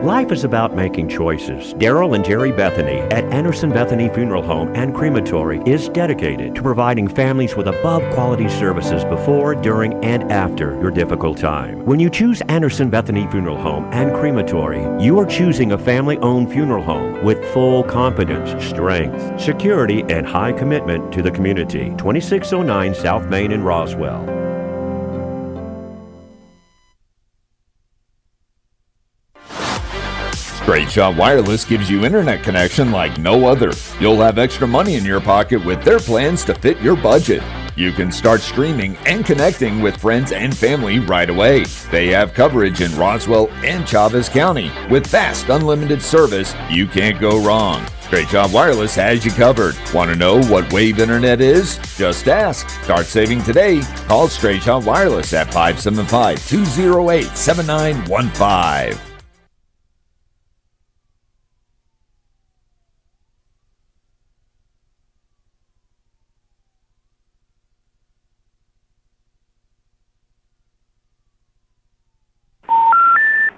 Life is about making choices. Daryl and Jerry Bethany at Anderson Bethany Funeral Home and Crematory is dedicated to providing families with above-quality services before, during, and after your difficult time. When you choose Anderson Bethany Funeral Home and Crematory, you are choosing a family-owned funeral home with full confidence, strength, security, and high commitment to the community. 2609 South Main in Roswell. Straight Shot Wireless gives you internet connection like no other. You'll have extra money in your pocket with their plans to fit your budget. You can start streaming and connecting with friends and family right away. They have coverage in Roswell and Chavez County. With fast, unlimited service, you can't go wrong. Straight Shot Wireless has you covered. Want to know what Wave Internet is? Just ask. Start saving today. Call Straight Shot Wireless at 575-208-7915.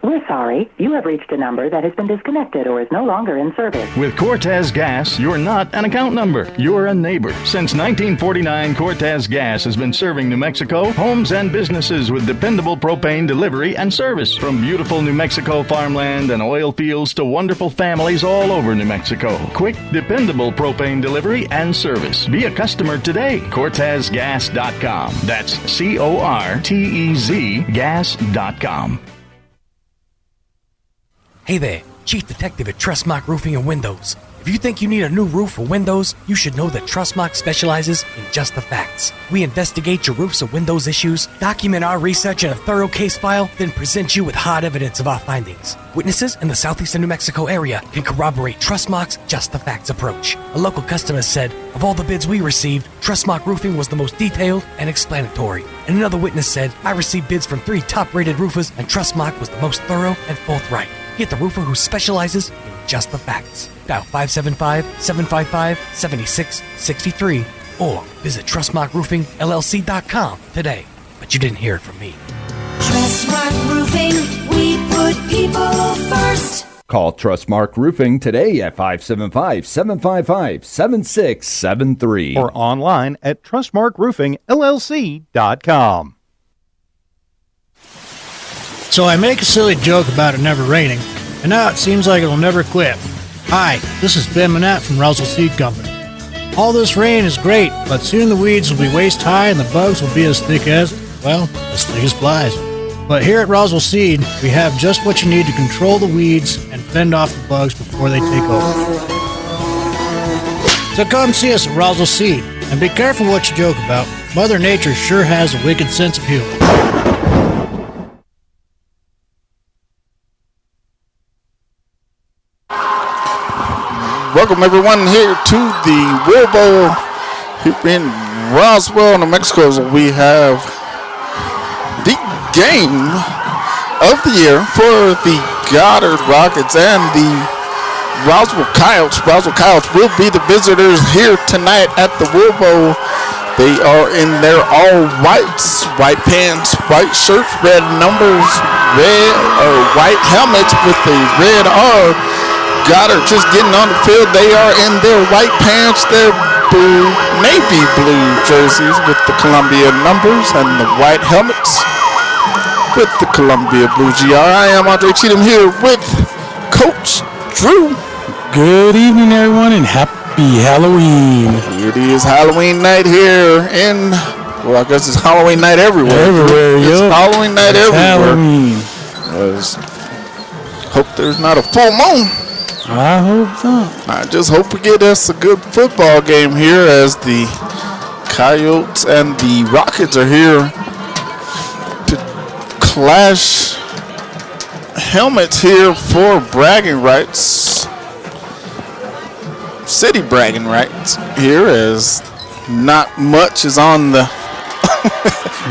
We're sorry. You have reached a number that has been disconnected or is no longer in service. With Cortez Gas, you're not an account number. You're a neighbor. Since 1949, Cortez Gas has been serving New Mexico, homes and businesses with dependable propane delivery and service. From beautiful New Mexico farmland and oil fields to wonderful families all over New Mexico. Quick, dependable propane delivery and service. Be a customer today. CortezGas.com. That's CORTEZ gas.com. Hey there, Chief Detective at Trustmark Roofing and Windows. If you think you need a new roof or windows, you should know that Trustmark specializes in just the facts. We investigate your roofs or windows issues, document our research in a thorough case file, then present you with hard evidence of our findings. Witnesses in the southeastern New Mexico area can corroborate Trustmark's just the facts approach. A local customer said, of all the bids we received, Trustmark Roofing was the most detailed and explanatory. And another witness said, I received bids from 3 top-rated roofers and Trustmark was the most thorough and forthright. Get the roofer who specializes in just the facts. Dial 575-755-7663 or visit TrustmarkRoofingLLC.com today. But you didn't hear it from me. Trustmark Roofing, we put people first. Call Trustmark Roofing today at 575-755-7673 or online at TrustmarkRoofingLLC.com. So I make a silly joke about it never raining, and now it seems like it'll never quit. Hi, this is Ben Manette from Roswell Seed Company. All this rain is great, but soon the weeds will be waist high and the bugs will be as thick as flies. But here at Roswell Seed, we have just what you need to control the weeds and fend off the bugs before they take over. So come see us at Roswell Seed, and be careful what you joke about. Mother Nature sure has a wicked sense of humor. Welcome everyone here to the War Bowl here in Roswell, New Mexico. We have the game of the year for the Goddard Rockets and the Roswell Coyotes. Roswell Coyotes will be the visitors here tonight at the War Bowl. They are in their all whites, white pants, white shirts, red numbers, white helmets with the red R. Goddard just getting on the field. They are in their white pants, their navy blue jerseys with the Columbia numbers and the white helmets with the Columbia Blue GR. I am Andre Cheatham here with Coach Drew. Good evening, everyone, and happy Halloween. It is Halloween night here in, well, I guess it's Halloween night everywhere. It's Halloween night everywhere. Halloween. Hope there's not a full moon. I hope so. I just hope we get us a good football game here as the Coyotes and the Rockets are here to clash helmets here for bragging rights. City bragging rights here, as not much is on the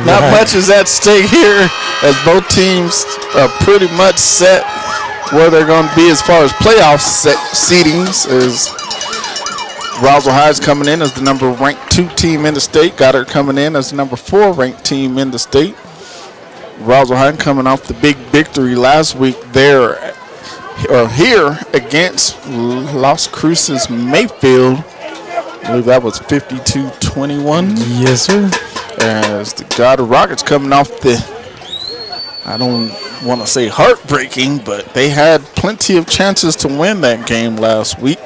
not much is at stake here, as both teams are pretty much set where they're going to be as far as playoff seedings. Is Roswell High is coming in as the number ranked 2 team in the state. Goddard coming in as the number 4 ranked team in the state. Roswell High coming off the big victory last week there here against Las Cruces Mayfield. I believe that was 52-21. Yes, sir. As the Goddard Rockets coming off the, I don't want to say heartbreaking, but they had plenty of chances to win that game last week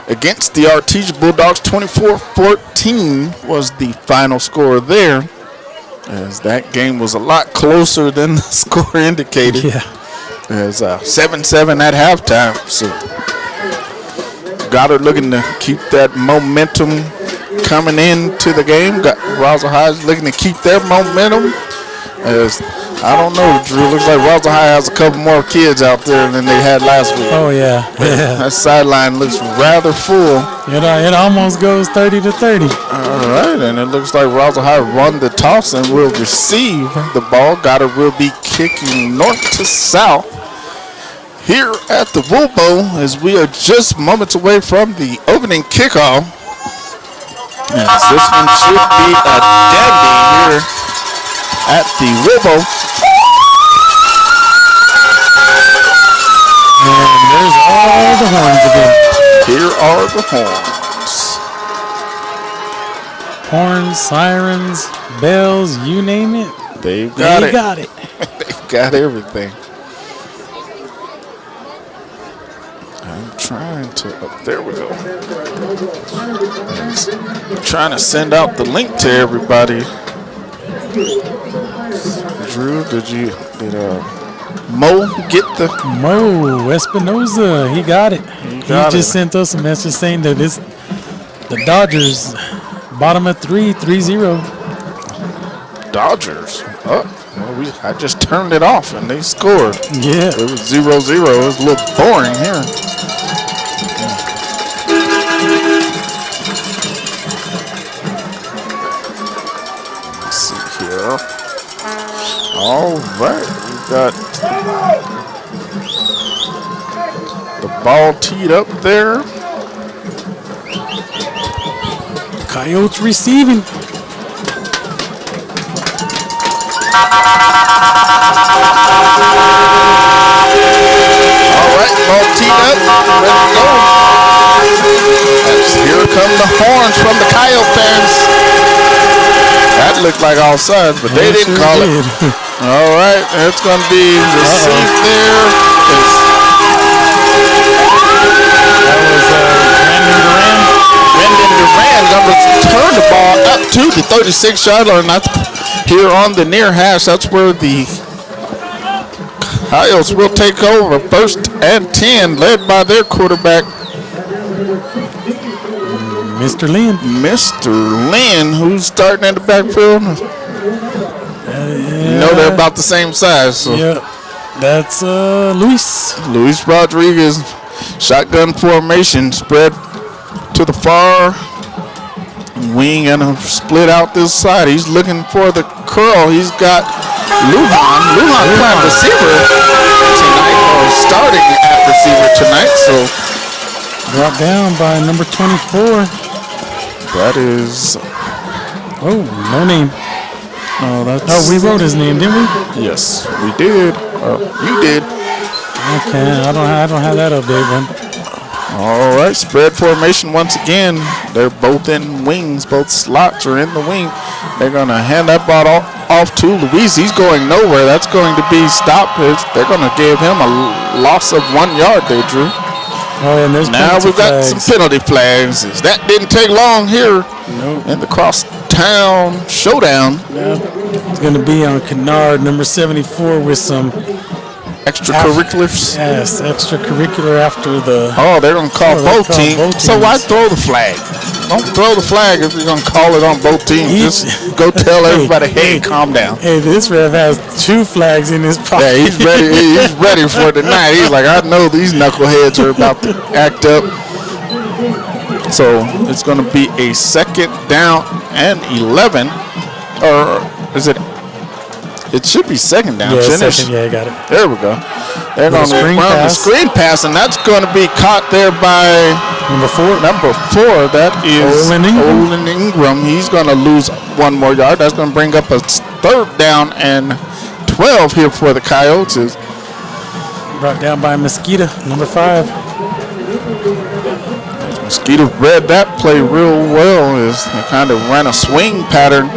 against the Artesia Bulldogs. 24-14 was the final score there, as that game was a lot closer than the score indicated. Yeah. As 7-7 at halftime. So Goddard looking to keep that momentum coming into the game. Got Roswell High looking to keep their momentum. As I don't know, Drew, looks like Roswell High has a couple more kids out there than they had last week. Oh, yeah. That sideline looks rather full. It almost goes 30-30. All right, and it looks like Roswell High won the toss and will receive the ball. Goddard will be kicking north to south here at the Wilbo, as we are just moments away from the opening kickoff. As this one should be a dandy here at the Wilbo. And there's all the horns again. Here are the horns. Horns, sirens, bells, you name it. They've got They it. got it. They've got everything. I'm trying to, there we go. I'm trying to send out the link to everybody. Drew, did Mo get the? Mo Espinoza, he got it. He got just it. sent us a message saying that the Dodgers bottom of 3-0. Dodgers. Oh, well, I just turned it off and they scored. Yeah. It was 0-0. It was a little boring here. Let's see here. All right, we've got the ball teed up there. Coyotes receiving. All right, ball teed up, ready to go. Here come the horns from the Coyote fans. That looked like offside, but they didn't call it. All right, it's going to be received there. That was Brendan Duran going to turn the ball up to the 36-yard line. That's here on the near hash. That's where the Coyotes will take over. 1st and 10, led by their quarterback, Mr. Lynn. Mr. Lynn, who's starting in the backfield. You know they're about the same size. So. Yeah, that's Luis. Luis Rodriguez, shotgun formation, spread to the far wing and split out this side. He's looking for the curl. He's got Lujan. Lujan playing receiver tonight, or starting at receiver tonight. So Brought down by number 24. that is. Oh, no name. Oh, that's. Oh, we wrote his name, didn't we? Yes, we did. You did. Okay, I don't have that update, man. All right, spread formation once again. They're both in wings. Both slots are in the wing. They're going to hand that ball off to Luis. He's going nowhere. That's going to be stopped. They're going to give him a loss of 1 yard there, Drew. Oh, and there's Now we've got flags. some penalty flags. That didn't take long here in the crosstown showdown. It's going to be on Kennard, number 74, with some Extracurriculars. Yes, extracurricular after the. Oh, they're going to call both teams. So why teams. throw the flag? Don't throw the flag if you're going to call it on both teams. Just go tell everybody, hey, calm down. Hey, this ref has 2 flags in his pocket. Yeah, he's ready. He's ready for tonight. He's like, I know these knuckleheads are about to act up. So it's going to be a 2nd down and 11. Or is it? It should be 2nd down. Yeah, shouldn't it? second, yeah, I got it. There we go. They're going to screen run the pass. screen pass, and that's going to be caught there by Number 4. number 4. That is Olin Ingram. Olin Ingram. He's going to lose 1 more yard. That's going to bring up a 3rd down and 12 here for the Coyotes. Brought down by Mosquito, number 5. Mosquito read that play real well as they kind of ran a swing pattern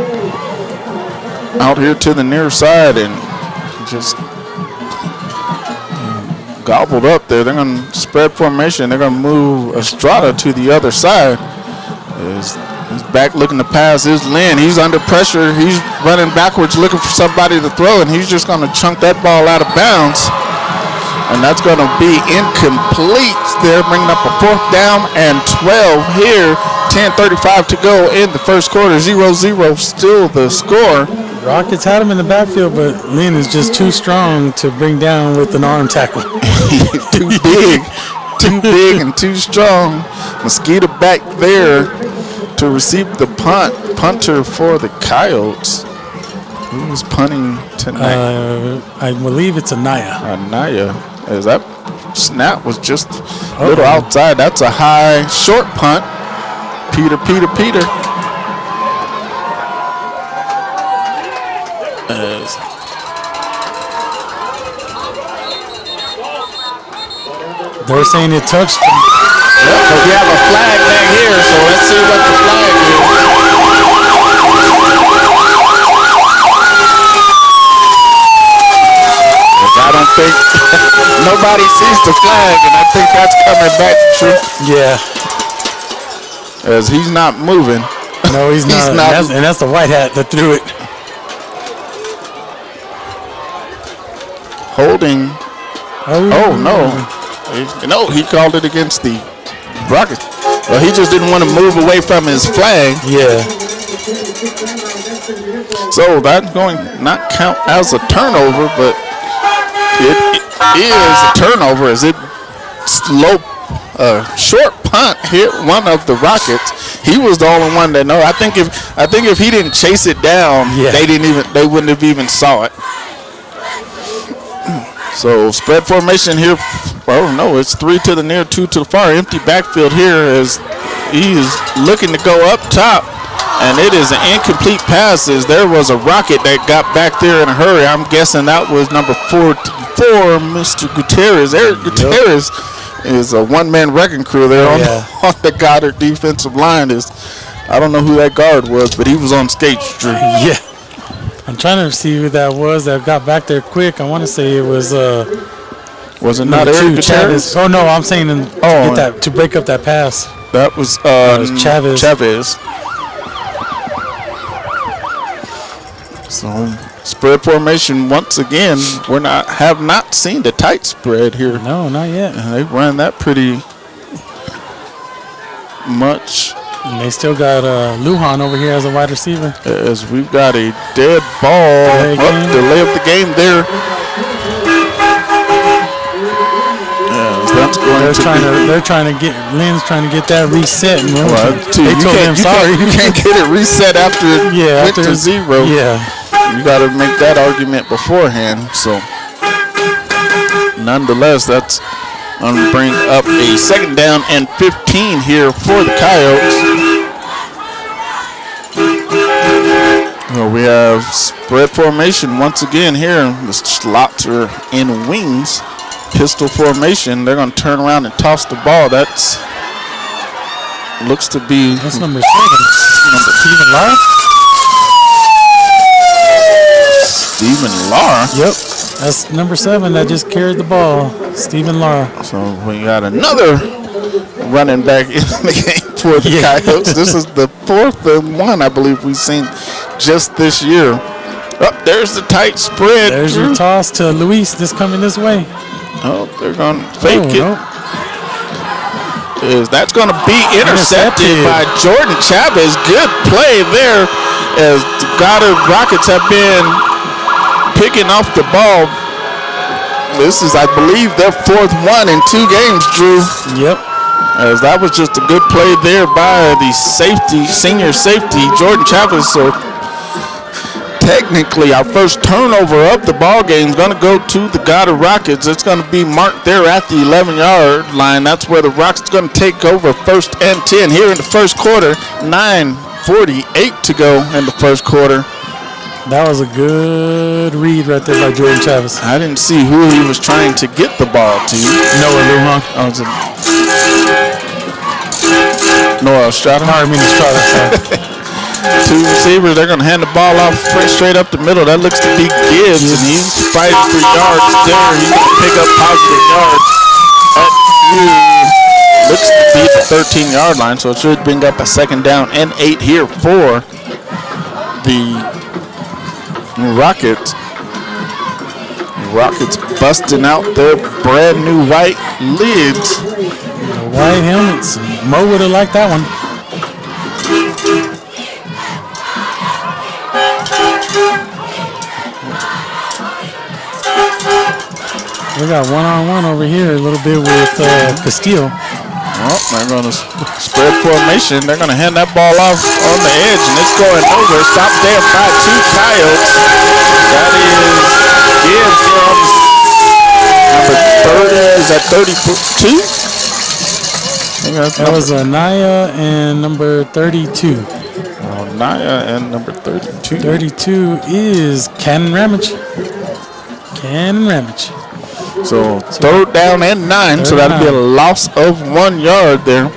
out here to the near side and just gobbled up there. They're going to spread formation. They're going to move Estrada to the other side. He's back looking to pass. Is Lynn. He's under pressure. He's running backwards looking for somebody to throw, and he's just going to chunk that ball out of bounds. And that's going to be incomplete. They're bringing up a 4th down and 12 here. 10:35 to go in the first quarter. 0-0 still the score. Rockets had him in the backfield, but Lynn is just too strong to bring down with an arm tackle. Too big. Too big and too strong. Mosquito back there to receive the punt. Punter for the Coyotes. Who's punting tonight? I believe it's Anaya. Anaya. As that snap was just a little outside. That's a high, short punt. Peter. They're saying it touched him. Yeah, but we have a flag back here, so let's see what the flag is. I don't think nobody sees the flag, and I think that's coming back true. Yeah. As he's not moving. No, he's not. And that's the white hat that threw it. Holding. Oh, no. No, he called it against the Rockets. Well, he just didn't want to move away from his flag. Yeah. So that's going to not count as a turnover, but it is a turnover as it short punt hit one of the Rockets. He was the only one that know. I think if he didn't chase it down, they wouldn't have even saw it. So spread formation here. Oh no, it's 3 to the near, 2 to the far. Empty backfield here as he is looking to go up top. And it is an incomplete pass as there was a Rocket that got back there in a hurry. I'm guessing that was number 4, Mr. Gutierrez. Eric Gutierrez is a one-man wrecking crew there on the Goddard defensive line. I don't know who that guard was, but he was on skates, Drew. Yeah. I'm trying to see who that was that got back there quick. I want to say it was was it not Eric Gutierrez? Oh no, I'm saying to break up that pass. That was Chavez. So spread formation once again. Have not seen the tight spread here. No, not yet. And they ran that pretty much. And they still got Lujan over here as a wide receiver. As we've got a dead ball. Delay of the game there. They're trying to get Lynn's trying to get that reset. And they told him sorry. You can't get it reset after it went to 0. Yeah. You got to make that argument beforehand. So, nonetheless, that's going to bring up a 2nd down and 15 here for the Coyotes. Well, we have spread formation once again here. The slots are in wings. Pistol formation. They're going to turn around and toss the ball. Looks to be. That's number 7. Number Stephen Lara. Stephen Lara. Yep, that's number 7 that just carried the ball. Stephen Lara. So we got another running back in the game for the Coyotes. This is the 4th and 1 I believe we've seen just this year. Oh, there's the tight spread. There's your toss to Luis. This coming this way. Oh, they're going to fake it. No. That's going to be intercepted by Jordan Chavez. Good play there as the Goddard Rockets have been picking off the ball. This is, I believe, their 4th one in 2 games, Drew. Yep. As that was just a good play there by the senior safety, Jordan Chavez. So technically, our first turnover of the ball game is going to go to the Goddard Rockets. It's going to be marked there at the 11-yard line. That's where the Rockets are going to take over 1st and 10 here in the first quarter. 9:48 to go in the first quarter. That was a good read right there by Jordan Travis. I didn't see who he was trying to get the ball to. Noah Lujan. Oh, it's Noah Estrada. No, I mean Estrada. Sorry. Two receivers, they're going to hand the ball off straight up the middle. That looks to be Gibbs, and he's fighting for yards there. He's going to pick up positive yards at looks to be the 13-yard line, so it should bring up a 2nd down and 8 here for the Rockets. Rockets busting out their brand new white lids. The white helmets. Mo would have liked that one. We got one-on-one over here a little bit with Castillo. Well, they're going to spread formation. They're going to hand that ball off on the edge, and it's going over. Stop there by 2 Coyotes. That is Gibbs from number 30. Is that 32? That was Naya and number 32. Oh, Naya and number 32. 32 is Cannon Ramage. Cannon Ramage. So 3rd down and 9, so that'll be a loss of 1 yard there.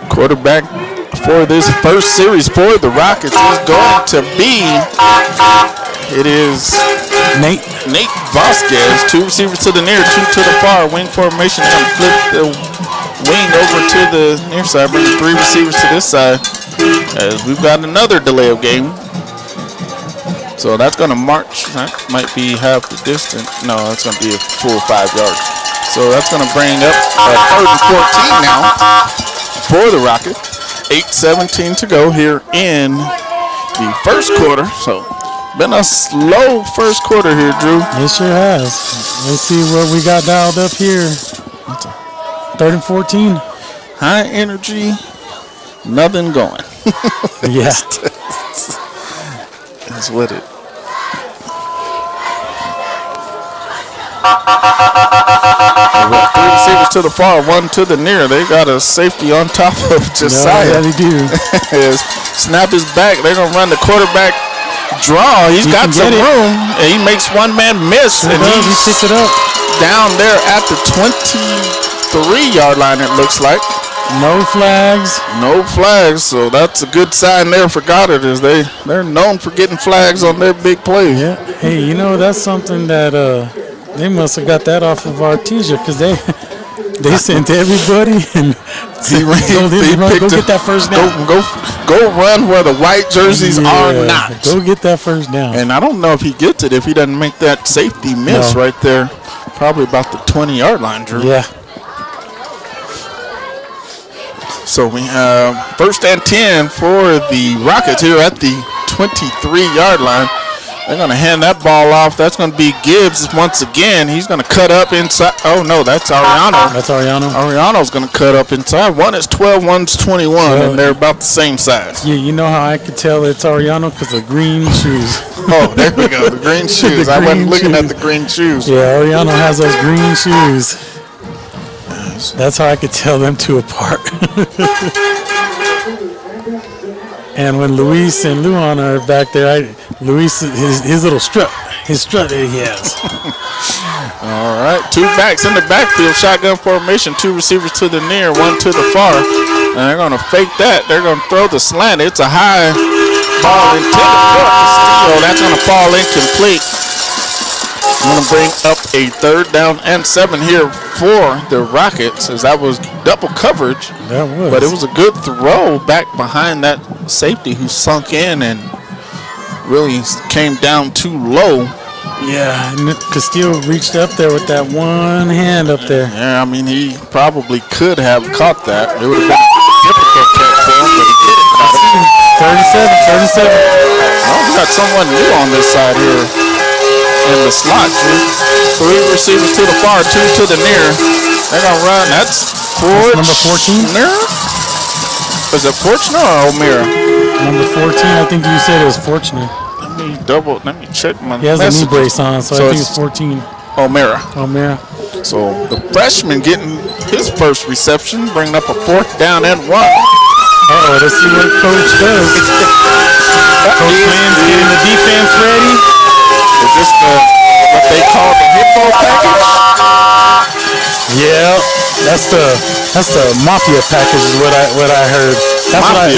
Quarterback for this first series for the Rockets is going to be, it is Nate Vasquez. 2 receivers to the near, 2 to the far. Wing formation, they're going to flip the wing over to the near side, bring 3 receivers to this side, as we've got another delay of game. So that's going to march. That might be half the distance. No, that's going to be a full 5 yards. So that's going to bring up 3rd and 14 now for the Rockets. 8:17 to go here in the first quarter. So been a slow first quarter here, Drew. It sure has. Let's see what we got dialed up here. 3rd and 14. High energy, nothing going. Yeah. That's what it. They got 3 receivers to the far, 1 to the near. They got a safety on top of Josiah. Yeah, they do. Snap is back. They're gonna run the quarterback draw. He's got some room, and he makes one man miss, and he picks it up down there at the 23-yard line. It looks like. No flags. No flags, so that's a good sign there for Goddard, as they're known for getting flags on their big plays. Yeah. Hey, you know, that's something that they must have got that off of Artesia, because they sent everybody and go get that first down. Go run where the white jerseys are not. Go get that first down. And I don't know if he gets it if he doesn't make that safety miss right there. Probably about the 20-yard line, Drew. Yeah. So we have 1st and 10 for the Rockets here at the 23-yard line. They're going to hand that ball off. That's going to be Gibbs once again. He's going to cut up inside. Oh, no, that's Ariano. That's Ariano. Ariano's going to cut up inside. One is 12, one's 21, and they're about the same size. Yeah, you know how I could tell it's Ariano? Because of the green shoes. Oh, there we go, the green shoes. I wasn't looking at the green shoes. Yeah, Ariano has those green shoes. That's how I could tell them two apart. And when Luis and Luan are back there, Luis, his little strut that he has. All right, 2 backs in the backfield, shotgun formation, 2 receivers to the near, 1 to the far. And they're going to fake that. They're going to throw the slant. It's a high ball intended for Castillo. That's going to fall incomplete. I'm going to bring up a 3rd down and 7 here for the Rockets, as that was double coverage. That was. But it was a good throw back behind that safety who sunk in and really came down too low. Yeah, and Castillo reached up there with that one hand up there. Yeah, I mean, he probably could have caught that. It would have been a difficult catch for him, but he did it. 37. Oh, we got someone new on this side here in the slot. 3 receivers to the far, 2 to the near. They're going to run. That's number 14. Is it Fortner or O'Meara? Number 14, I think you said it was Fortner. Let me check my He has messages. a knee brace on, so I think it's 14. O'Meara. So the freshman getting his first reception, bringing up a 4th down and 1. Uh-oh, let's see what coach does. Coach Lynn's getting the defense ready. Is this what they call the hippo package? Yeah, that's the mafia package is what I heard. That's what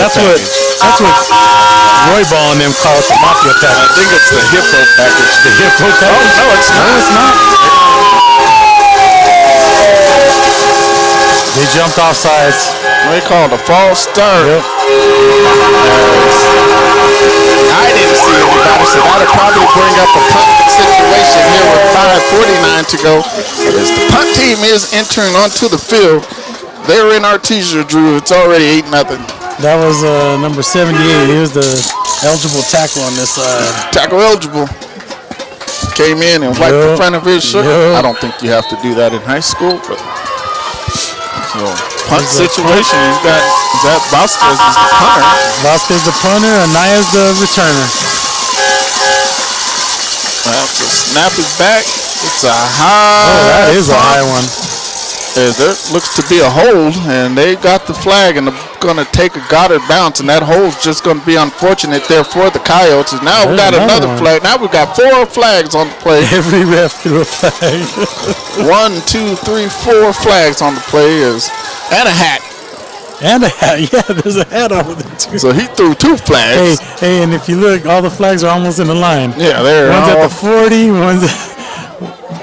Roy Ball and them call it, the mafia package. I think it's the hippo package. The hippo package? Oh, no, it's not. No, it's not. They jumped off sides. They call it a false start. Yep. I didn't see anybody, so that'll probably bring up a punt situation here with 5:49 to go. As the punt team is entering onto the field, they're in our teaser, Drew. It's already 8-0. That was number 78. He was the eligible tackle on this side. Tackle eligible. Came in and wiped the front of his shirt. Yep. I don't think you have to do that in high school, but so punt situation. Is that Vasquez is the punter. Vasquez the punter, Anaya's the returner. That's a snap is back. It's a high. Oh, that is a high one. There looks to be a hold, and they got the flag, and they're going to take a Goddard bounce, and that hold's just going to be unfortunate there for the Coyotes. And now we got another flag. Now we got 4 flags on the play. Every ref threw a flag. 1, 2, 3, 4 flags on the play, and a hat. And a hat, yeah, there's a hat over there too. So he threw 2 flags. Hey, and if you look, all the flags are almost in a line. Yeah, they're one's at the 40,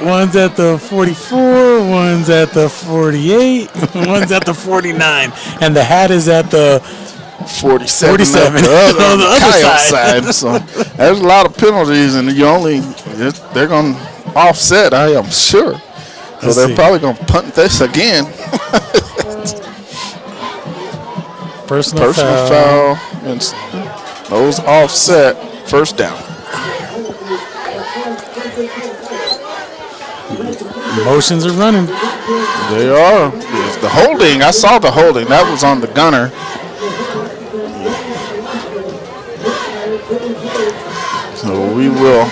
one's at the 44, one's at the 48, one's at the 49, and the hat is at the 47 on the other side. So there's a lot of penalties, and they're going to offset, I am sure. So they're probably going to punt this again. Personal foul. And those offset. First down. Motions are running. They are. The holding, I saw the holding. That was on the gunner. So we will.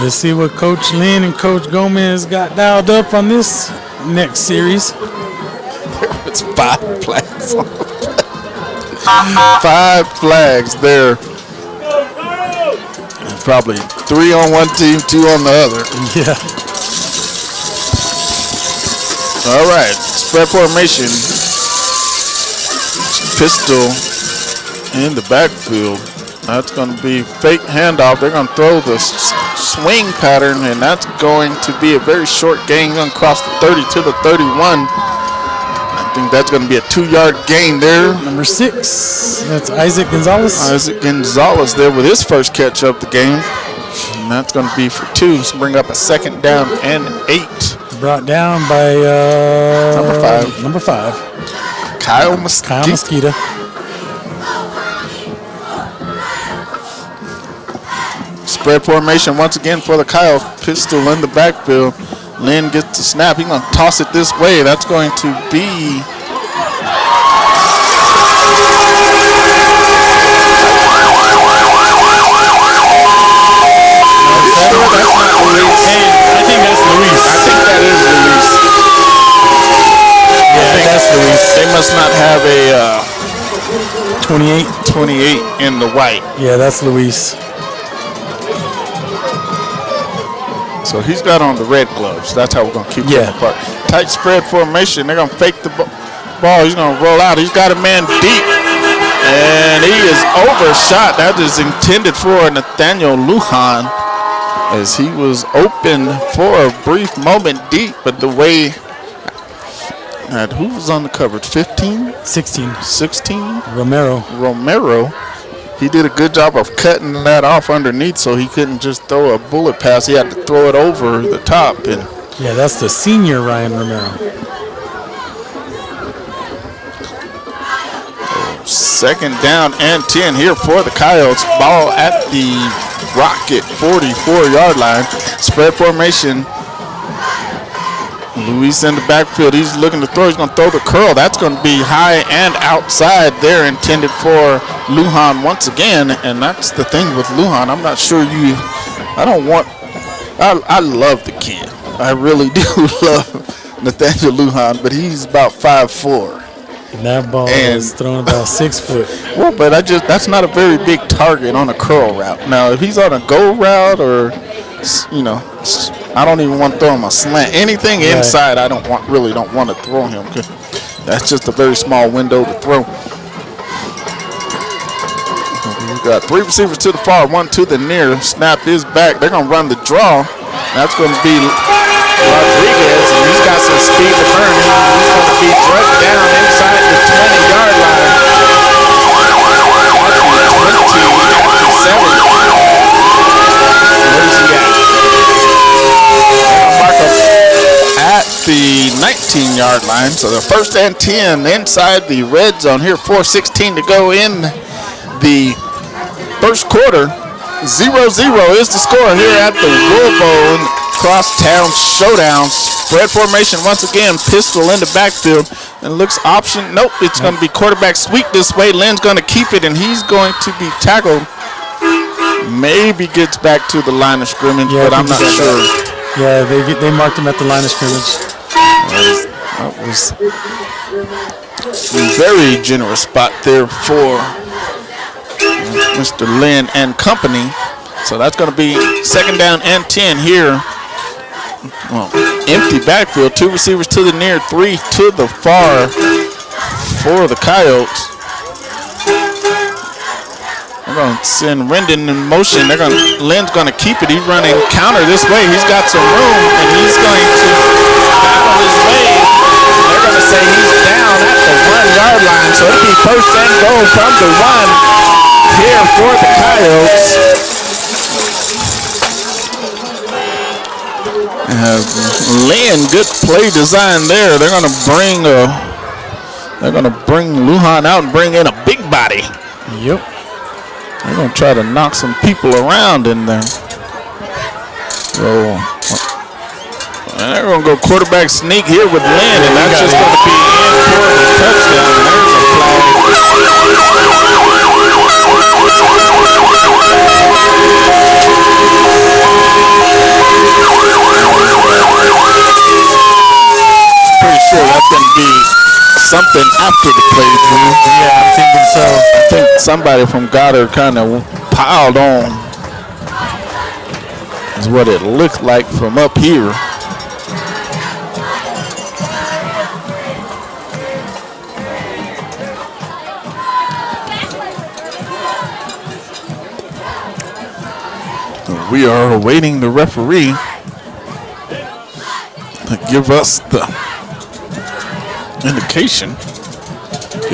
Let's see what Coach Lynn and Coach Gomez got dialed up on this next series. It's 5 flags. 5 flags there. Probably 3 on one team, 2 on the other. Yeah. All right. Spread formation. Pistol in the backfield. That's going to be fake handoff. They're going to throw the swing pattern, and that's going to be a very short gain. Going to cross the 30 to the 31. I think that's going to be a 2-yard gain there. Number 6. That's Isaac Gonzalez. Isaac Gonzalez there with his first catch of the game. And that's going to be for 2. So bring up a 2nd down and 8. Brought down by Number 5. Kyle Mosqueda. Spread formation once again for the Coyotes. Pistol in the backfield. Lynn gets the snap. He's going to toss it this way. That's going to be I think that's Luis. I think that is Luis. Yeah, that's Luis. They must not have a 28 in the white. Yeah, that's Luis. So he's got on the red gloves. That's how we're going to keep them apart. Tight spread formation. They're going to fake the ball. He's going to roll out. He's got a man deep. And he is overshot. That is intended for Nathaniel Lujan, as he was open for a brief moment deep. But the way, who was on the coverage? 15? 16. Romero. He did a good job of cutting that off underneath, so he couldn't just throw a bullet pass. He had to throw it over the top. And yeah, that's the senior Ryan Romero. 2nd down and 10 here for the Coyotes. Ball at the Rocket 44-yard line. Spread formation. Luis in the backfield. He's looking to throw. He's going to throw the curl. That's going to be high and outside there, intended for Lujan once again. And that's the thing with Lujan. I'm not sure I love the kid. I really do love Nathaniel Lujan, but he's about 5'4". And that ball was thrown about 6 foot. Well, but that's not a very big target on a curl route. Now, if he's on a go route or, I don't even want to throw him a slant. Anything inside, I really don't want to throw him. That's just a very small window to throw. We've got 3 receivers to the far, 1 to the near. Snap is back. They're going to run the draw. That's going to be Rodriguez, and he's got some speed to burn. He's going to be drugged down inside the 20-yard line. Where's he at? Mark him at the 19-yard line. So the 1st and 10 inside the red zone here. 4:16 to go in the first quarter. 0-0 is the score here at the Louisville Crosstown Showdown. Spread formation once again. Pistol in the backfield. And looks option. Nope, it's going to be quarterback sweep this way. Lynn's going to keep it, and he's going to be tackled. Maybe gets back to the line of scrimmage, but I'm not sure. Yeah, they marked him at the line of scrimmage. That was a very generous spot there for Mr. Lynn and company. So that's going to be 2nd down and 10 here. Well, empty backfield. 2 receivers to the near, 3 to the far for the Coyotes. They're going to send Rendon in motion. Lynn's going to keep it. He's running counter this way. He's got some room, and he's going to battle his way. They're going to say he's down at the 1-yard line. So it'll be 1st and goal from the 1 here for the Coyotes. Lynn, good play design there. They're going to bring Lujan out and bring in a big body. Yep. They're going to try to knock some people around in there. So, and they're going to go quarterback sneak here with Lynn, and that's just going to be in for the touchdown. And there's a flag. Pretty sure that's going to be something after the play. Yeah, I'm thinking so. I think somebody from Goddard kind of piled on. Is what it looked like from up here. We are awaiting the referee to give us the indication.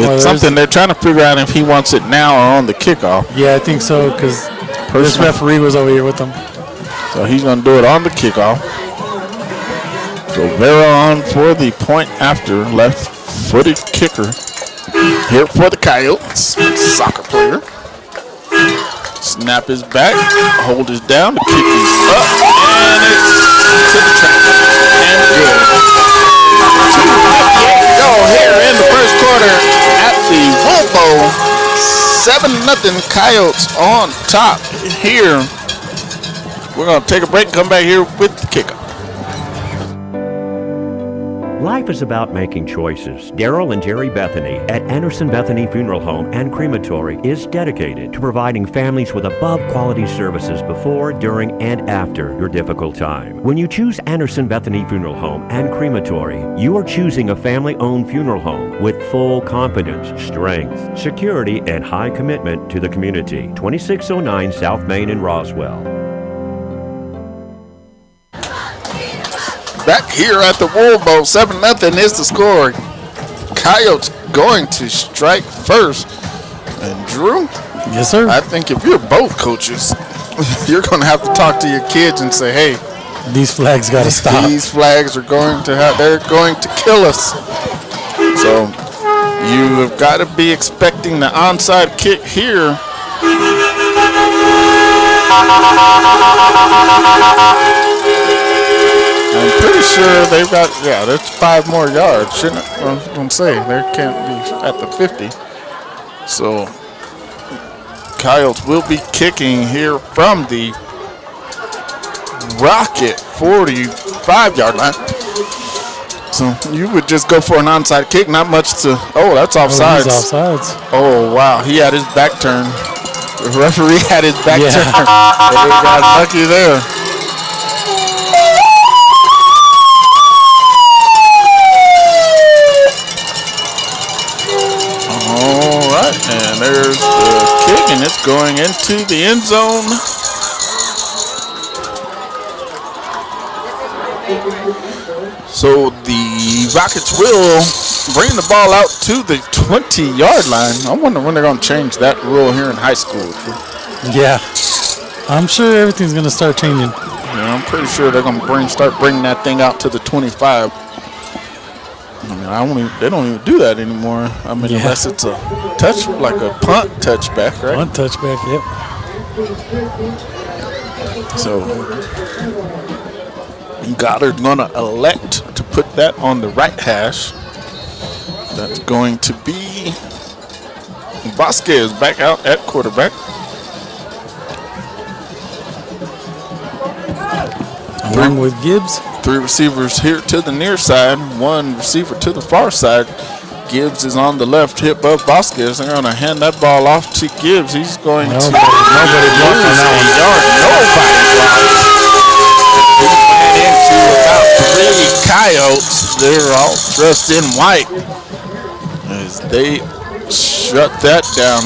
It's something they're trying to figure out if he wants it now or on the kickoff. Yeah, I think so, because this referee was over here with them. So he's going to do it on the kickoff. So Vera on for the point after, left-footed kicker here for the Coyotes. Soccer player. Snap is back. Hold is down. The kick is up. And it's to the track. And good. 2:58 to go here in the first quarter at the Louisville. 7-0 Coyotes on top here. We're going to take a break and come back here with the kickoff. Life is about making choices. Daryl and Jerry Bethany at Anderson Bethany Funeral Home and Crematory is dedicated to providing families with above-quality services before, during, and after your difficult time. When you choose Anderson Bethany Funeral Home and Crematory, you are choosing a family-owned funeral home with full confidence, strength, security, and high commitment to the community. 2609 South Main in Roswell. Back here at the Wool Bowl, 7-0 is the score. Coyotes going to strike first. And Drew? Yes, sir. I think if you're both coaches, you're going to have to talk to your kids and say, hey, these flags got to stop. These flags are they're going to kill us. So you have got to be expecting the onside kick here. I'm pretty sure they've got, there's 5 more yards. Shouldn't I was going to say, they can't be at the 50. So, Coyotes will be kicking here from the Rocket 45-yard line. So you would just go for an onside kick, not much to. Oh, that's offsides. He's offsides. Oh wow, he had his back turned. The referee had his back turned. They got lucky there. All right, and there's the kick, and it's going into the end zone. So the Rockets will bring the ball out to the 20-yard line. I wonder when they're going to change that rule here in high school. Yeah, I'm sure everything's going to start changing. Yeah, I'm pretty sure they're going to start bringing that thing out to the 25. I mean, they don't even do that anymore. I mean, unless it's a touch, like a punt touchback, right? Punt touchback, yep. So Goddard going to elect to put that on the right hash. That's going to be Vasquez back out at quarterback. Along with Gibbs. 3 receivers here to the near side, 1 receiver to the far side. Gibbs is on the left hip of Vasquez. They're going to hand that ball off to Gibbs. He's going to nobody blocked on that one. Nobody blocked. Into about 3 Coyotes. They're all dressed in white as they shut that down.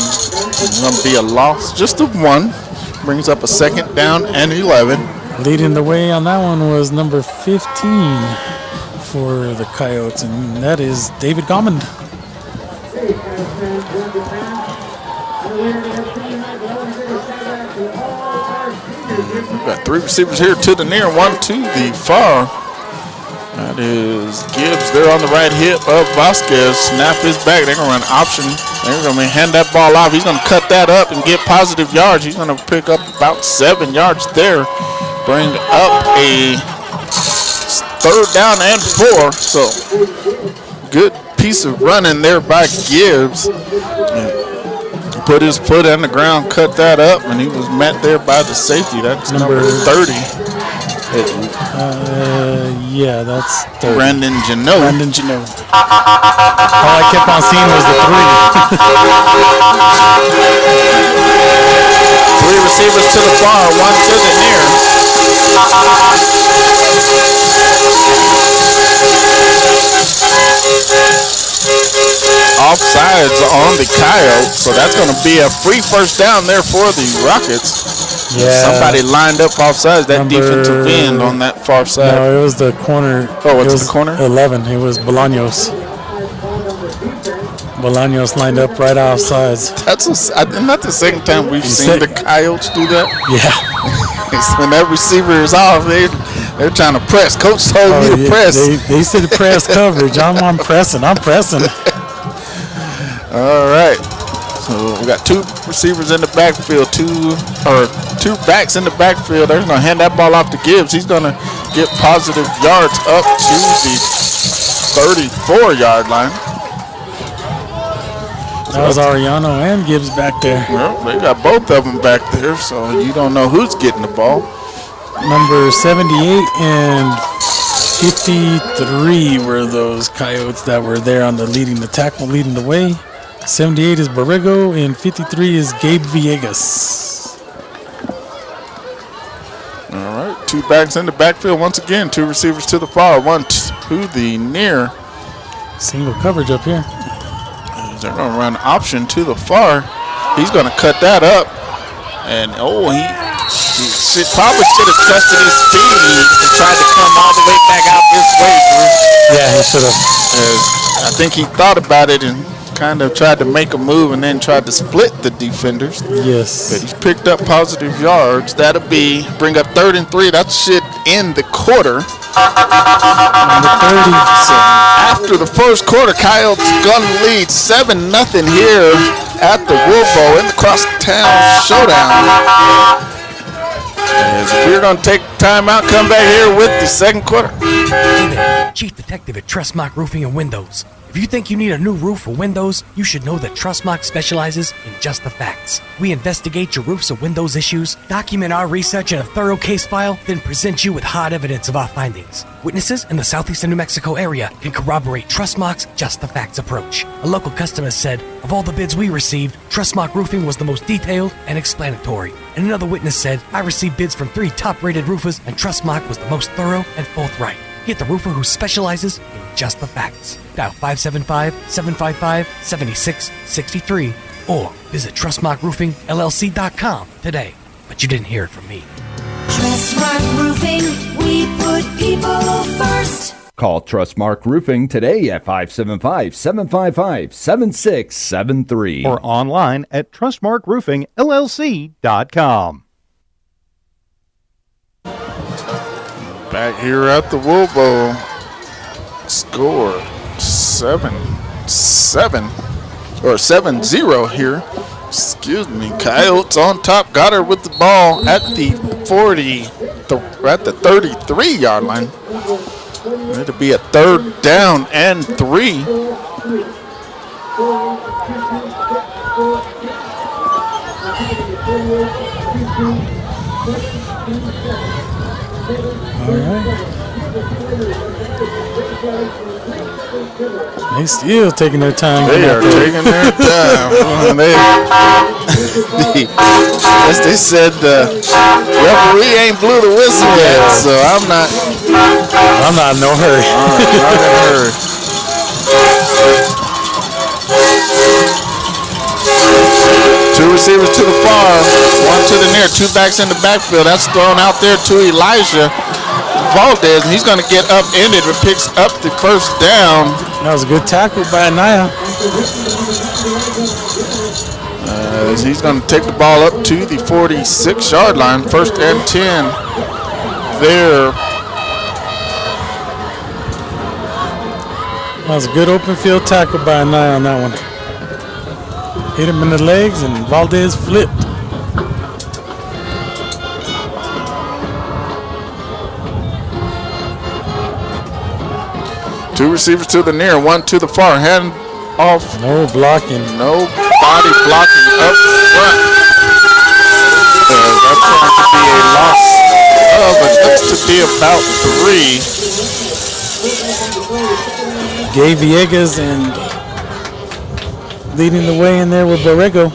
It's going to be a loss, just a 1. Brings up a 2nd down and 11. Leading the way on that one was number 15 for the Coyotes, and that is David Gommond. We've got 3 receivers here to the near, 1 to the far. That is Gibbs. They're on the right hip of Vasquez. Snap is back. They're going to run option. They're going to hand that ball off. He's going to cut that up and get positive yards. He's going to pick up about 7 yards there. Bring up a 3rd down and 4. So good piece of running there by Gibbs. Put his foot on the ground, cut that up, and he was met there by the safety. That's number 30. Yeah, that's 30. Brandon Janot. All I kept on seeing was the 3. 3 receivers to the far, 1 to the near. Offsides on the Coyotes, so that's going to be a free 1st down there for the Rockets. Yeah. Somebody lined up offsides, that defensive end on that far side. No, it was the corner. Oh, it was the corner? 11. It was Bolaños. Bolaños lined up right offsides. Isn't that the second time we've seen the Coyotes do that? Yeah. When that receiver is off, they're trying to press. Coach told me to press. They said press coverage. I'm pressing. All right. So we got 2 receivers in the backfield, 2 backs in the backfield. They're going to hand that ball off to Gibbs. He's going to get positive yards up to the 34-yard line. That was Ariano and Gibbs back there. Well, they got both of them back there, so you don't know who's getting the ball. Number 78 and 53 were those Coyotes that were there on the tackle leading the way. 78 is Borrego and 53 is Gabe Villegas. All right, 2 backs in the backfield once again. 2 receivers to the far, 1 to the near. Single coverage up here. They're going to run option to the far. He's going to cut that up. And, he probably should have trusted his speed and tried to come all the way back out this way, Drew. Yeah, he should have. I think he thought about it and kind of tried to make a move and then tried to split the defenders. Yes. But he's picked up positive yards. That'll bring up 3rd and 3. That should end the quarter. Number 30. So after the first quarter, Coyotes gonna lead 7-0 here at the Wolbo in the Crosstown Showdown. As we're gonna take time out, come back here with the 2nd quarter. Hey there, Chief Detective at Trustmark Roofing and Windows. If you think you need a new roof or windows, you should know that Trustmark specializes in just the facts. We investigate your roofs or windows issues, document our research in a thorough case file, then present you with hard evidence of our findings. Witnesses in the southeastern New Mexico area can corroborate Trustmark's just the facts approach. A local customer said, of all the bids we received, Trustmark Roofing was the most detailed and explanatory. And another witness said, I received bids from 3 top-rated roofers and Trustmark was the most thorough and forthright. Get the roofer who specializes in just the facts. Dial 575-755-7663 or visit TrustmarkRoofingLLC.com today. But you didn't hear it from me. Trustmark Roofing, we put people first. Call Trustmark Roofing today at 575-755-7673. Or online at TrustmarkRoofingLLC.com. Back here at the Wool Bowl. Score 7-0 here. Excuse me. Coyotes on top. Goddard with the ball at the 33-yard line. It'll be a 3rd down and 3. All right. They still taking their time. They are taking their time. As they said, referee ain't blew the whistle yet, so I'm not in no hurry. Not in a hurry. Two receivers to the far, one to the near, 2 backs in the backfield. That's thrown out there to Elijah Valdez, and he's going to get upended but picks up the 1st down. That was a good tackle by Anaya. He's going to take the ball up to the 46-yard line. 1st and 10 there. That was a good open field tackle by Anaya on that one. Hit him in the legs and Valdez flipped. Two receivers to the near, one to the far. Hand off. No blocking. No body blocking up front. That's going to be a loss of, it looks to be about 3. Gay Villegas and leading the way in there with Borrego.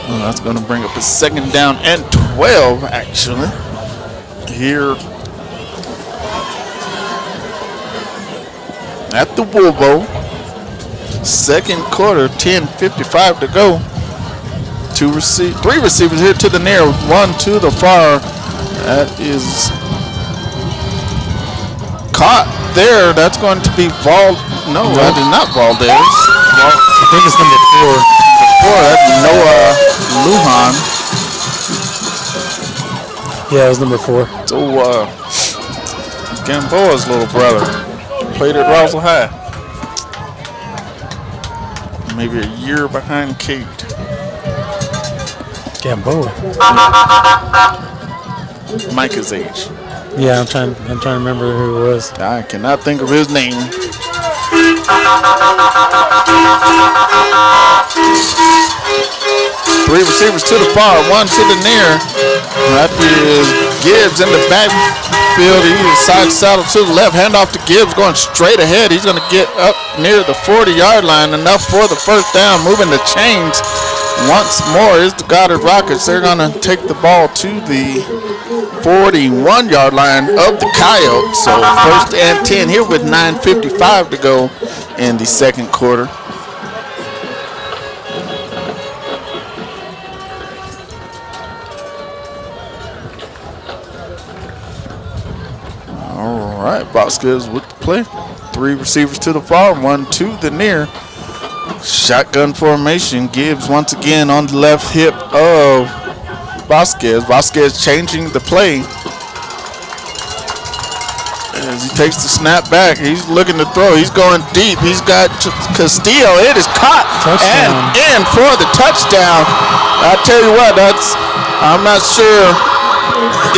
Well, that's going to bring up a 2nd down and 12, actually. Here at the Wool Bowl. 2nd quarter, 10:55 to go. 3 receivers here to the near, 1 to the far. That is caught there. That's going to be No, that is not Valdez. I think it's number 4. That's Noah Lujan. Yeah, it was number 4. So, Gamboa's little brother played at Roswell High. Maybe a year behind Kate. Gamboa. Micah's age. Yeah, I'm trying to remember who it was. I cannot think of his name. Three receivers to the far, 1 to the near. That is Gibbs in the backfield. He is side saddle to the left. Handoff to Gibbs going straight ahead. He's going to get up near the 40-yard line. Enough for the 1st down. Moving the chains once more is the Goddard Rockets. They're going to take the ball to the 41-yard line of the Coyotes. So 1st and 10 here with 9:55 to go in the 2nd quarter. All right, Vasquez with the play. 3 receivers to the far, 1 to the near. Shotgun formation. Gibbs once again on the left hip of Vasquez. Vasquez changing the play. As he takes the snap back, he's looking to throw. He's going deep. He's got Castillo. It is caught and in for the touchdown. I tell you what, I'm not sure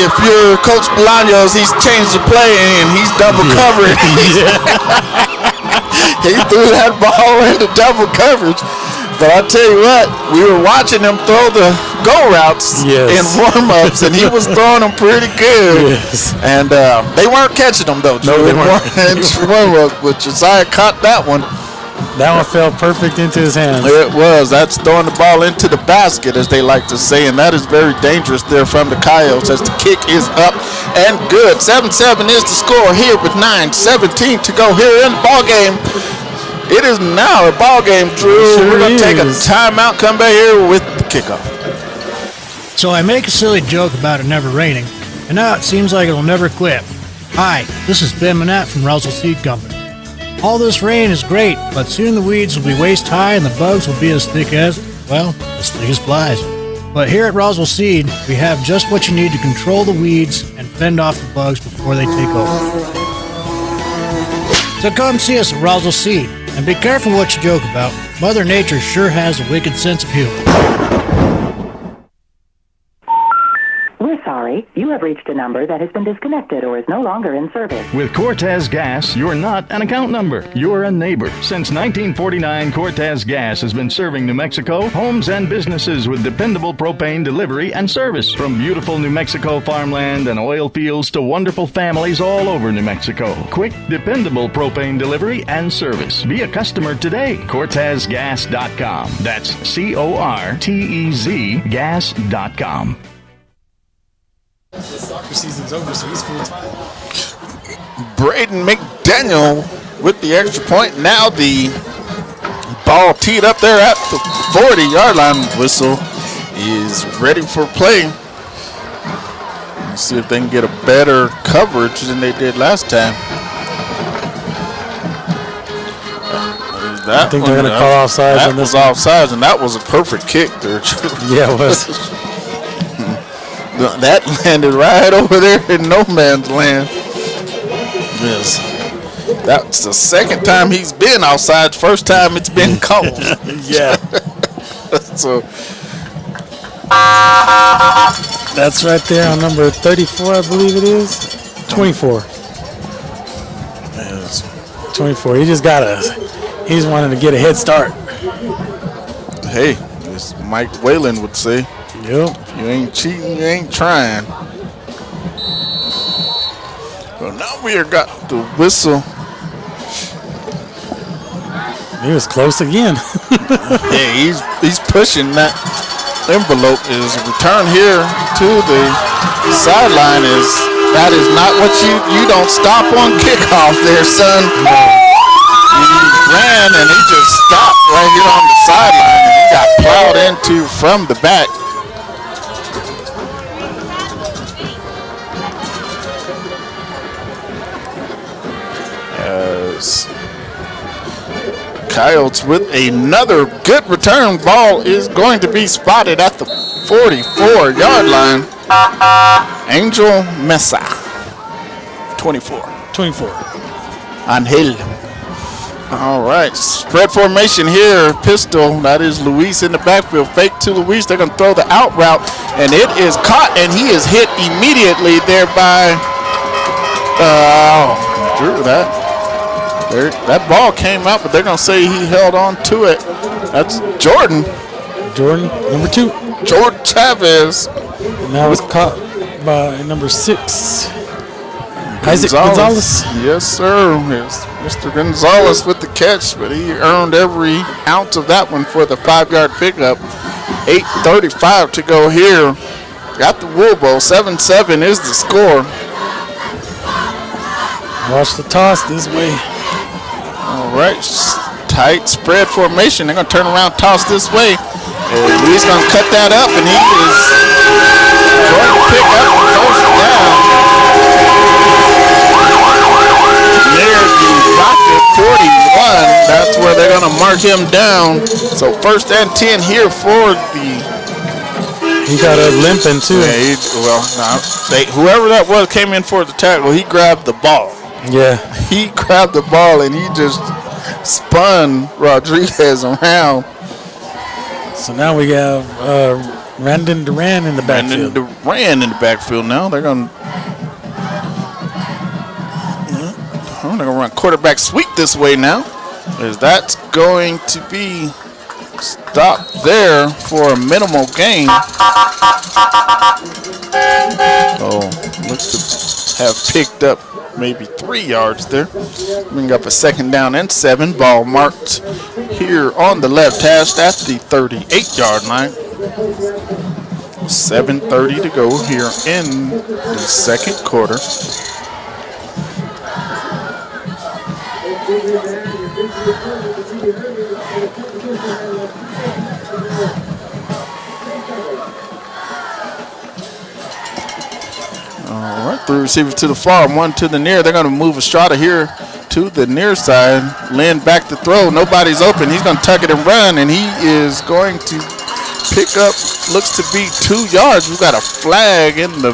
if you're Coach Bolaños, he's changed the play and he's double covered. He threw that ball into double coverage. But I tell you what, we were watching him throw the go routes in warm-ups, and he was throwing them pretty good. Yes. And they weren't catching them, though. No, they weren't. But Josiah caught that one. That one fell perfect into his hands. It was. That's throwing the ball into the basket, as they like to say, and that is very dangerous there from the Coyotes as the kick is up and good. 7-7 is the score here with 9:17 to go here in the ball game. It is now a ball game, Drew. Sure, we're going to take a timeout, come back here with the kickoff. So I make a silly joke about it never raining, and now it seems like it'll never quit. Hi, this is Ben Manette from Roswell Seed Company. All this rain is great, but soon the weeds will be waist high and the bugs will be as thick as flies. But here at Roswell Seed, we have just what you need to control the weeds and fend off the bugs before they take over. So come see us at Roswell Seed, and be careful what you joke about. Mother Nature sure has a wicked sense of humor. We're sorry. You have reached a number that has been disconnected or is no longer in service. With Cortez Gas, you're not an account number. You're a neighbor. Since 1949, Cortez Gas has been serving New Mexico, homes and businesses with dependable propane delivery and service. From beautiful New Mexico farmland and oil fields to wonderful families all over New Mexico. Quick, dependable propane delivery and service. Be a customer today. CortezGas.com. That's CORTEZ gas.com. The soccer season's over, so he's full time. Braden McDaniel with the extra point. Now the ball teed up there at the 40-yard line. Whistle is ready for play. Let's see if they can get a better coverage than they did last time. I think they're going to call offsides. That was offsides, and that was a perfect kick there. Yeah, it was. That landed right over there in no man's land. Yes. That's the second time he's been outside. First time it's been called. Yeah. So that's right there on number 34, I believe it is. 24. Yes. 24. He just got us. He's wanting to get a head start. Hey, as Mike Whalen would say. Yep. If you ain't cheating, you ain't trying. Well, now we have got the whistle. He was close again. Yeah, he's pushing that envelope. Is return here to the sideline. That is not what you don't stop on kickoff there, son. He ran and he just stopped right here on the sideline and he got plowed into from the back. Coyotes with another good return. Ball is going to be spotted at the 44-yard line. Angel Mesa, 24. Angel. All right, spread formation here. Pistol, that is Luis in the backfield. Fake to Luis. They're going to throw the out route, and it is caught, and he is hit immediately there by Drew. That ball came out, but they're going to say he held on to it. That's Jordan, number 2. Jordan Chavez. Now it's caught by number 6. Isaac Gonzalez. Yes, sir. Yes, Mr. Gonzalez with the catch, but he earned every ounce of that one for the 5-yard pickup. 8:35 to go here. Got the Wool Bowl. 7-7 is the score. Watch the toss this way. All right, tight spread formation. They're going to turn around, toss this way. And Luis going to cut that up, and he is going to pick up the first down. Near the Rocket 41. That's where they're going to mark him down. So 1st and 10 here for the... He got a limping too. Yeah, whoever that was came in for the tackle. He grabbed the ball. Yeah. He grabbed the ball and he just spun Rodriguez around. So now we have Brandon Duran in the backfield. Brandon Duran in the backfield now. They're going to run quarterback sweep this way now. As that's going to be stopped there for a minimal gain. Oh, looks to have picked up maybe 3 yards there. Bring up a 2nd down and 7. Ball marked here on the left hash at the 38-yard line. 7:30 to go here in the second quarter. All right, 3 receivers to the far, 1 to the near. They're going to move Estrada here to the near side. Lynn back to throw. Nobody's open. He's going to tuck it and run, and he is going to pick up, looks to be 2 yards. We've got a flag in the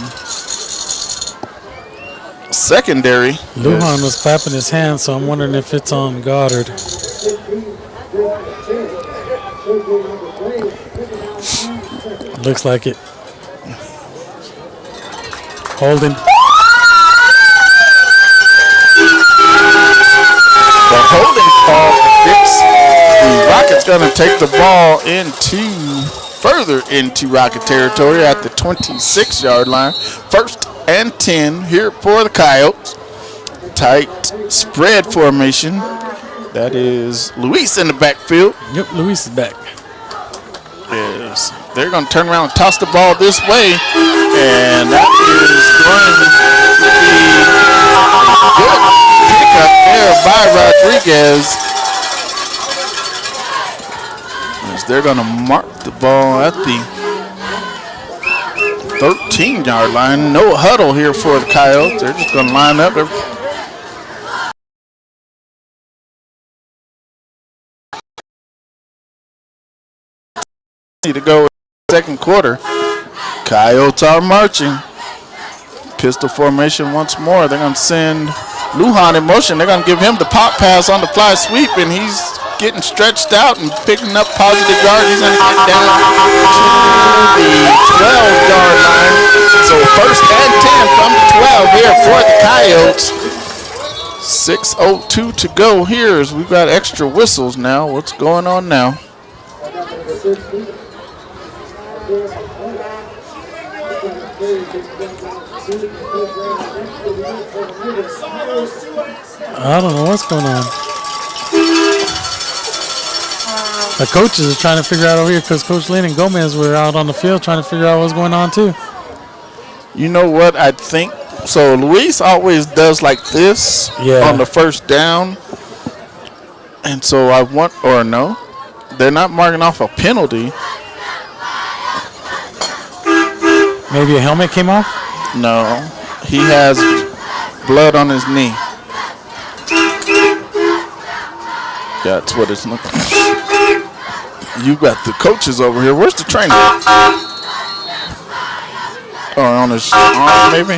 secondary. Lujan was clapping his hands, so I'm wondering if it's on Goddard. Looks like it. Holding. The holding call fits. The Rockets going to take the ball further into Rocket territory at the 26-yard line. 1st and 10 here for the Coyotes. Tight spread formation. That is Luis in the backfield. Yep, Luis is back. Yes, they're going to turn around and toss the ball this way, and that is going to be a good pickup there by Rodriguez. As they're going to mark the ball at the 13-yard line. No huddle here for the Coyotes. They're just going to line up. To go second quarter. Coyotes are marching. Pistol formation once more. They're going to send Lujan in motion. They're going to give him the pop pass on the fly sweep, and he's getting stretched out and picking up positive yards. He's going to get down to the 12-yard line. So 1st and 10 from the 12 here for the Coyotes. 6:02 to go here as we've got extra whistles now. What's going on now? I don't know what's going on. The coaches are trying to figure out over here because Coach Lynn and Gomez were out on the field trying to figure out what's going on too. You know what I think? So Luis always does like this on the 1st down. And so they're not marking off a penalty. Maybe a helmet came off? No, he has blood on his knee. That's what it's looking like. You got the coaches over here. Where's the trainer? Or on his arm, maybe?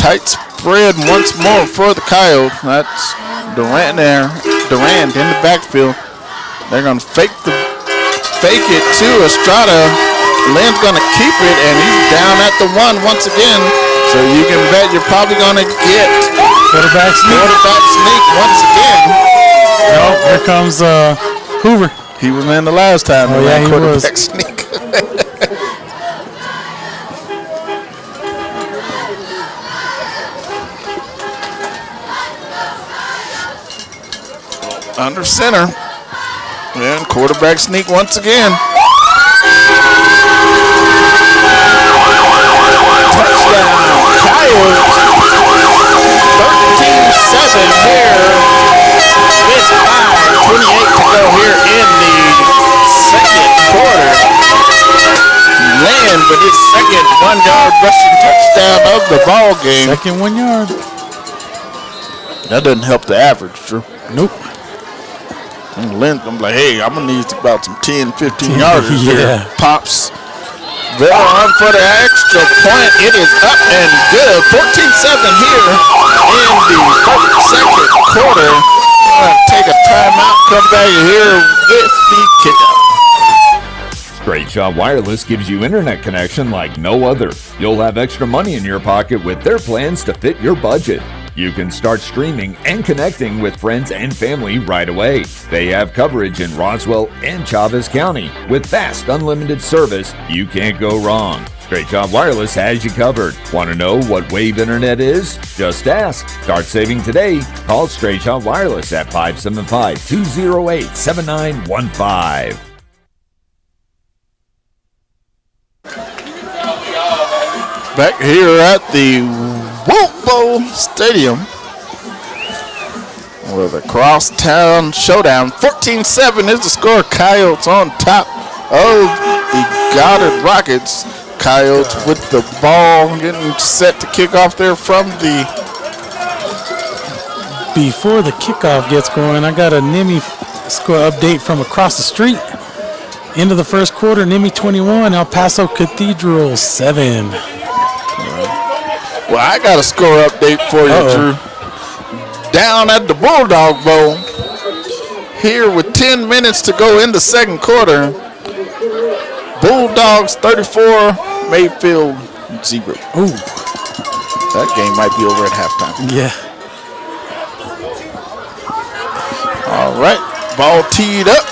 Tight spread once more for the Coyotes. That's Durant there. Durant in the backfield. They're going to fake it to Estrada. Lynn's going to keep it, and he's down at the 1 once again. So you can bet you're probably going to get quarterback sneak once again. No, here comes Hoover. He was in the last time. Oh, yeah, he quarterback was. Sneak. Under center. And quarterback sneak once again. Touchdown, Coyotes. 13-7 here. With 5:28 to go here in the second quarter. Land with his second 1-yard rushing touchdown of the ball game. Second 1 yard. That doesn't help the average, Drew. Nope. And Lynn's going to be like, hey, I'm going to need about some 10, 15 yarders here. Pops. They're on for the extra point. It is up and good. 14-7 here in the second quarter. We're going to take a timeout, come back here with the kickoff. Great Straight Shot Wireless gives you internet connection like no other. You'll have extra money in your pocket with their plans to fit your budget. You can start streaming and connecting with friends and family right away. They have coverage in Roswell and Chavez County. With fast, unlimited service, you can't go wrong. Straight Shot Wireless has you covered. Want to know what Wave Internet is? Just ask. Start saving today. Call Straight Shot Wireless at 575-208-7915. Back here at the Wolfbo Stadium with a crosstown showdown. 14-7 is the score. Coyotes on top of the Goddard Rockets. Coyotes with the ball getting set to kick off there from the... Before the kickoff gets going, I got a NIMI score update from across the street. End of the first quarter, NIMI 21, El Paso Cathedral 7. Well, I got a score update for you, Drew. Down at the Bulldog Bowl, here with 10 minutes to go in the second quarter, Bulldogs 34, Mayfield 0. Ooh. That game might be over at halftime. Yeah. All right, ball teed up.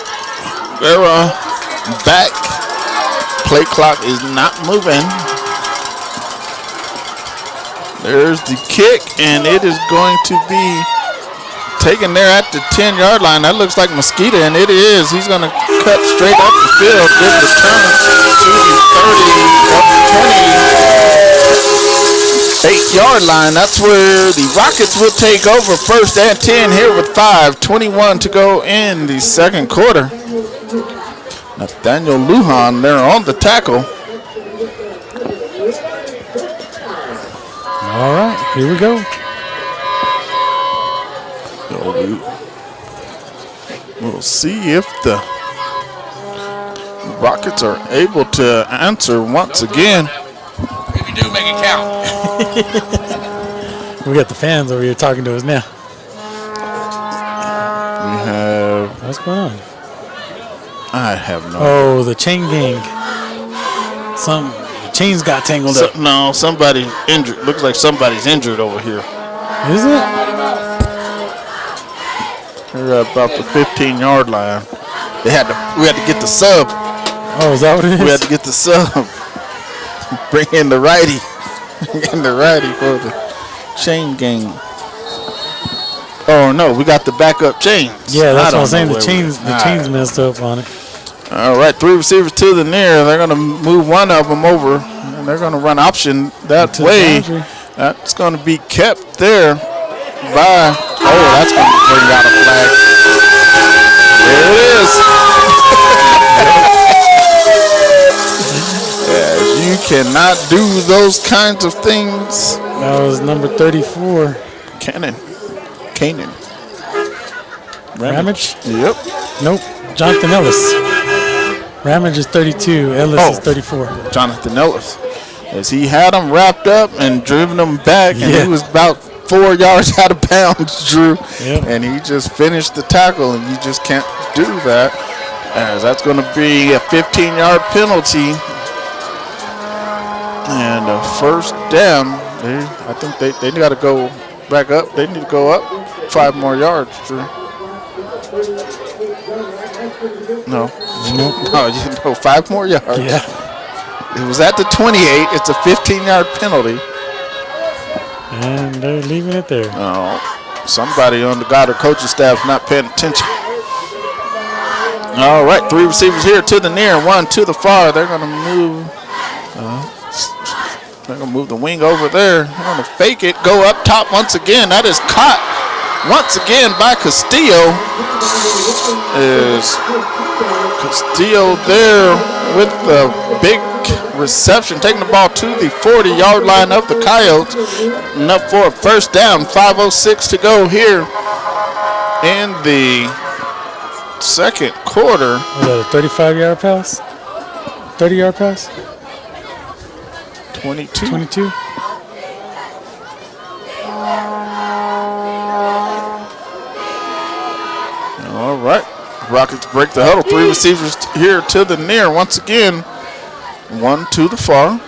They're back. Play clock is not moving. There's the kick, and it is going to be taken there at the 10-yard line. That looks like Mosquito, and it is. He's going to cut straight up the field. Good return to the 38-yard line. That's where the Rockets will take over. First and 10 here with 5:21 to go in the second quarter. Nathaniel Lujan there on the tackle. All right, here we go. We'll see if the Rockets are able to answer once again. If you do, make it count. We got the fans over here talking to us now. We have... What's going on? I have no Oh, the chain gang. The chains got tangled up. No, somebody injured. Looks like somebody's injured over here. Is it? They're at about the 15-yard line. We had to get the sub. Oh, is that what it is? We had to get the sub. Bring in the righty. Bring in the righty for the chain gang. Oh no, we got the backup chains. Yeah, that's what I'm saying. The chains messed up on it. All right, 3 receivers to the near. They're going to move one of them over, and they're going to run option that way. That's going to be kept there by... Oh, that's going to bring out a flag. There it is. You cannot do those kinds of things. That was number 34. Canaan. Ramage? Yep. Nope. Jonathan Ellis. Ramage is 32. Ellis is 34. Jonathan Ellis. As he had him wrapped up and driven him back, and he was about 4 yards out of bounds, Drew. Yep. And he just finished the tackle, and you just can't do that. As that's going to be a 15-yard penalty. And a first down. I think they got to go back up. They need to go up 5 more yards, Drew. No, 5 more yards. Yeah. It was at the 28. It's a 15-yard penalty. And they're leaving it there. Oh, somebody on the Goddard coaching staff not paying attention. All right, 3 receivers here to the near, 1 to the far. They're going to move. They're going to move the wing over there. They're going to fake it, go up top once again. That is caught once again by Castillo. Is Castillo there with the big reception, taking the ball to the 40-yard line of the Coyotes. Enough for a first down. 5:06 to go here in the second quarter. Was that a 35-yard pass? 30-yard pass? 22. All right. Rockets break the huddle. 3 receivers here to the near. Once again, 1 to the far.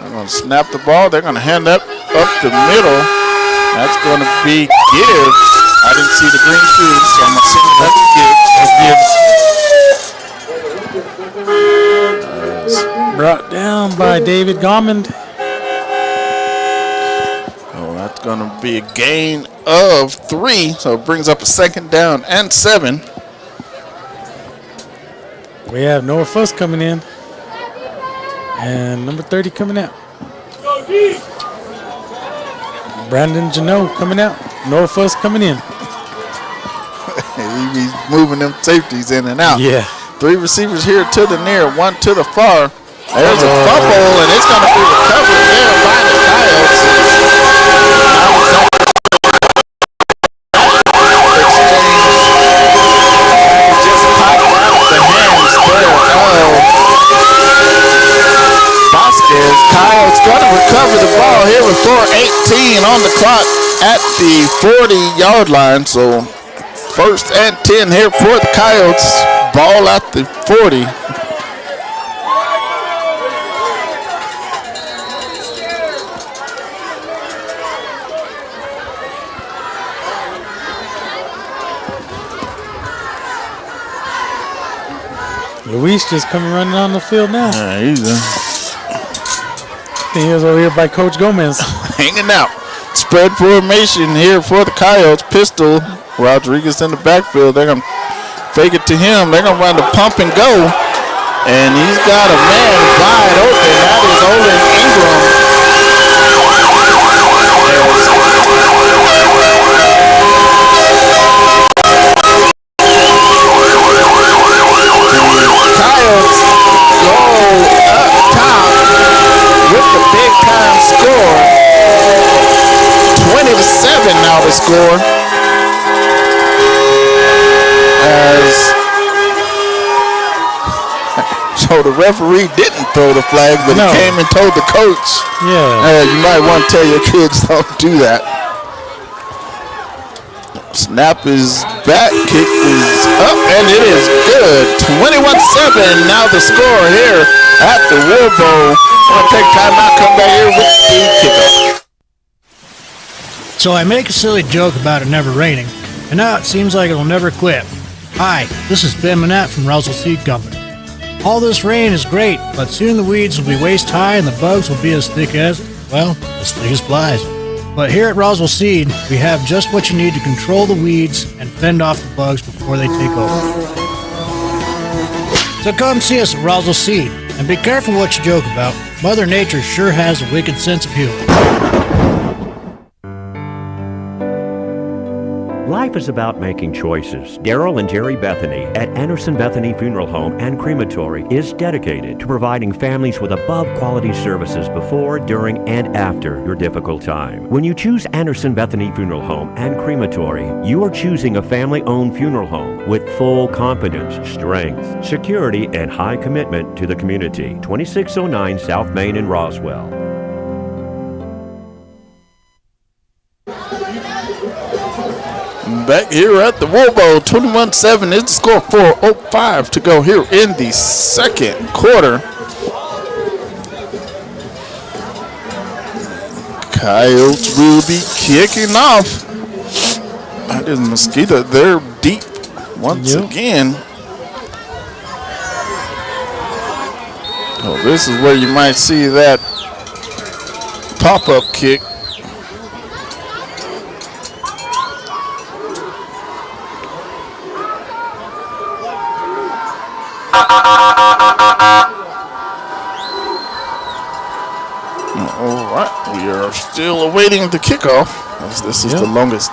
They're going to snap the ball. They're going to hand that up the middle. That's going to be Gibbs. I didn't see the green shoes, so I'm assuming that's Gibbs. Brought down by David Gommond. Oh, that's going to be a gain of 3, so it brings up a 2nd down and 7. We have Noah Fuss coming in. And number 30 coming out. Brandon Janot coming out. Noah Fuss coming in. He's moving them safeties in and out. Yeah. 3 receivers here to the near, 1 to the far. There's a fumble, and it's going to be recovered there by the Coyotes. Just popped out of the hands there of Vasquez. Coyotes going to recover the ball here with 4:18 on the clock at the 40-yard line. So 1st and 10 here for the Coyotes. Ball at the 40. Luis just coming running on the field now. He's He was over here by Coach Gomez. hanging out. Spread formation here for the Coyotes. Pistol. Rodriguez in the backfield. They're going to fake it to him. They're going to run the pump and go. And he's got a man wide open. That is Olin Ingram. Coyotes go up top with the big time score. 20-7 now the score. So the referee didn't throw the flag, but he came and told the coach. Yeah. You might want to tell your kids don't do that. Snap is back, kick is up, and it is good. 21-7 now the score here at the War Bowl. We'll take time out, come back here with the kickoff. So I make a silly joke about it never raining, and now it seems like it'll never quit. Hi, this is Ben Manette from Roswell Seed Company. All this rain is great, but soon the weeds will be waist high and the bugs will be as thick as flies. But here at Roswell Seed, we have just what you need to control the weeds and fend off the bugs before they take over. So come see us at Roswell Seed, and be careful what you joke about. Mother Nature sure has a wicked sense of humor. Life is about making choices. Daryl and Jerry Bethany at Anderson Bethany Funeral Home and Crematory is dedicated to providing families with above-quality services before, during, and after your difficult time. When you choose Anderson Bethany Funeral Home and Crematory, you are choosing a family-owned funeral home with full confidence, strength, security, and high commitment to the community. 2609 South Main in Roswell. Back here at the War Bowl, 21-7 is the score. 4:05 to go here in the second quarter. Coyotes will be kicking off. That is Mosquito. They're deep once again. Oh, this is where you might see that pop-up kick. All right, we are still awaiting the kickoff. This is the longest.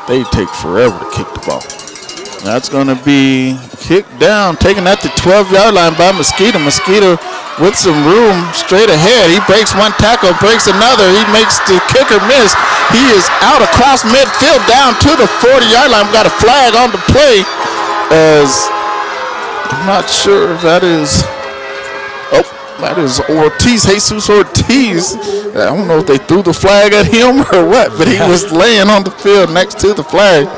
They take forever to kick the ball. That's going to be kicked down, taken at the 12-yard line by Mosquito. Mosquito with some room straight ahead. He breaks one tackle, breaks another. He makes the kicker miss. He is out across midfield down to the 40-yard line. We got a flag on the play as I'm not sure if that is. Oh, that is Ortiz, Jesus Ortiz. I don't know if they threw the flag at him or what, but he was laying on the field next to the flag.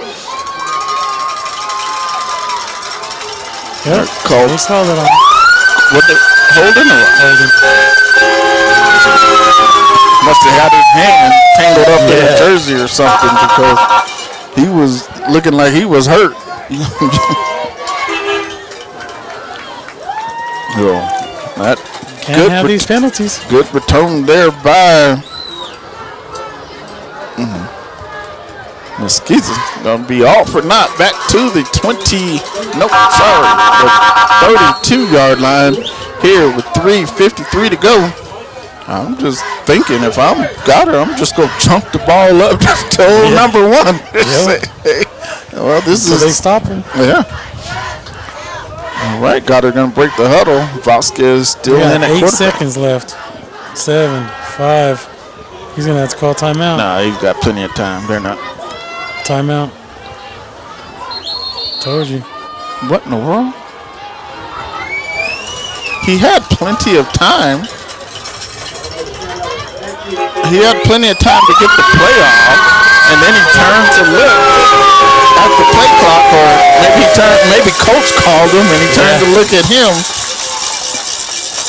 Yep. Called. They called it on. What they holding or holding? Must have had his hand tangled up in a jersey or something because he was looking like he was hurt. That can't have these penalties. Good return there by Mesquita's gonna be all for naught. Back to the 32-yard line here with 3:53 to go. I'm just thinking if I'm Goddard, I'm just gonna chunk the ball up to number one. Well, this is they stop him. Yeah. All right, Goddard gonna break the huddle. Vasquez still in at 8 seconds left. 7, 5. He's gonna have to call timeout. Nah, he's got plenty of time. They're not. Timeout. Told you. What in the world? He had plenty of time. He had plenty of time to get the play off, and then he turned to look at the play clock, or maybe coach called him, and he turned to look at him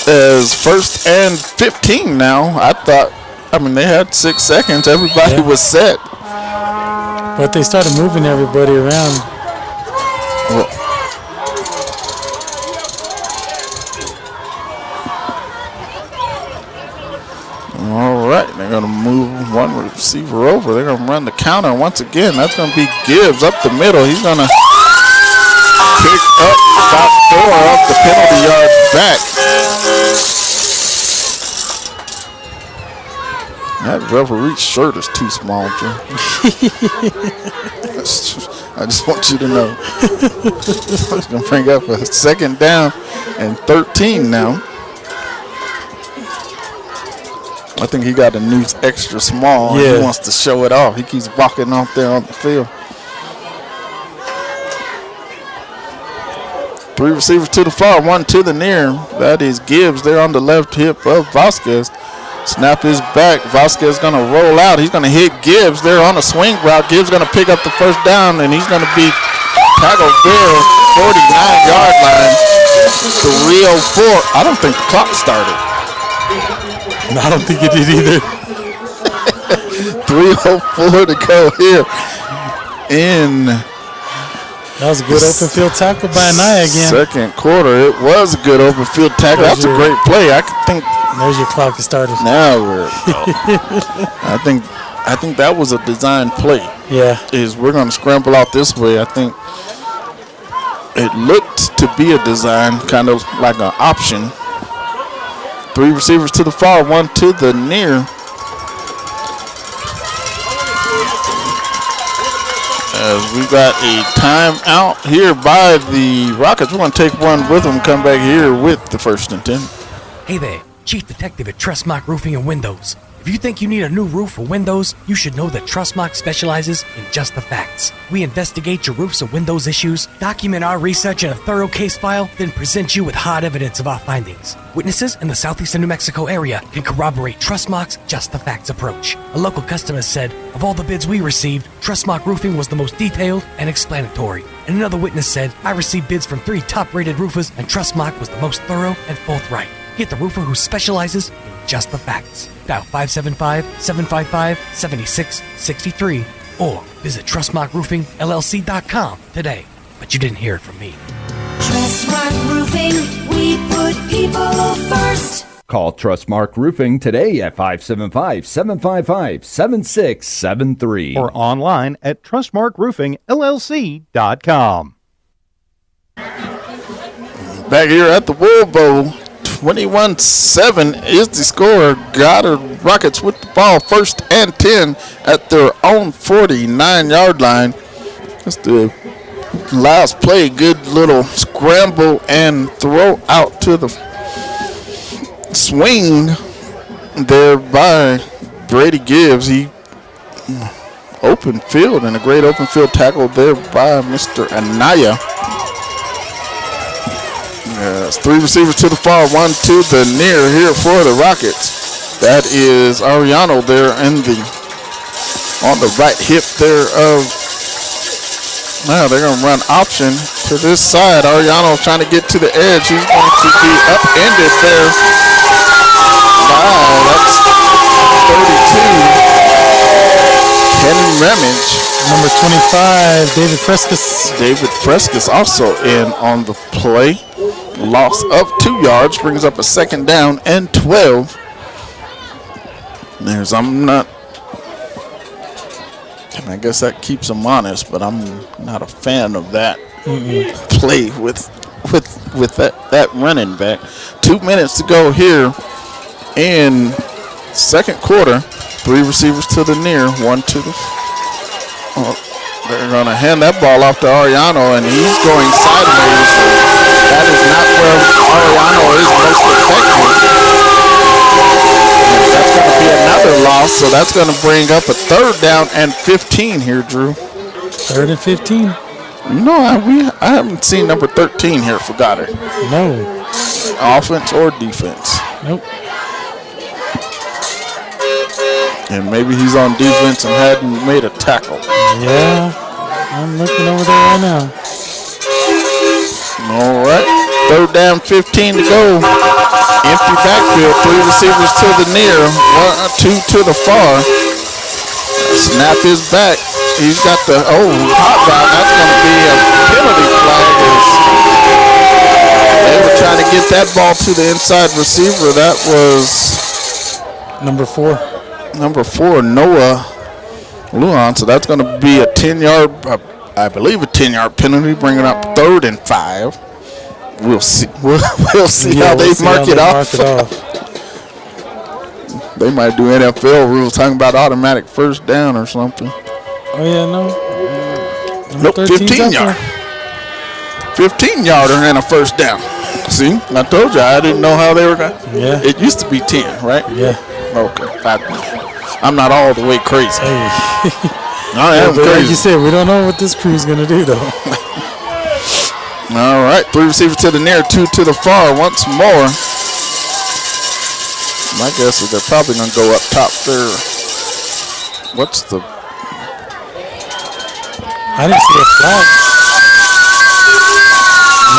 as 1st and 15 now. I mean, they had 6 seconds. Everybody was set. But they started moving everybody around. Well, all right, they're going to move one receiver over. They're going to run the counter once again. That's going to be Gibbs up the middle. He's going to pick up about 4 of the penalty yards back. That referee's shirt is too small, Jim. I just want you to know. It's going to bring up a 2nd down and 13 now. I think he got a new extra small. Yeah. He wants to show it off. He keeps walking out there on the field. 3 receivers to the far, 1 to the near. That is Gibbs there on the left hip of Vasquez. Snap is back. Vasquez going to roll out. He's going to hit Gibbs there on a swing route. Gibbs going to pick up the 1st down, and he's going to be tackled there, 49-yard line. 3:04. I don't think the clock started. No, I don't think it did either. 3:04 to go here in. That was a good open field tackle by Anaya again. 2nd quarter. It was a good open field tackle. That's a great play. I think. There's your clock started. Now we're. I think that was a design play. Yeah. We're going to scramble out this way. I think it looked to be a design, kind of like an option. 3 receivers to the far, 1 to the near. As we got a timeout here by the Rockets. We're going to take one with them, come back here with the 1st and 10. Hey there, Chief Detective at Trustmark Roofing and Windows. If you think you need a new roof or windows, you should know that Trustmark specializes in just the facts. We investigate your roofs and windows issues, document our research in a thorough case file, then present you with hard evidence of our findings. Witnesses in the southeastern New Mexico area can corroborate Trustmark's just the facts approach. A local customer said, of all the bids we received, Trustmark Roofing was the most detailed and explanatory. And another witness said, I received bids from 3 top-rated roofers and Trustmark was the most thorough and forthright. Get the roofer who specializes in just the facts. Dial 575-755-7663 or visit TrustmarkRoofingLLC.com today. But you didn't hear it from me. Trustmark Roofing, we put people first. Call Trustmark Roofing today at 575-755-7673 or online at TrustmarkRoofingLLC.com. Back here at the Wool Bowl. 21-7 is the score. Goddard Rockets with the ball, 1st and 10 at their own 49-yard line. That's the last play. Good little scramble and throw out to the swing there by Brady Gibbs. He open field and a great open field tackle there by Mr. Anaya. Yes, 3 receivers to the far, 1 to the near here for the Rockets. That is Ariano there on the right hip there of Now they're going to run option to this side. Ariano trying to get to the edge. He's going to be upended there. Wow, that's 32. Ken Remage. Number 25, David Frescus. David Frescus also in on the play. Loss of 2 yards brings up a second down and 12. I guess that keeps him honest, but I'm not a fan of that play with that running back. 2 minutes to go here in second quarter. 3 receivers to the near, 1 to the. They're going to hand that ball off to Ariano, and he's going sideways. That is not where Ariano is most effective. That's going to be another loss, so that's going to bring up a third down and 15 here, Drew. Third and 15? No, I haven't seen number 13 here for Goddard. No. Offense or defense? Nope. And maybe he's on defense and hadn't made a tackle. Yeah, I'm looking over there right now. All right, third down, 15 to go. Empty backfield, 3 receivers to the near, 2 to the far. Snap is back. He's got the hot route. That's going to be a penalty flag. They were trying to get that ball to the inside receiver. That was number 4. Number 4, Noah Luan. So that's going to be a 10-yard, I believe, a 10-yard penalty, bringing up third and 5. We'll see. We'll see how they mark it off. They might do NFL rules talking about automatic first down or something. Oh yeah, no. Nope, 15-yard. 15-yarder and a first down. See, I told you I didn't know how they were going. Yeah. It used to be 10, right? Yeah. Okay. I'm not all the way crazy. Hey. I am crazy. Like you said, we don't know what this crew's gonna do though. All right, 3 receivers to the near, 2 to the far. Once more. My guess is they're probably gonna go up top there. What's the? I didn't see a flag.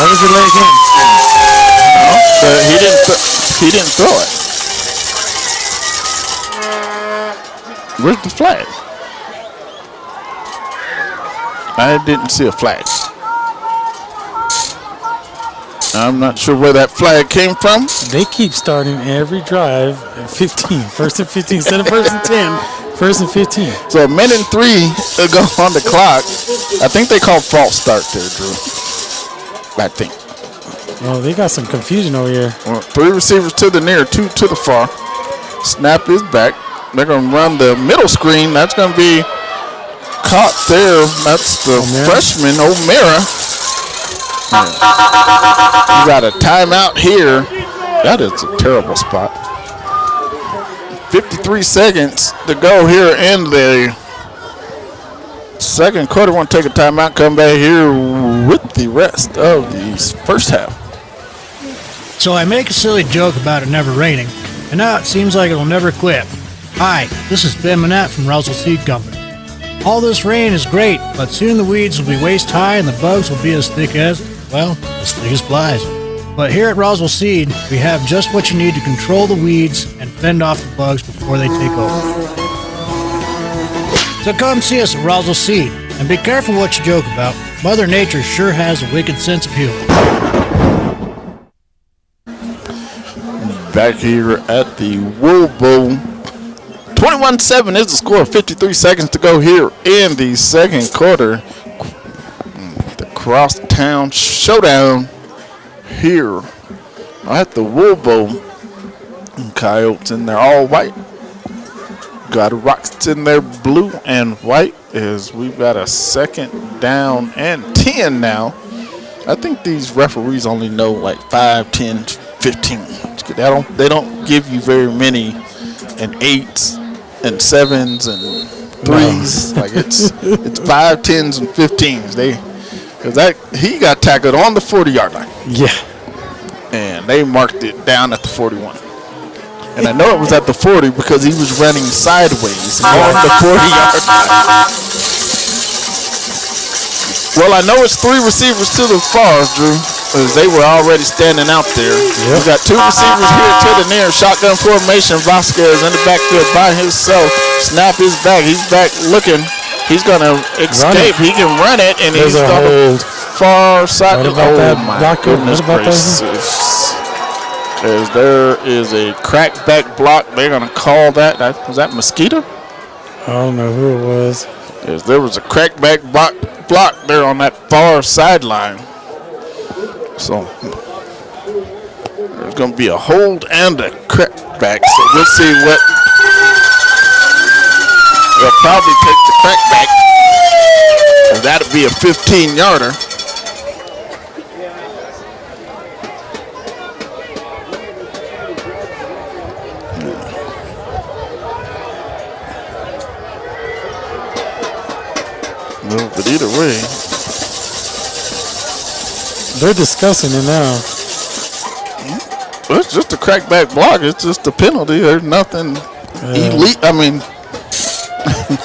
Never the leg in. No, he didn't throw it. Where's the flag? I didn't see a flag. I'm not sure where that flag came from. They keep starting every drive at 15. First and 15 instead of first and 10. First and 15. So a minute and 3 to go on the clock. I think they called false start there, Drew. I think. Oh, they got some confusion over here. 3 receivers to the near, 2 to the far. Snap is back. They're going to run the middle screen. That's going to be caught there. That's the freshman, O'Mara. You got a timeout here. That is a terrible spot. 53 seconds to go here in the second quarter. Want to take a timeout, come back here with the rest of the first half. So I make a silly joke about it never raining, and now it seems like it'll never quit. Hi, this is Ben Manette from Roswell Seed Company. All this rain is great, but soon the weeds will be waist high and the bugs will be as thick as flies. But here at Roswell Seed, we have just what you need to control the weeds and fend off the bugs before they take over. So come see us at Roswell Seed, and be careful what you joke about. Mother Nature sure has a wicked sense of humor. Back here at the Wool Bowl. 21-7 is the score. 53 seconds to go here in the second quarter. The crosstown showdown here at the Wool Bowl. Coyotes in there all white. Goddard Rockets in there blue and white as we've got a second down and 10 now. I think these referees only know like 5, 10, 15. They don't give you very many and 8s and 7s and 3s. Like it's 5, 10s and 15s. He got tackled on the 40-yard line. Yeah. And they marked it down at the 41. And I know it was at the 40 because he was running sideways on the 40-yard line. Well, I know it's 3 receivers to the far, Drew, because they were already standing out there. Yep. We got 2 receivers here to the near. Shotgun formation. Vasquez in the backfield by himself. Snap is back. He's back looking. He's going to escape. He can run it, and he's on the far side. What about that block? Goodness gracious. As there is a crackback block. They're going to call that. Was that Mosquito? I don't know who it was. As there was a crackback block there on that far sideline. So there's going to be a hold and a crackback. So we'll see what. They'll probably take the crackback. And that'll be a 15-yarder. No, but either way, they're discussing it now. Well, it's just a crackback block. It's just a penalty. There's nothing elite. I mean,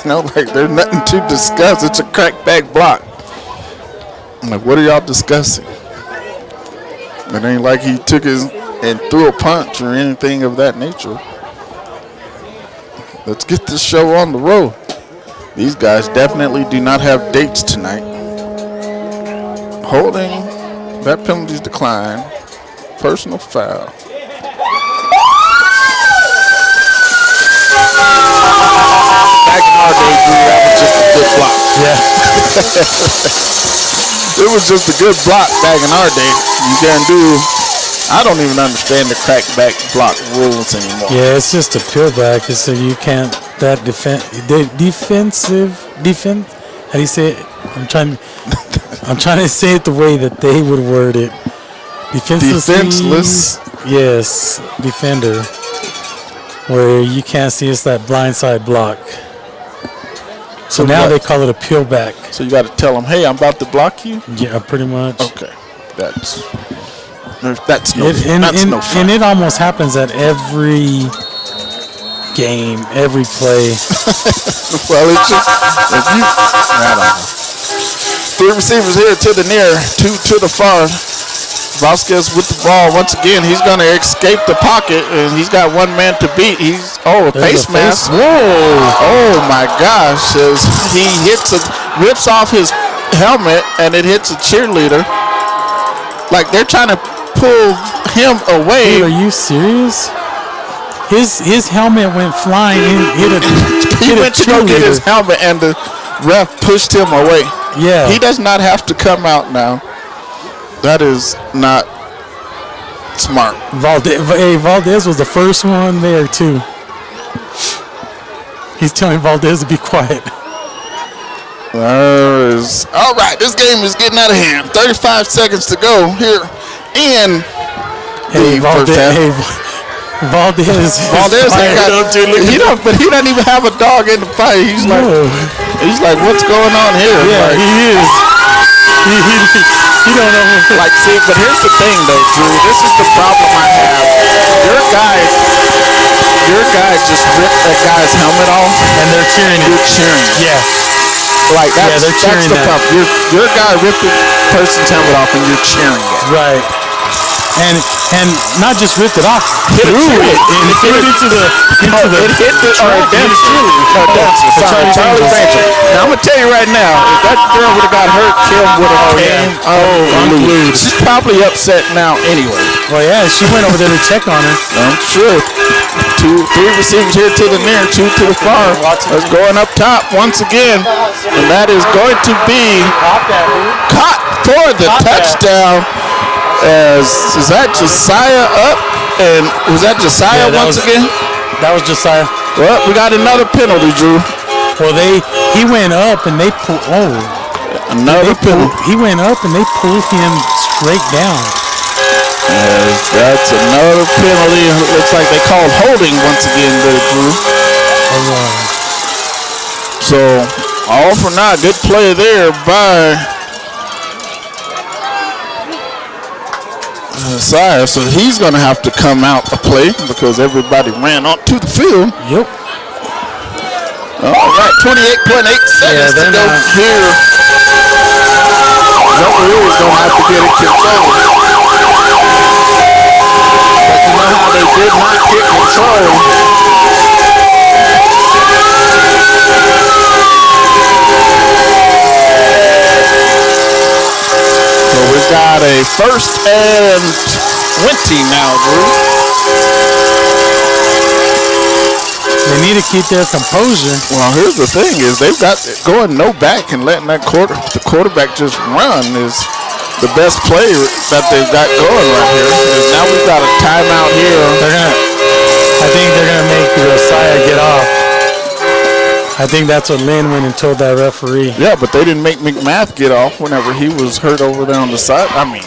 like there's nothing to discuss. It's a crackback block. I'm like, what are y'all discussing? It ain't like he took his and threw a punch or anything of that nature. Let's get this show on the road. These guys definitely do not have dates tonight. Holding, that penalty's declined. Personal foul. Back in our day, Drew, that was just a good block. Yeah. It was just a good block back in our day. You can do, I don't even understand the crackback block rules anymore. Yeah, it's just a peel back, so you can't. That defend. How do you say it? I'm trying to say it the way that they would word it. Defenseless. Yes, defender. Where you can't see, it's that blindside block. So now they call it a peel back. So you got to tell them, hey, I'm about to block you? Yeah, pretty much. Okay. That's no fun. And it almost happens at every game, every play. Well, it's just, if you, I don't know. 3 receivers here to the near, 2 to the far. Vasquez with the ball once again. He's going to escape the pocket, and he's got 1 man to beat. A face mask. Whoa! Oh my gosh! As he rips off his helmet, and it hits a cheerleader. Like they're trying to pull him away. Dude, are you serious? His helmet went flying and he went to go get his helmet, and the ref pushed him away. Yeah. He does not have to come out now. That is not smart. Valdez was the first one there too. He's telling Valdez to be quiet. All right, this game is getting out of hand. 35 seconds to go here in the first half. Valdez he doesn't even have a dog in the fight. He's like, what's going on here? Yeah, like, he is. He don't know. Like, see, but here's the thing, though, Drew. This is the problem I have. Your guy just ripped that guy's helmet off, and they're cheering. You're cheering. Yeah. Like that's the problem. Your guy ripped the person's helmet off, and you're cheering it. Right. And not just ripped it off, threw it into the Charlie Ranger. Now I'm gonna tell you right now, if that girl would have got hurt, Kim would have came unglued. She's probably upset now anyway. Well, yeah, she went over there to check on her. I'm sure. 3 receivers here to the near, 2 to the far. That's going up top once again, and that is going to be caught for the touchdown. Is that Josiah up? And was that Josiah again? That was Josiah. Well, we got another penalty, Drew. Well, he went up and they pulled. Another penalty. He went up and they pulled him straight down. That's another penalty. It looks like they called holding once again there, Drew. So, all for now. Good play there by Josiah, so he's going to have to come out a play because everybody ran onto the field. Yep. All right, 28.8 seconds to go here referees don't have to get in control. But you know how they did not get control. So we've got a 1st and 20 now, Drew. They need to keep their composure. Well, here's the thing: is they've got going no back and letting the quarterback just run is the best play that they've got going right here. Now we've got a timeout here. I think they're gonna make Josiah get off. I think that's what Lynn went and told that referee. Yeah, but they didn't make McMath get off whenever he was hurt over there on the side. I mean,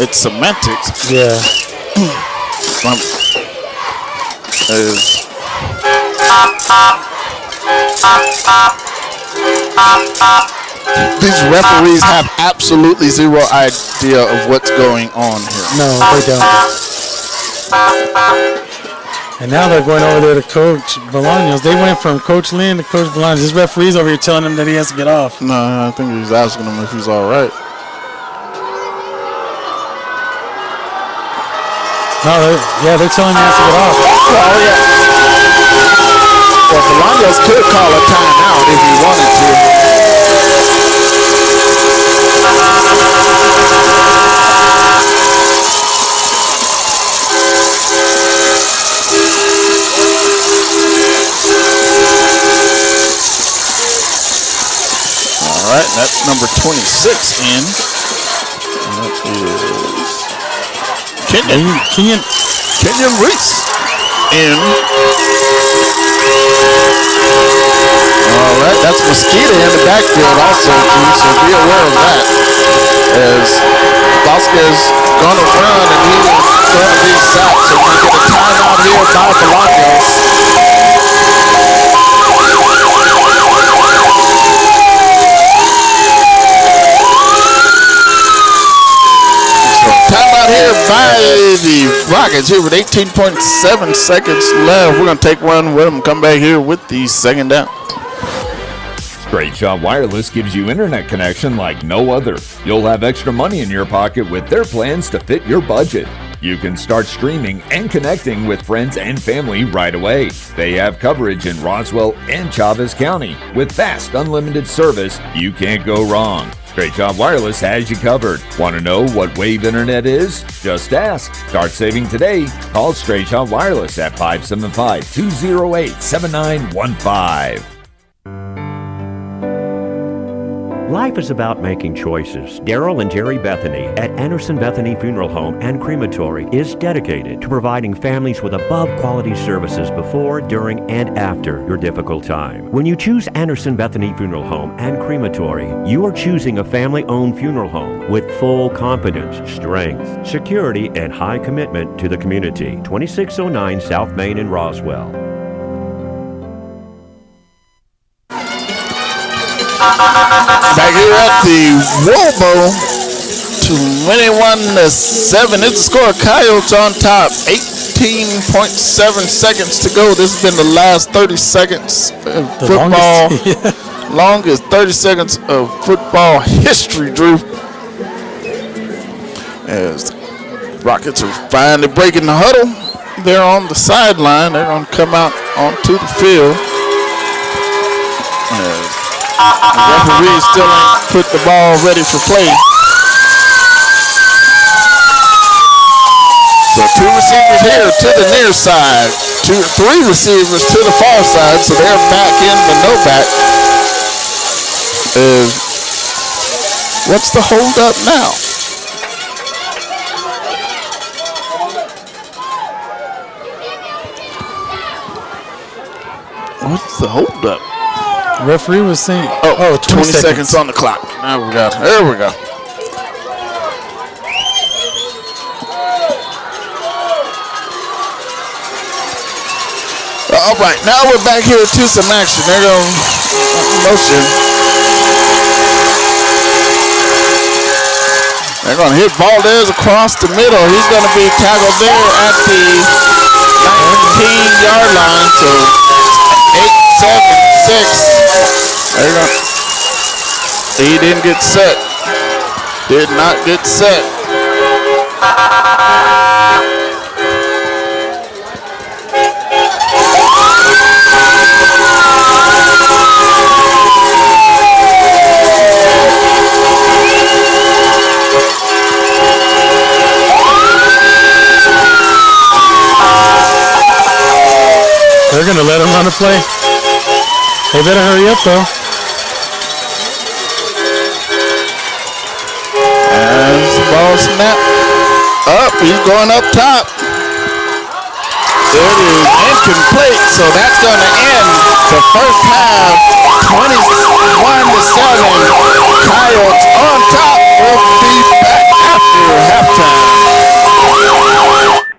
it's semantics. Yeah. These referees have absolutely zero idea of what's going on here. No, they don't. And now they're going over there to Coach Bolaños. They went from Coach Lynn to Coach Bolaños. This referee's over here telling him that he has to get off. No, I think he's asking him if he's all right. No, they're telling him he has to get off. Oh, yeah. Well, Bolaños could call a timeout if he wanted to. All right, that's number 26 in. That is Kenyon Reese in. All right, that's Mosquito in the backfield also, so be aware of that. As Vasquez going to run and he's going to be sacked, so we get a timeout here by Bolaños. Timeout here by the Rockets here with 18.7 seconds left. We're going to take one with them, come back here with the second down. Straight Shot Wireless gives you internet connection like no other. You'll have extra money in your pocket with their plans to fit your budget. You can start streaming and connecting with friends and family right away. They have coverage in Roswell and Chavez County. With fast, unlimited service, you can't go wrong. Straight Shot Wireless has you covered. Want to know what Wave Internet is? Just ask. Start saving today. Call Straight Shot Wireless at 575-208-7915. Life is about making choices. Daryl and Jerry Bethany at Anderson Bethany Funeral Home and Crematory is dedicated to providing families with above-quality services before, during, and after your difficult time. When you choose Anderson Bethany Funeral Home and Crematory, you are choosing a family-owned funeral home with full confidence, strength, security, and high commitment to the community. 2609 South Main in Roswell. Back here at the Robo, 21-7. It's the score. Coyotes on top. 18.7 seconds to go. This has been the last 30 seconds of football. Longest 30 seconds of football history, Drew. As Rockets are finally breaking the huddle. They're on the sideline. They're going to come out onto the field. The referee still ain't put the ball ready for play. So two receivers here to the near side. Three receivers to the far side. So they're back in the no back. What's the hold up now? What's the hold up? Referee was saying, 20 seconds on the clock. There we go. All right, now we're back here to some action. They're going motion. They're going to hit Valdez across the middle. He's going to be tackled there at the 19-yard line. So 8-7-6. He didn't get set. did not get set. They're going to let him run a play. They better hurry up, though. As the ball snap up, he's going up top. It is incomplete, so that's going to end the first half. 21-7. Coyotes on top. Will be back after halftime.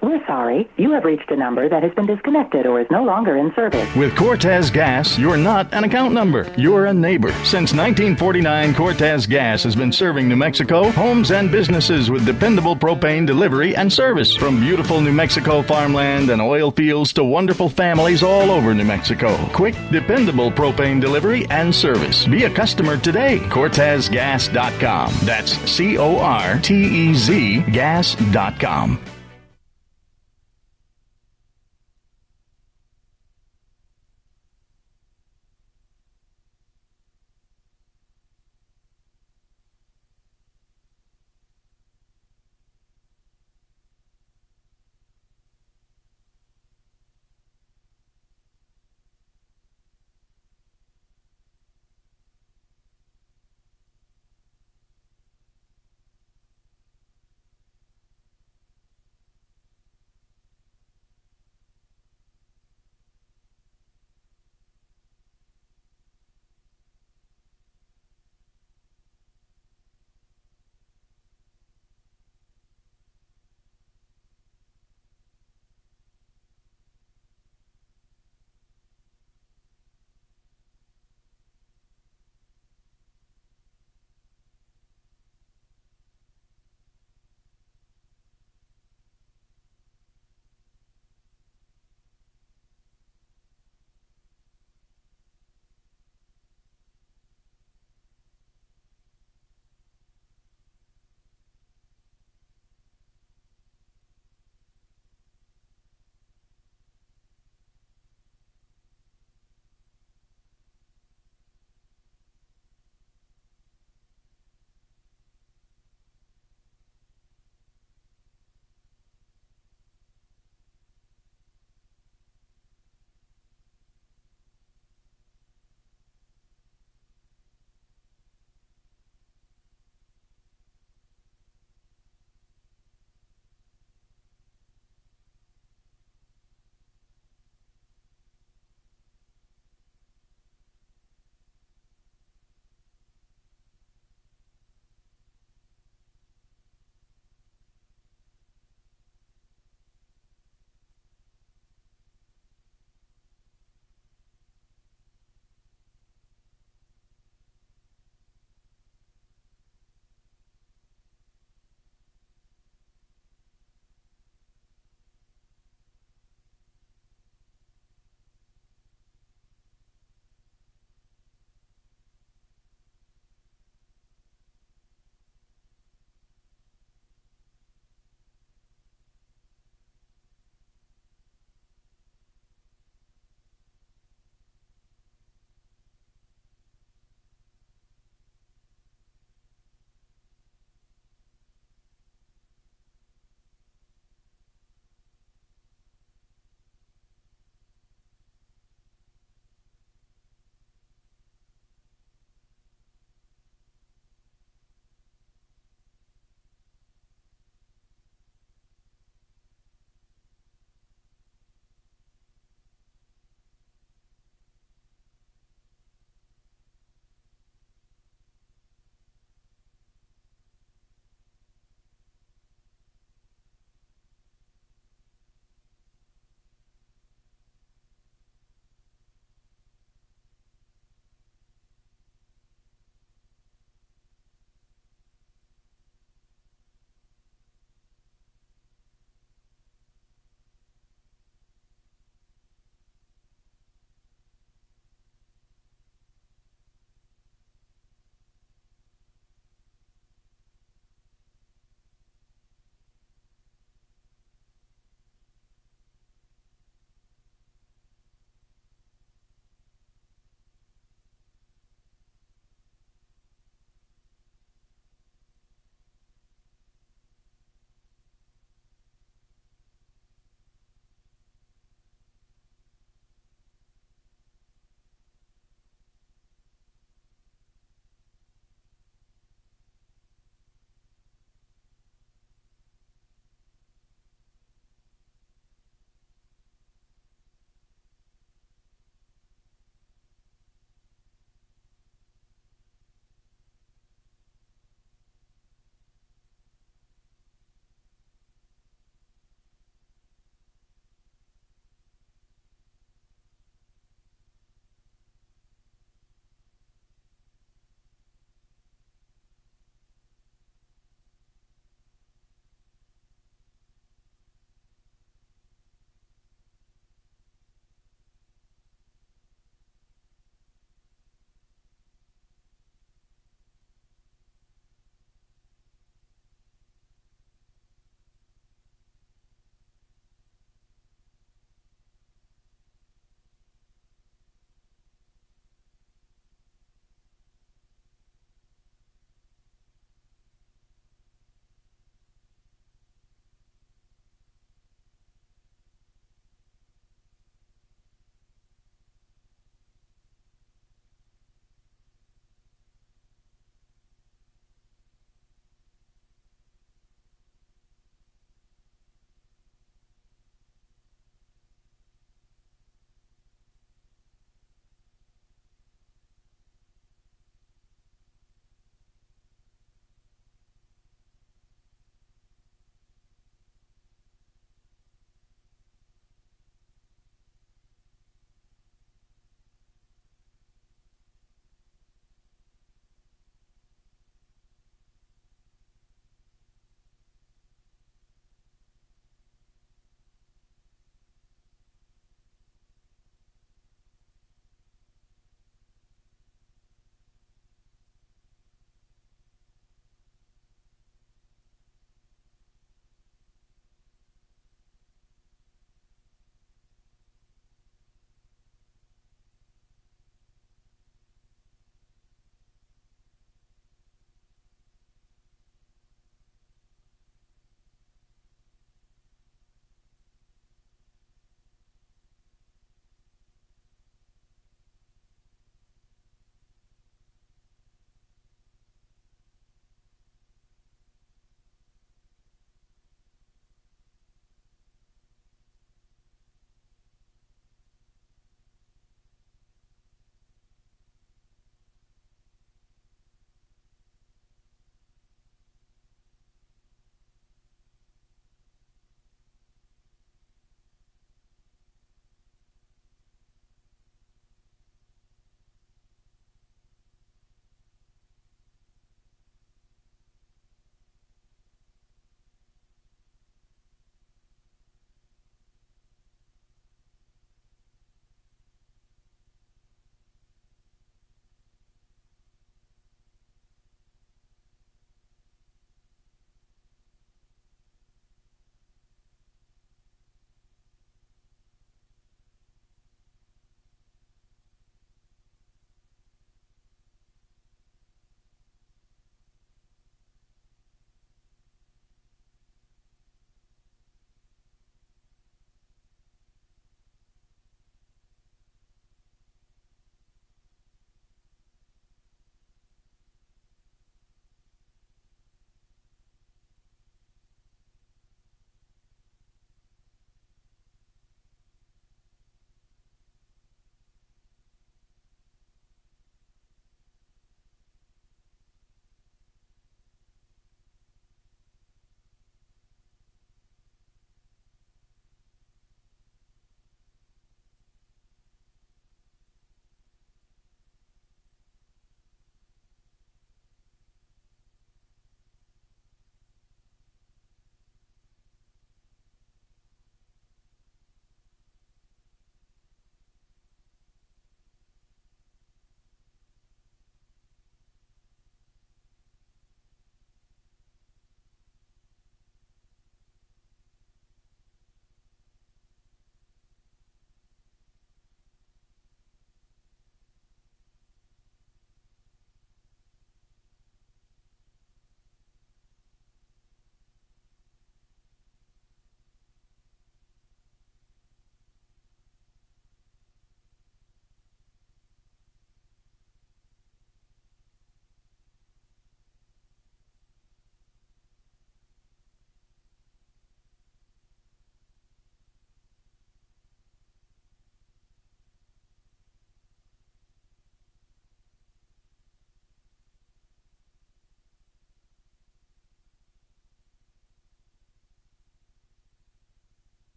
We're sorry. You have reached a number that has been disconnected or is no longer in service. With Cortez Gas, you're not an account number. You're a neighbor. Since 1949, Cortez Gas has been serving New Mexico, homes and businesses with dependable propane delivery and service. From beautiful New Mexico farmland and oil fields to wonderful families all over New Mexico. Quick, dependable propane delivery and service. Be a customer today. CortezGas.com. That's CORTEZ gas.com.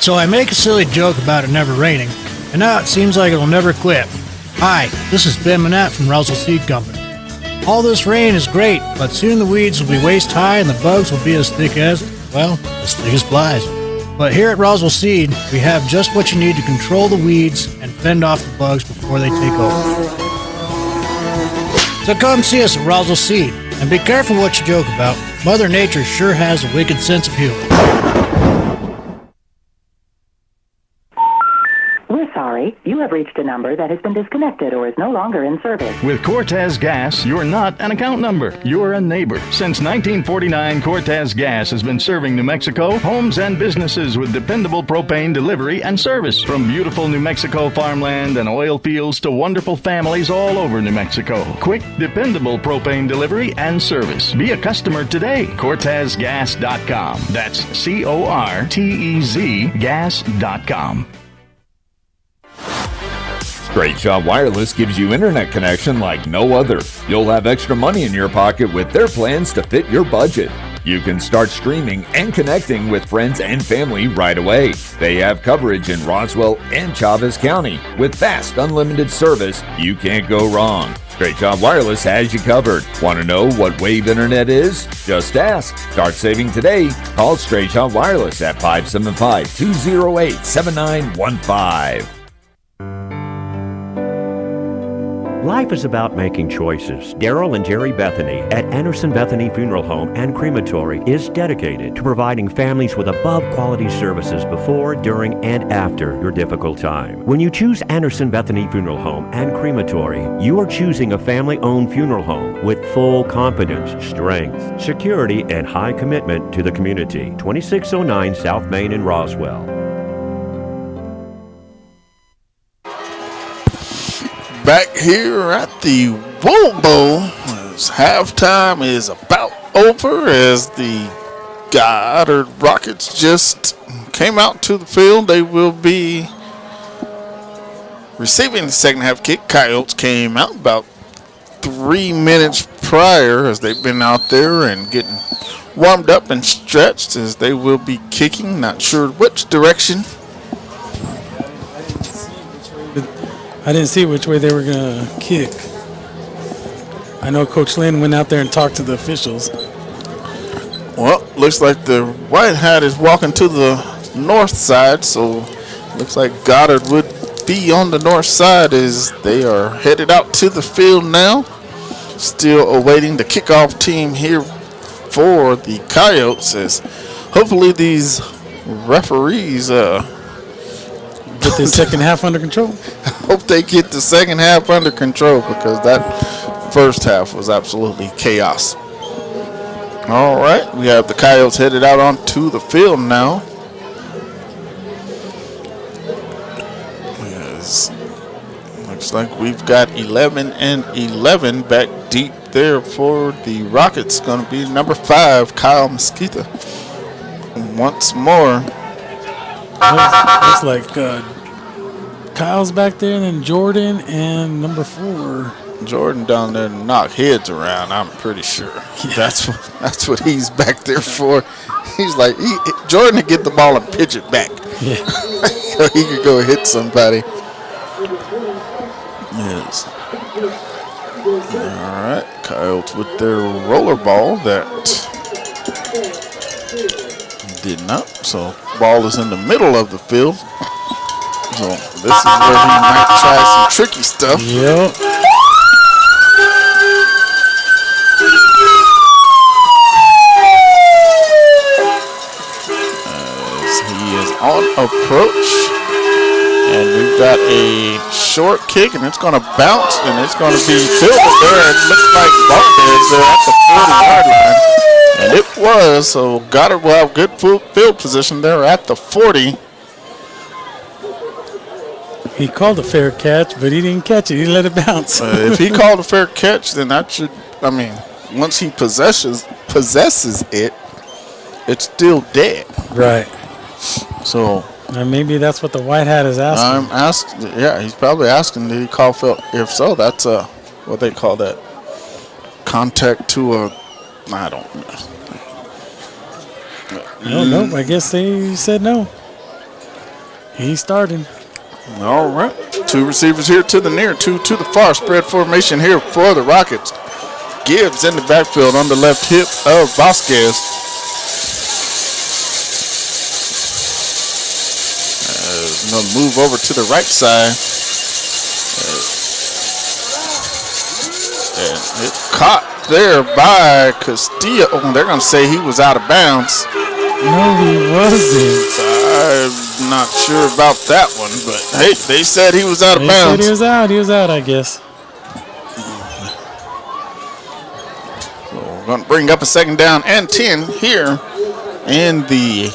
So I make a silly joke about it never raining, and now it seems like it'll never quit. Hi, this is Ben Manette from Roswell Seed Company. All this rain is great, but soon the weeds will be waist high and the bugs will be as thick as flies. But here at Roswell Seed, we have just what you need to control the weeds and fend off the bugs before they take over. So come see us at Roswell Seed, and be careful what you joke about. Mother Nature sure has a wicked sense of humor. We're sorry. You have reached a number that has been disconnected or is no longer in service. With Cortez Gas, you're not an account number. You're a neighbor. Since 1949, Cortez Gas has been serving New Mexico, homes and businesses with dependable propane delivery and service. From beautiful New Mexico farmland and oil fields to wonderful families all over New Mexico. Quick, dependable propane delivery and service. Be a customer today. CortezGas.com. That's CORTEZ gas.com. Straight Shot Wireless gives you internet connection like no other. You'll have extra money in your pocket with their plans to fit your budget. You can start streaming and connecting with friends and family right away. They have coverage in Roswell and Chavez County. With fast, unlimited service, you can't go wrong. Straight Shot Wireless has you covered. Want to know what Wave Internet is? Just ask. Start saving today. Call Straight Shot Wireless at 575-208-7915. Life is about making choices. Daryl and Jerry Bethany at Anderson Bethany Funeral Home and Crematory is dedicated to providing families with above-quality services before, during, and after your difficult time. When you choose Anderson Bethany Funeral Home and Crematory, you are choosing a family-owned funeral home with full confidence, strength, security, and high commitment to the community. 2609 South Main in Roswell. Back here at the Wobo, as halftime is about over, as the Goddard Rockets just came out to the field. They will be receiving the second half kick. Coyotes came out about 3 minutes prior, as they've been out there and getting warmed up and stretched, as they will be kicking. Not sure which direction. I didn't see which way they were going to kick. I know Coach Lynn went out there and talked to the officials. Well, looks like the White Hat is walking to the north side, so looks like Goddard would be on the north side as they are headed out to the field now. Still awaiting the kickoff team here for the Coyotes, as hopefully these referees get the second half under control. Hope they get the second half under control, because that first half was absolutely chaos. All right, we have the Coyotes headed out onto the field now. Yes. Looks like we've got 11 and 11 back deep there for the Rockets. Going to be number 5, Kyle Mesquita. Once more. Looks like Kyle's back there, and then Jordan and number 4. Jordan down there to knock heads around, I'm pretty sure. Yeah. That's what he's back there for. He's like, Jordan to get the ball and pitch it back. Yeah. So he could go hit somebody. Yes. All right, Coyotes with their roller ball that did not. So ball is in the middle of the field. So this is where he might try some tricky stuff. Yep. As he is on approach. And we've got a short kick, and it's going to bounce, and it's going to be fielded there. It looks like ball is there at the 40-yard line. And it was, so Goddard will have good field position there at the 40. He called a fair catch, but he didn't catch it. He let it bounce. If he called a fair catch, then that should, once he possesses it, it's still dead. Right. So maybe that's what the White Hat is asking. He's probably asking, did he call fair? If so, that's what they call that, contact to a, I don't know. No, I guess they said no. He's starting. All right. 2 receivers here to the near, 2 to the far. Spread formation here for the Rockets. Gibbs in the backfield on the left hip of Vasquez. Going to move over to the right side. And it caught there by Castillo. Oh, they're going to say he was out of bounds. No, he wasn't. I'm not sure about that one, but hey, they said he was out of bounds. They said he was out. He was out, I guess. So we're going to bring up a 2nd down and 10 here in the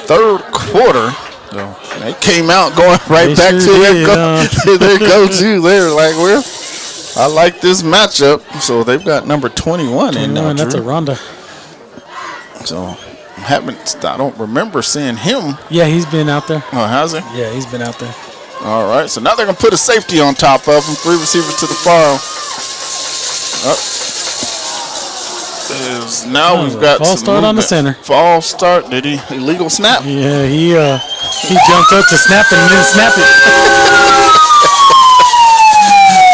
3rd quarter. So they came out going right back to their go-to. They're like, well, I like this matchup. So they've got number 21 in now. That's a Ronda. So I don't remember seeing him. Yeah, he's been out there. Oh, has he? Yeah, he's been out there. All right, so now they're going to put a safety on top of him. 3 receivers to the far. Now we've got false start on the center. False start. Did he? Illegal snap? Yeah, he jumped up to snap and didn't snap it.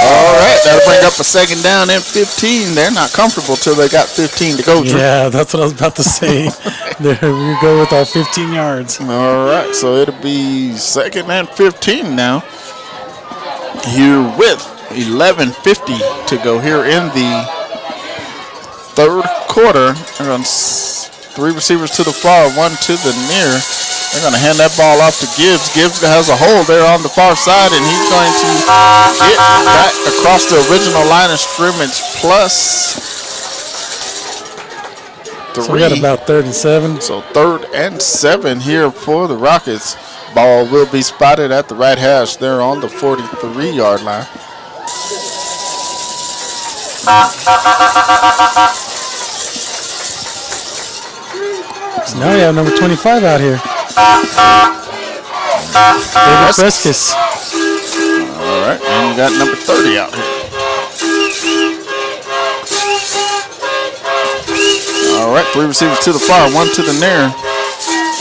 All right, that'll bring up a 2nd down and 15. They're not comfortable till they got 15 to go. Yeah, that's what I was about to say. There we go with our 15 yards. All right, so it'll be 2nd and 15 now. Here with 11:50 to go here in the 3rd quarter. 3 receivers to the far, 1 to the near. They're going to hand that ball off to Gibbs. Gibbs has a hole there on the far side, and he's going to get back across the original line of scrimmage plus 3. So we got about 3rd and 7. So 3rd and 7 here for the Rockets. Ball will be spotted at the right hash there on the 43-yard line. So now we have number 25 out here. David Frescus. All right, and you got number 30 out here. All right, 3 receivers to the far, 1 to the near.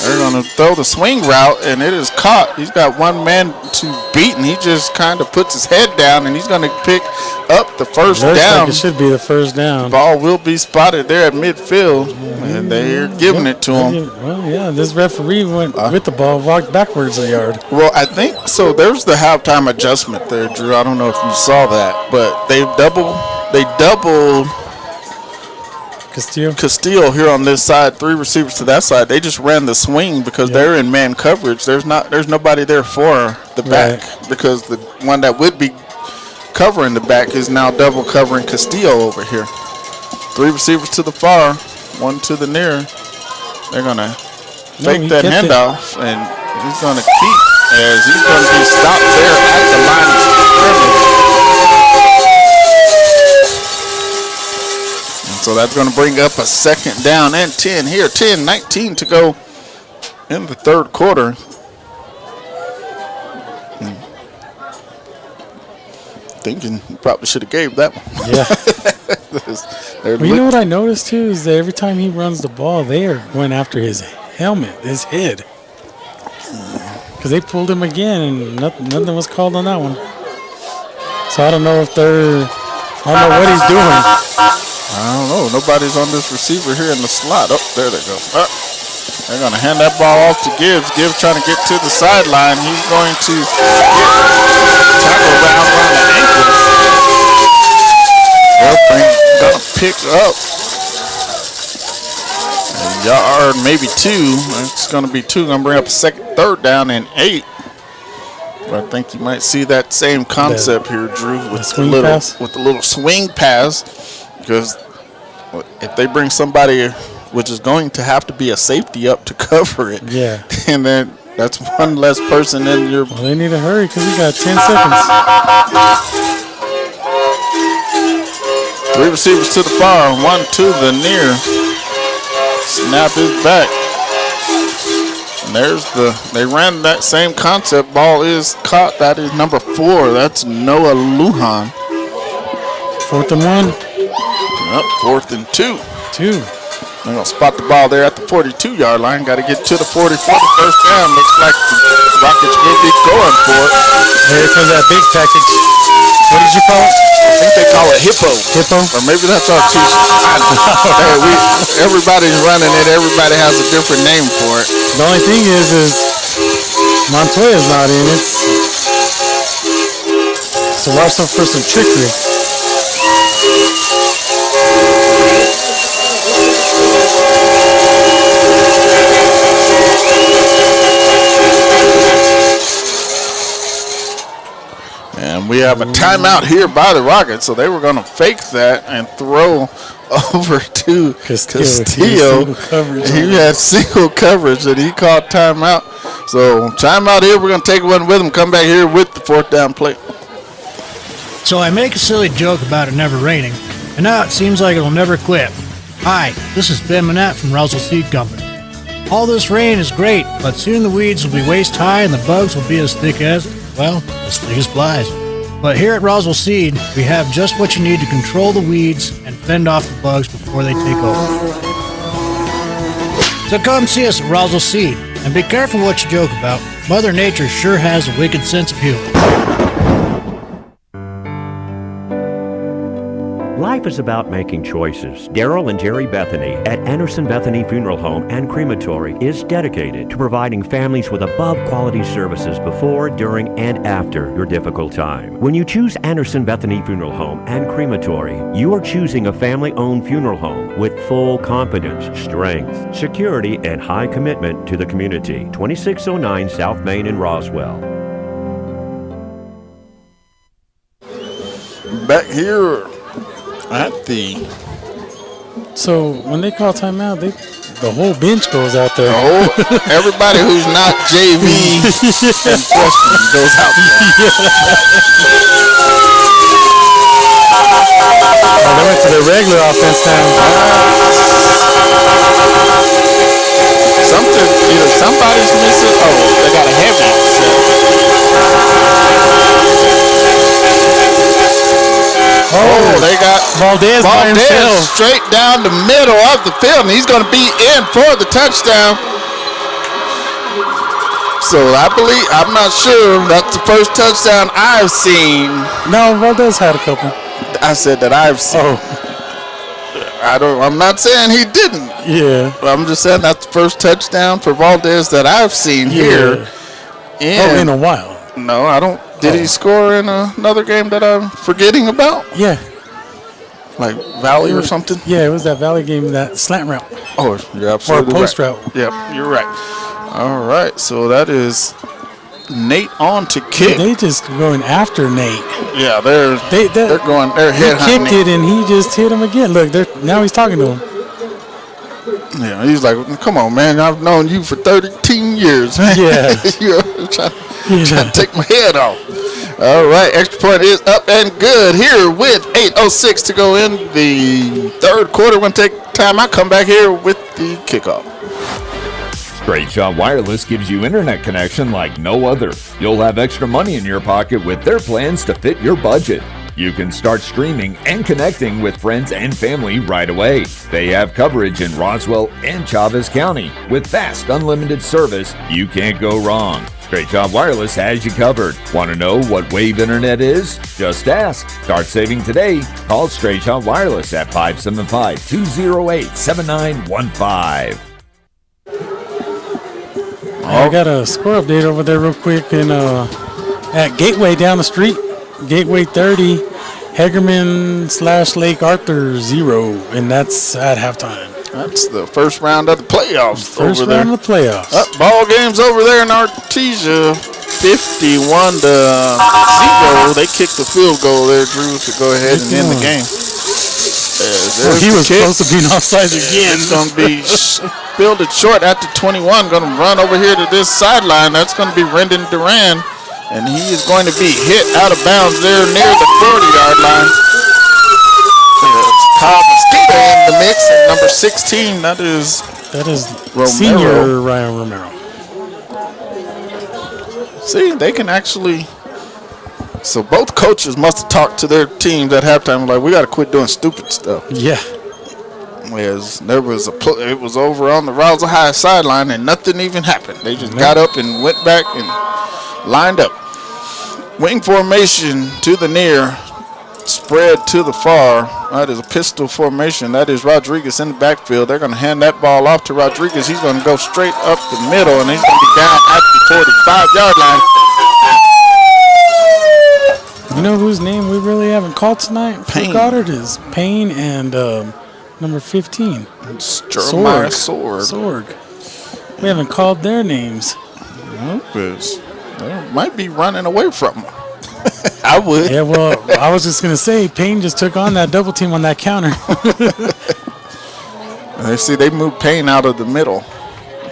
They're going to throw the swing route, and it is caught. He's got 1 man to beat, and he just kind of puts his head down, and he's going to pick up the first down. Like it should be the first down. Ball will be spotted there at midfield, and they're giving it to him. Well, yeah, this referee went with the ball, walked backwards a yard. Well, I think so. There's the halftime adjustment there, Drew. I don't know if you saw that, but they doubled Castillo here on this side, 3 receivers to that side. They just ran the swing because they're in man coverage. There's nobody there for the back because the one that would be covering the back is now double covering Castillo over here. 3 receivers to the far, 1 to the near. They're gonna fake that handoff, and he's gonna keep as he's gonna be stopped there at the line of scrimmage. So that's going to bring up a 2nd down and 10 here. 10-19 to go in the 3rd quarter. Thinking you probably should have gave that one. Yeah. Well, you know what I noticed too is that every time he runs the ball, they are going after his helmet, his head. Because they pulled him again and nothing was called on that one. So I don't know if I don't know what he's doing. I don't know. Nobody's on this receiver here in the slot. Oh, there they go. They're going to hand that ball off to Gibbs. Gibbs trying to get to the sideline. He's going to tackle around the ankles. They're going to pick up a yard, maybe 2. It's going to be 2. Going to bring up a 3rd down and 8. But I think you might see that same concept here, Drew, with the little swing pass. Because if they bring somebody, which is going to have to be a safety up to cover it, and then that's 1 less person in your. Well, they need to hurry because we got 10 seconds. 3 receivers to the far, 1 to the near. Snap is back. And they ran that same concept. Ball is caught. That is number 4. That's Noah Lujan. 4th and 1. Yep, 4th and 2. They're going to spot the ball there at the 42-yard line. Got to get to the 40 for the first down. Looks like the Rockets will be going for it. Here comes that big package. What did you call it? I think they call it Hippo. Hippo? Or maybe that's our t-shirt. I don't know. Hey, everybody's running it. Everybody has a different name for it. The only thing is Montoya's not in it. So watch out for some trickery. And we have a timeout here by the Rockets, so they were going to fake that and throw over to Castillo. He had single coverage, and he called timeout. So timeout here, we're going to take one with him, come back here with the fourth down play. So I make a silly joke about it never raining, and now it seems like it'll never quit. Hi, this is Ben Manette from Roswell Seed Company. All this rain is great, but soon the weeds will be waist high and the bugs will be as thick as flies. But here at Roswell Seed, we have just what you need to control the weeds and fend off the bugs before they take over. So come see us at Roswell Seed, and be careful what you joke about. Mother Nature sure has a wicked sense of humor. Life is about making choices. Daryl and Terry Bethany at Anderson Bethany Funeral Home and Crematory is dedicated to providing families with above-quality services before, during, and after your difficult time. When you choose Anderson Bethany Funeral Home and Crematory, you are choosing a family-owned funeral home with full confidence, strength, security, and high commitment to the community. 2609 South Main in Roswell. Back here at the... So when they call timeout, the whole bench goes out there. Everybody who's not JV and freshman goes out there. Oh, they went to the regular offense now. Somebody's missing. Oh, they got a heavy set. Oh, they got Valdez straight down the middle of the field, and he's going to be in for the touchdown. So I'm not sure that's the first touchdown I've seen. No, Valdez had a couple. I said that I've seen. I'm not saying he didn't. Yeah. I'm just saying that's the first touchdown for Valdez that I've seen here. In a while. No, I don't. Did he score in another game that I'm forgetting about? Yeah. Like Valley or something? Yeah, it was that Valley game, that slant route. Oh, you're absolutely right. Or post route. Yep, you're right. All right, so that is Nate on to kick. They just going after Nate. Yeah, they're going. They're head hunting. He kicked it and he just hit him again. Look, now he's talking to him. Yeah, he's like, "Come on, man! I've known you for 13 years. Yeah, you're trying to take my head off." All right, extra point is up and good here with 8:06 to go in the third quarter. We're going to take time out. Come back here with the kickoff. Straight Shot Wireless gives you internet connection like no other. You'll have extra money in your pocket with their plans to fit your budget. You can start streaming and connecting with friends and family right away. They have coverage in Roswell and Chavez County. With fast, unlimited service, you can't go wrong. Straight Shot Wireless has you covered. Want to know what Wave Internet is? Just ask. Start saving today. Call Straight Shot Wireless at 575-208-7915. I got a score update over there real quick. And at Gateway down the street, Gateway 30, Hagerman/Lake Arthur 0, and that's at halftime. That's the first round of the playoffs. First round of the playoffs. Ball game's over there in Artesia, 51-0. They kicked the field goal there, Drew, to go ahead and end the game. He was close to being offside again. It's going to be fielded short at the 21. Going to run over here to this sideline. That's going to be Rendon Duran. And he is going to be hit out of bounds there near the 40-yard line. It's Kyle Mosquito in the mix. And number 16, that is Romero. Senior Ryan Romero. See, they can actually... So both coaches must have talked to their teams at halftime like, we got to quit doing stupid stuff. Yeah. As it was over on the Roswell High sideline and nothing even happened. They just got up and went back and lined up. Wing formation to the near, spread to the far. That is a pistol formation. That is Rodriguez in the backfield. They're going to hand that ball off to Rodriguez. He's going to go straight up the middle, and he's going to be down at the 45-yard line. You know whose name we really haven't called tonight for Payne. Goddard is Payne and number 15. Sorg. We haven't called their names. They might be running away from them. I would. Yeah, well, I was just going to say, Payne just took on that double team on that counter. They moved Payne out of the middle.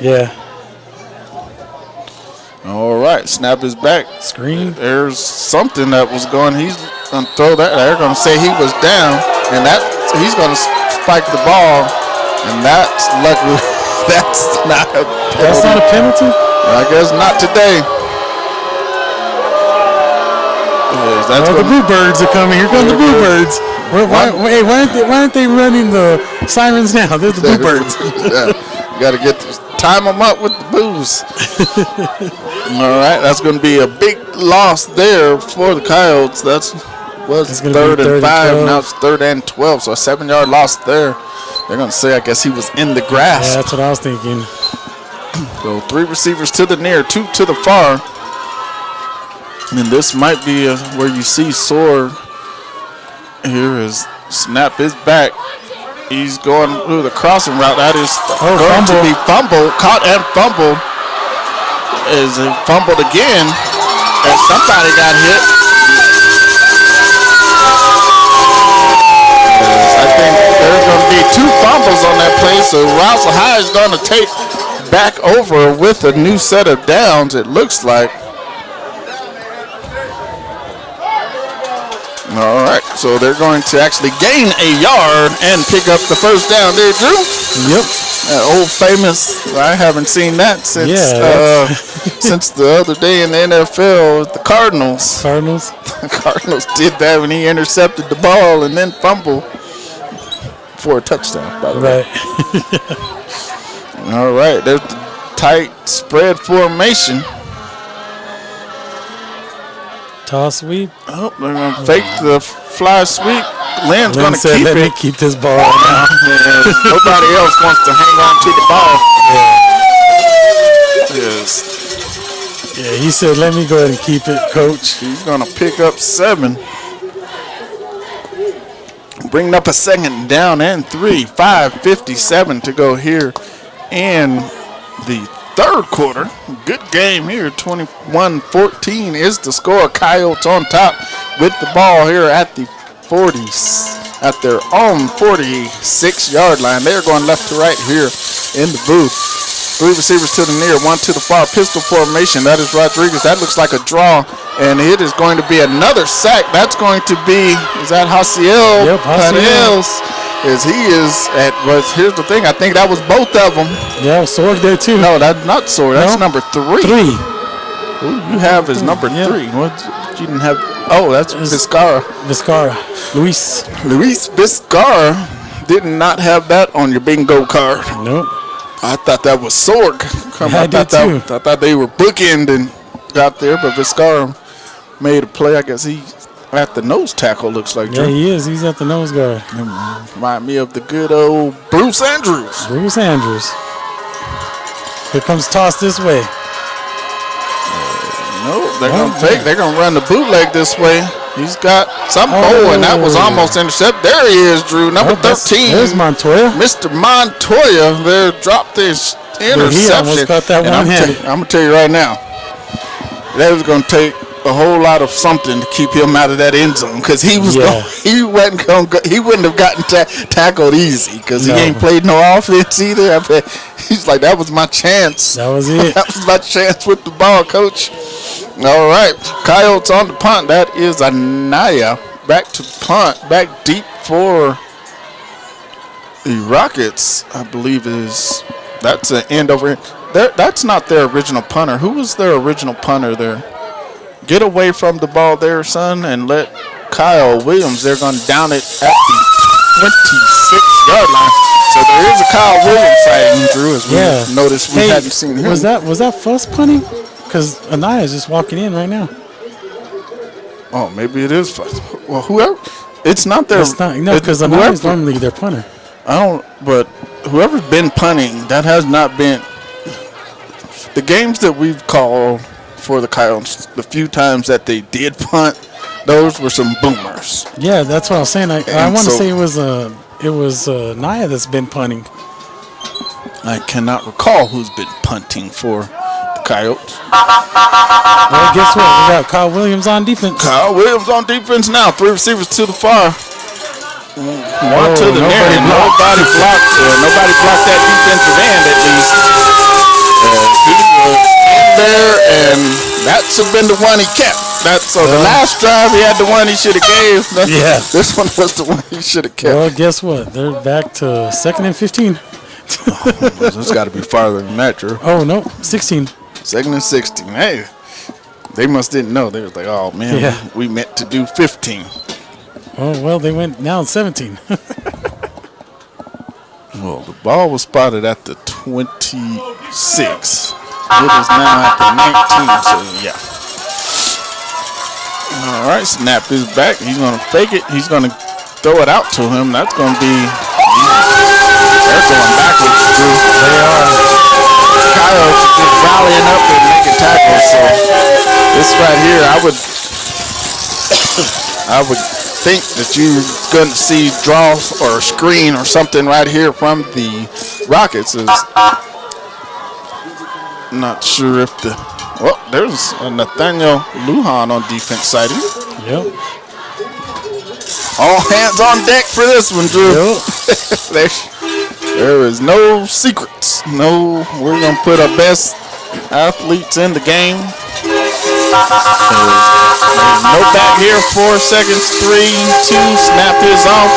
Yeah. All right, snap is back. Screen. There's something that was going. He's going to throw that. They're going to say he was down, and he's going to spike the ball, and that's luckily that's not a penalty. That's not a penalty? I guess not today. Yes, the Bluebirds are coming. Here come the Bluebirds. Why aren't they running the sirens now? There's the Bluebirds. Yeah, you got to time them up with the booze. All right, that's going to be a big loss there for the Coyotes. That's third and 5. Now it's 3rd and 12, so a 7-yard loss there. They're going to say, I guess he was in the grass. Yeah, that's what I was thinking. So 3 receivers to the near, 2 to the far. And this might be where you see Sorg. Here is snap is back. He's going through the crossing route. That is going to be fumbled. Caught and fumbled. Is it fumbled again? And somebody got hit. I think there's going to be 2 fumbles on that play. So Roswell High is going to take back over with a new set of downs, it looks like. All right, so they're going to actually gain a yard and pick up the first down there, Drew. Yep. Old famous. I haven't seen that since since the other day in the NFL with the Cardinals. The Cardinals did that when he intercepted the ball and then fumbled for a touchdown, by the way. All right, there's the tight spread formation. Toss sweep. Oh, they're going to fake the fly sweep. Lynn's going to keep let it. me keep this ball now. Nobody else wants to hang on to the ball. Yes. Yeah, he said, let me go ahead and keep it, coach. He's going to pick up 7. Bringing up a 2nd down and 3. 5:57 to go here in the 3rd quarter. Good game here. 21-14 is the score. Coyotes on top with the ball here at the 40s, at their own 46-yard line. They're going left to right here in the booth. 3 receivers to the near, 1 to the far. Pistol formation. That is Rodriguez. That looks like a draw, and it is going to be another sack. That's going to be, is that Haciel? Yep, Haciel. As he is at, but here's the thing, I think that was both of them. Yeah, Sorg there too. No, that's not Sorg. That's number 3. 3. Who you have is number 3. What you didn't have? Oh, that's Vizcarra. Luis Vizcarra did not have that on your bingo card. Nope. I thought that was Sorg. I thought they were bookend and got there, but Vizcarra made a play. I guess he at the nose tackle, looks like. Yeah, he is. He's at the nose guard. Remind me of the good old Bruce Andrews. Here comes toss this way. No, they're going to fake. They're going to run the bootleg this way. He's got some. And that was almost intercepted. There he is, Drew. Number 13. There's Montoya. Mr. Montoya there dropped this interception. He almost got that one-handed. I'm going to tell you right now, that was going to take a whole lot of something to keep him out of that end zone, because he wouldn't have gotten tackled easy, because he ain't played no offense either. He's like, that was my chance. That was it. That was my chance with the ball, coach. All right, Coyotes on the punt. That is Anaya back to punt, back deep for the Rockets. I believe that's an end over there. That's not their original punter. Who was their original punter there? Get away from the ball there, son, and let Kyle Williams. They're going to down it at the 26-yard line. So there is a Kyle Williams sighting, Drew, as we noticed we hadn't seen him. Was that Fuss punting? Because Anaya's just walking in right now. Oh, maybe it is Fuss. Well, whoever. It's not their. No, because Anaya's normally their punter. But whoever's been punting, that has not been. The games that we've called for the Coyotes, the few times that they did punt, those were some boomers. Yeah, that's what I was saying. I want to say it was Naya that's been punting. I cannot recall who's been punting for the Coyotes. Well, guess what? We got Kyle Williams on defense. Kyle Williams on defense now. 3 receivers to the far. One to the near. Nobody blocked. Nobody blocked that defensive end at least. He was in there, and that should have been the one he kept. So the last drive he had the one he should have gave. Yeah. This one was the one he should have kept. Well, guess what? They're back to 2nd and 15. It's got to be farther than that, Drew. Oh, no. 16. 2nd and 16. Hey, they must didn't know. They was like, oh, man, we meant to do 15. Oh, well, they went now 17. Well, the ball was spotted at the 26. It is now at the 19, so yeah. All right, snap is back. He's going to fake it. He's going to throw it out to him. That's going to be... They're going backwards, Drew. They are. The Coyotes are just rallying up and making tackles. So this right here, I would think that you're going to see draws or a screen or something right here from the Rockets. Not sure if the... Well, there's a Nathaniel Lujan on defense sighting. Yep. All hands on deck for this one, Drew. Yep. There is no secrets. No, we're going to put our best athletes in the game. There's no back here. 4 seconds. 3, 2. Snap is off.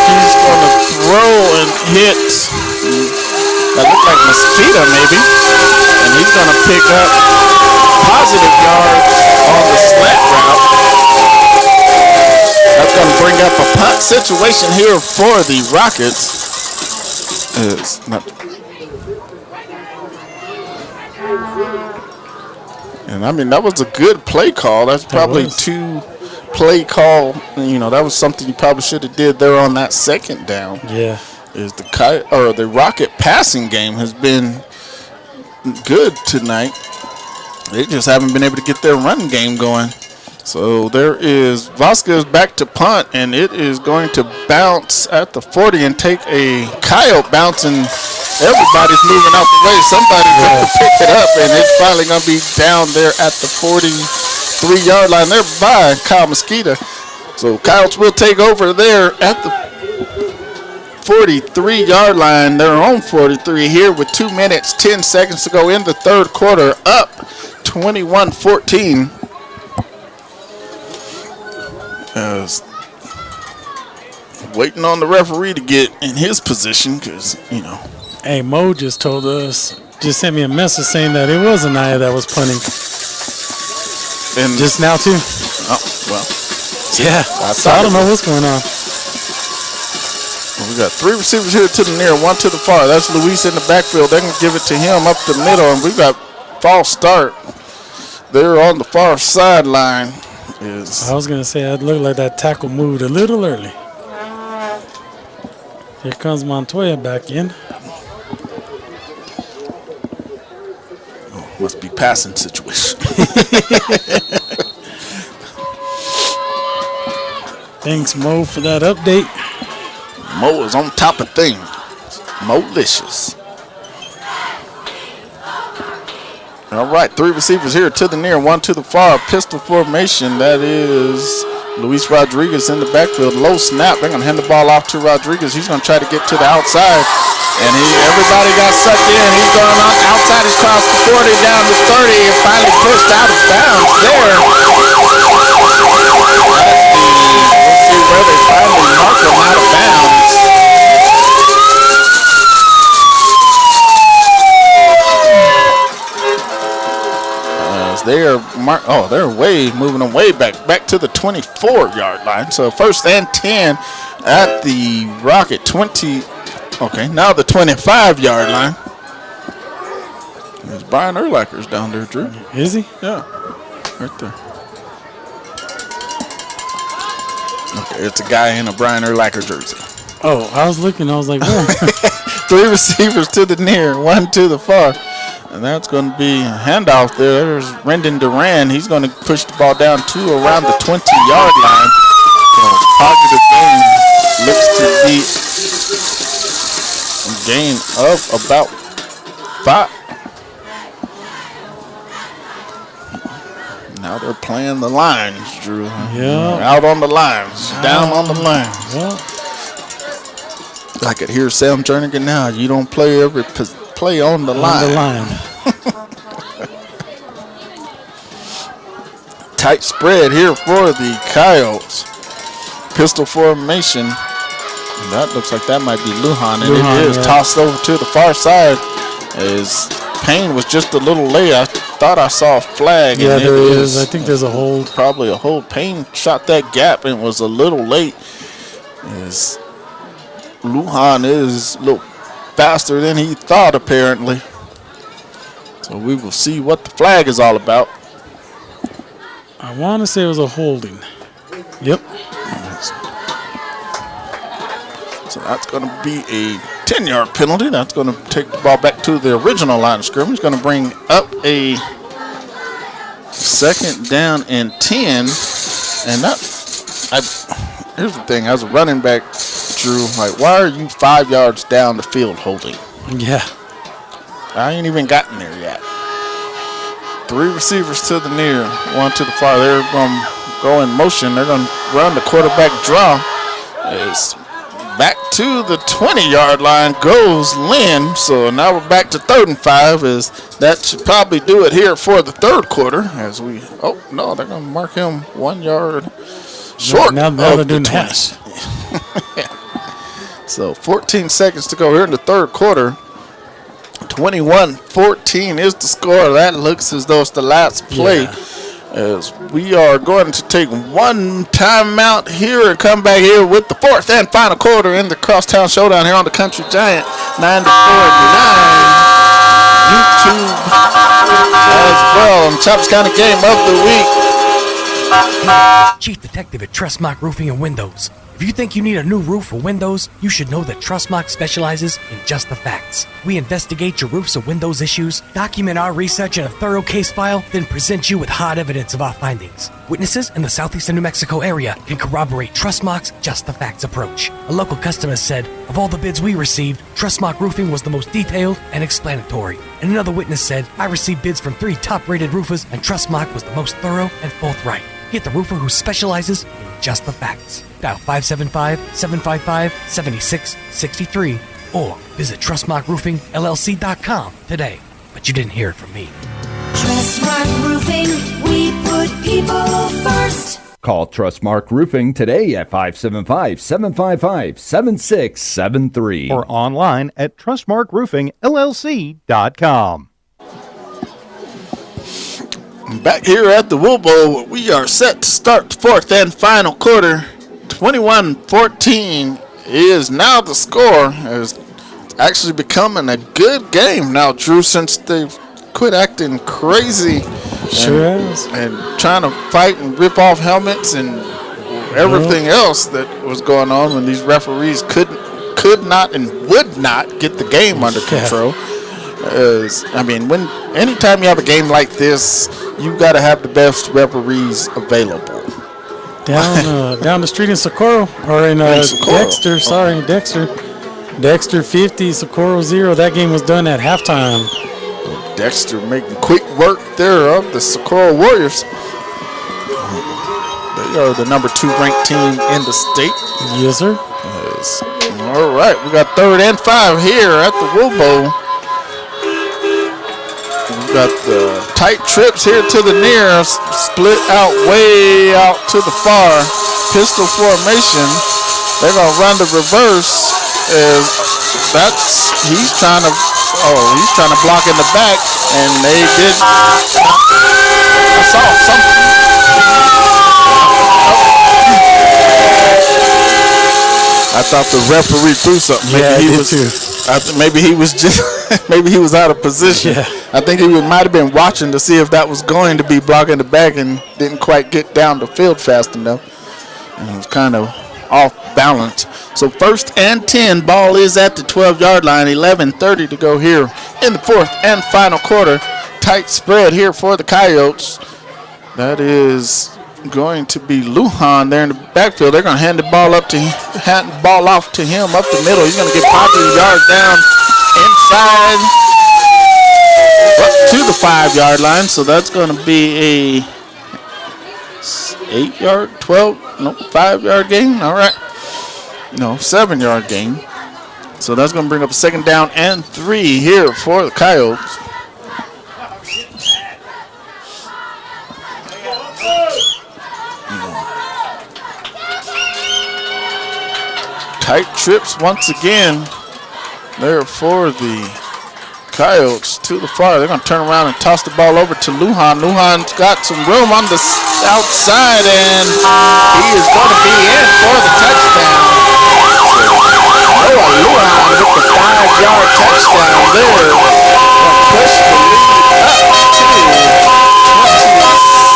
He's going to throw and hit. That looked like Mosquito maybe. And he's going to pick up positive yards on the slant route. That's going to bring up a punt situation here for the Rockets. And I mean, that was a good play call. That's probably 2 play call. That was something you probably should have did there on that second down. Yeah. Is the Rocket passing game has been good tonight. They just haven't been able to get their run game going. So there is Vasquez back to punt, and it is going to bounce at the 40 and take a Coyote bounce, and everybody's moving out the way. Somebody's going to pick it up, and it's finally going to be down there at the 43-yard line. They're by Kyle Mosquito. So Coyotes will take over there at the 43-yard line. Their own 43 here with 2 minutes, 10 seconds to go in the third quarter, up 21-14. Waiting on the referee to get in his position because, Hey, Mo just told us, just sent me a message saying that it was Anaya that was punting. And just now, too. Oh, well. Yeah. So I don't know what's going on. We got 3 receivers here to the near, 1 to the far. That's Luis in the backfield. They're going to give it to him up the middle, and we've got false start. They're on the far sideline. I was going to say, it looked like that tackle moved a little early. Here comes Montoya back in. Oh, must be passing situation. Thanks, Mo, for that update. Mo is on top of things. Mo-licious. All right, 3 receivers here to the near, 1 to the far. Pistol formation. That is Luis Rodriguez in the backfield. Low snap. They're going to hand the ball off to Rodriguez. He's going to try to get to the outside. And everybody got sucked in. He's going on outside. He's crossed the 40 down to 30 and finally pushed out of bounds there. Let's see where they finally mark him out of bounds. They are they're moving them way back to the 24-yard line. So 1st and 10 at the Rocket 20. Okay, now the 25-yard line. There's Brian Urlacher's down there, Drew. Is he? Yeah, right there. Okay, it's a guy in a Brian Urlacher jersey. Oh, I was looking. I was like, where? 3 receivers to the near, 1 to the far. And that's going to be a handoff there. There's Rendon Duran. He's going to push the ball down to around the 20-yard line. So positive gain looks to be a gain of about 5. Now they're playing the lines, Drew. Yeah. Out on the lines, down on the lines. Yeah. I could hear Sam Jernigan now. You don't play every play on the line. On the line. Tight spread here for the Coyotes. Pistol formation. That looks like that might be Lujan, and it is tossed over to the far side. As Payne was just a little late. I thought I saw a flag. Yeah, and there is. I think there's a hold. Probably a hold. Payne shot that gap and was a little late. As Lujan is a little faster than he thought, apparently. So we will see what the flag is all about. I want to say it was a holding. Yep. So that's going to be a 10-yard penalty. That's going to take the ball back to the original line of scrimmage. Going to bring up a 2nd down and 10. And here's the thing. As a running back, Drew, like, why are you 5 yards down the field holding? Yeah. I ain't even gotten there yet. 3 receivers to the near, 1 to the far. They're going to go in motion. They're going to run the quarterback draw. It's back to the 20-yard line goes Lynn. So now we're back to 3rd and 5. As that should probably do it here for the 3rd quarter. As we, oh no, they're going to mark him 1 yard short. Now they're doing the 20. So 14 seconds to go here in the 3rd quarter. 21-14 is the score. That looks as though it's the last play. Yeah. As we are going to take one timeout here and come back here with the 4th and final quarter in the Crosstown Showdown here on the Country Giant. 9-4 YouTube as well. And Chops County Game of the Week. Chief Detective at Trustmark Roofing and Windows. If you think you need a new roof or windows, you should know that Trustmark specializes in just the facts. We investigate your roofs or windows issues, document our research in a thorough case file, then present you with hard evidence of our findings. Witnesses in the southeastern New Mexico area can corroborate Trustmark's just the facts approach. A local customer said, of all the bids we received, Trustmark Roofing was the most detailed and explanatory. And another witness said, I received bids from 3 top-rated roofers and Trustmark was the most thorough and forthright. Get the roofer who specializes in just the facts. Dial 575-755-7663 or visit TrustmarkRoofingLLC.com today. But you didn't hear it from me. Trustmark Roofing, we put people first. Call Trustmark Roofing today at 575-755-7673. Or online at TrustmarkRoofingLLC.com. Back here at the Wool Bowl, we are set to start the 4th and final quarter. 21-14 is now the score. It's actually becoming a good game now, Drew, since they've quit acting crazy. And trying to fight and rip off helmets and everything else that was going on when these referees could not and would not get the game under control. Anytime you have a game like this, you got to have the best referees available. Down the street in Socorro, or in Dexter. Sorry, Dexter. Dexter 50, Socorro 0. That game was done at halftime. Dexter making quick work there of the Socorro Warriors. They are the number 2 ranked team in the state. Yes, sir. Yes. All right, we got 3rd and 5 here at the Wool Bowl. We got the tight trips here to the near, split out way out to the far. Pistol formation. They're gonna run the reverse. He's trying to block in the back, and they did. That's saw something. I thought the referee threw something. Maybe he was just maybe he was out of position. Yeah. I think he might have been watching to see if that was going to be blocking the back and didn't quite get down the field fast enough. And it was kind of off balance. So 1st and 10, ball is at the 12-yard line. 11:30 to go here in the 4th and final quarter. Tight spread here for the Coyotes. That is going to be Lujan there in the backfield. They're going to hand the ball off to him up the middle. He's going to get positive yards down inside up to the 5-yard line. So that's going to be a 5-yard gain. All right. No, 7-yard gain. So that's going to bring up a 2nd down and 3 here for the Coyotes. Tight trips once again there for the Coyotes to the far. They're going to turn around and toss the ball over to Lujan. Lujan's got some room on the outside, and he is going to be in for the touchdown. Noah Lujan with the 5-yard touchdown there. Push the lead up to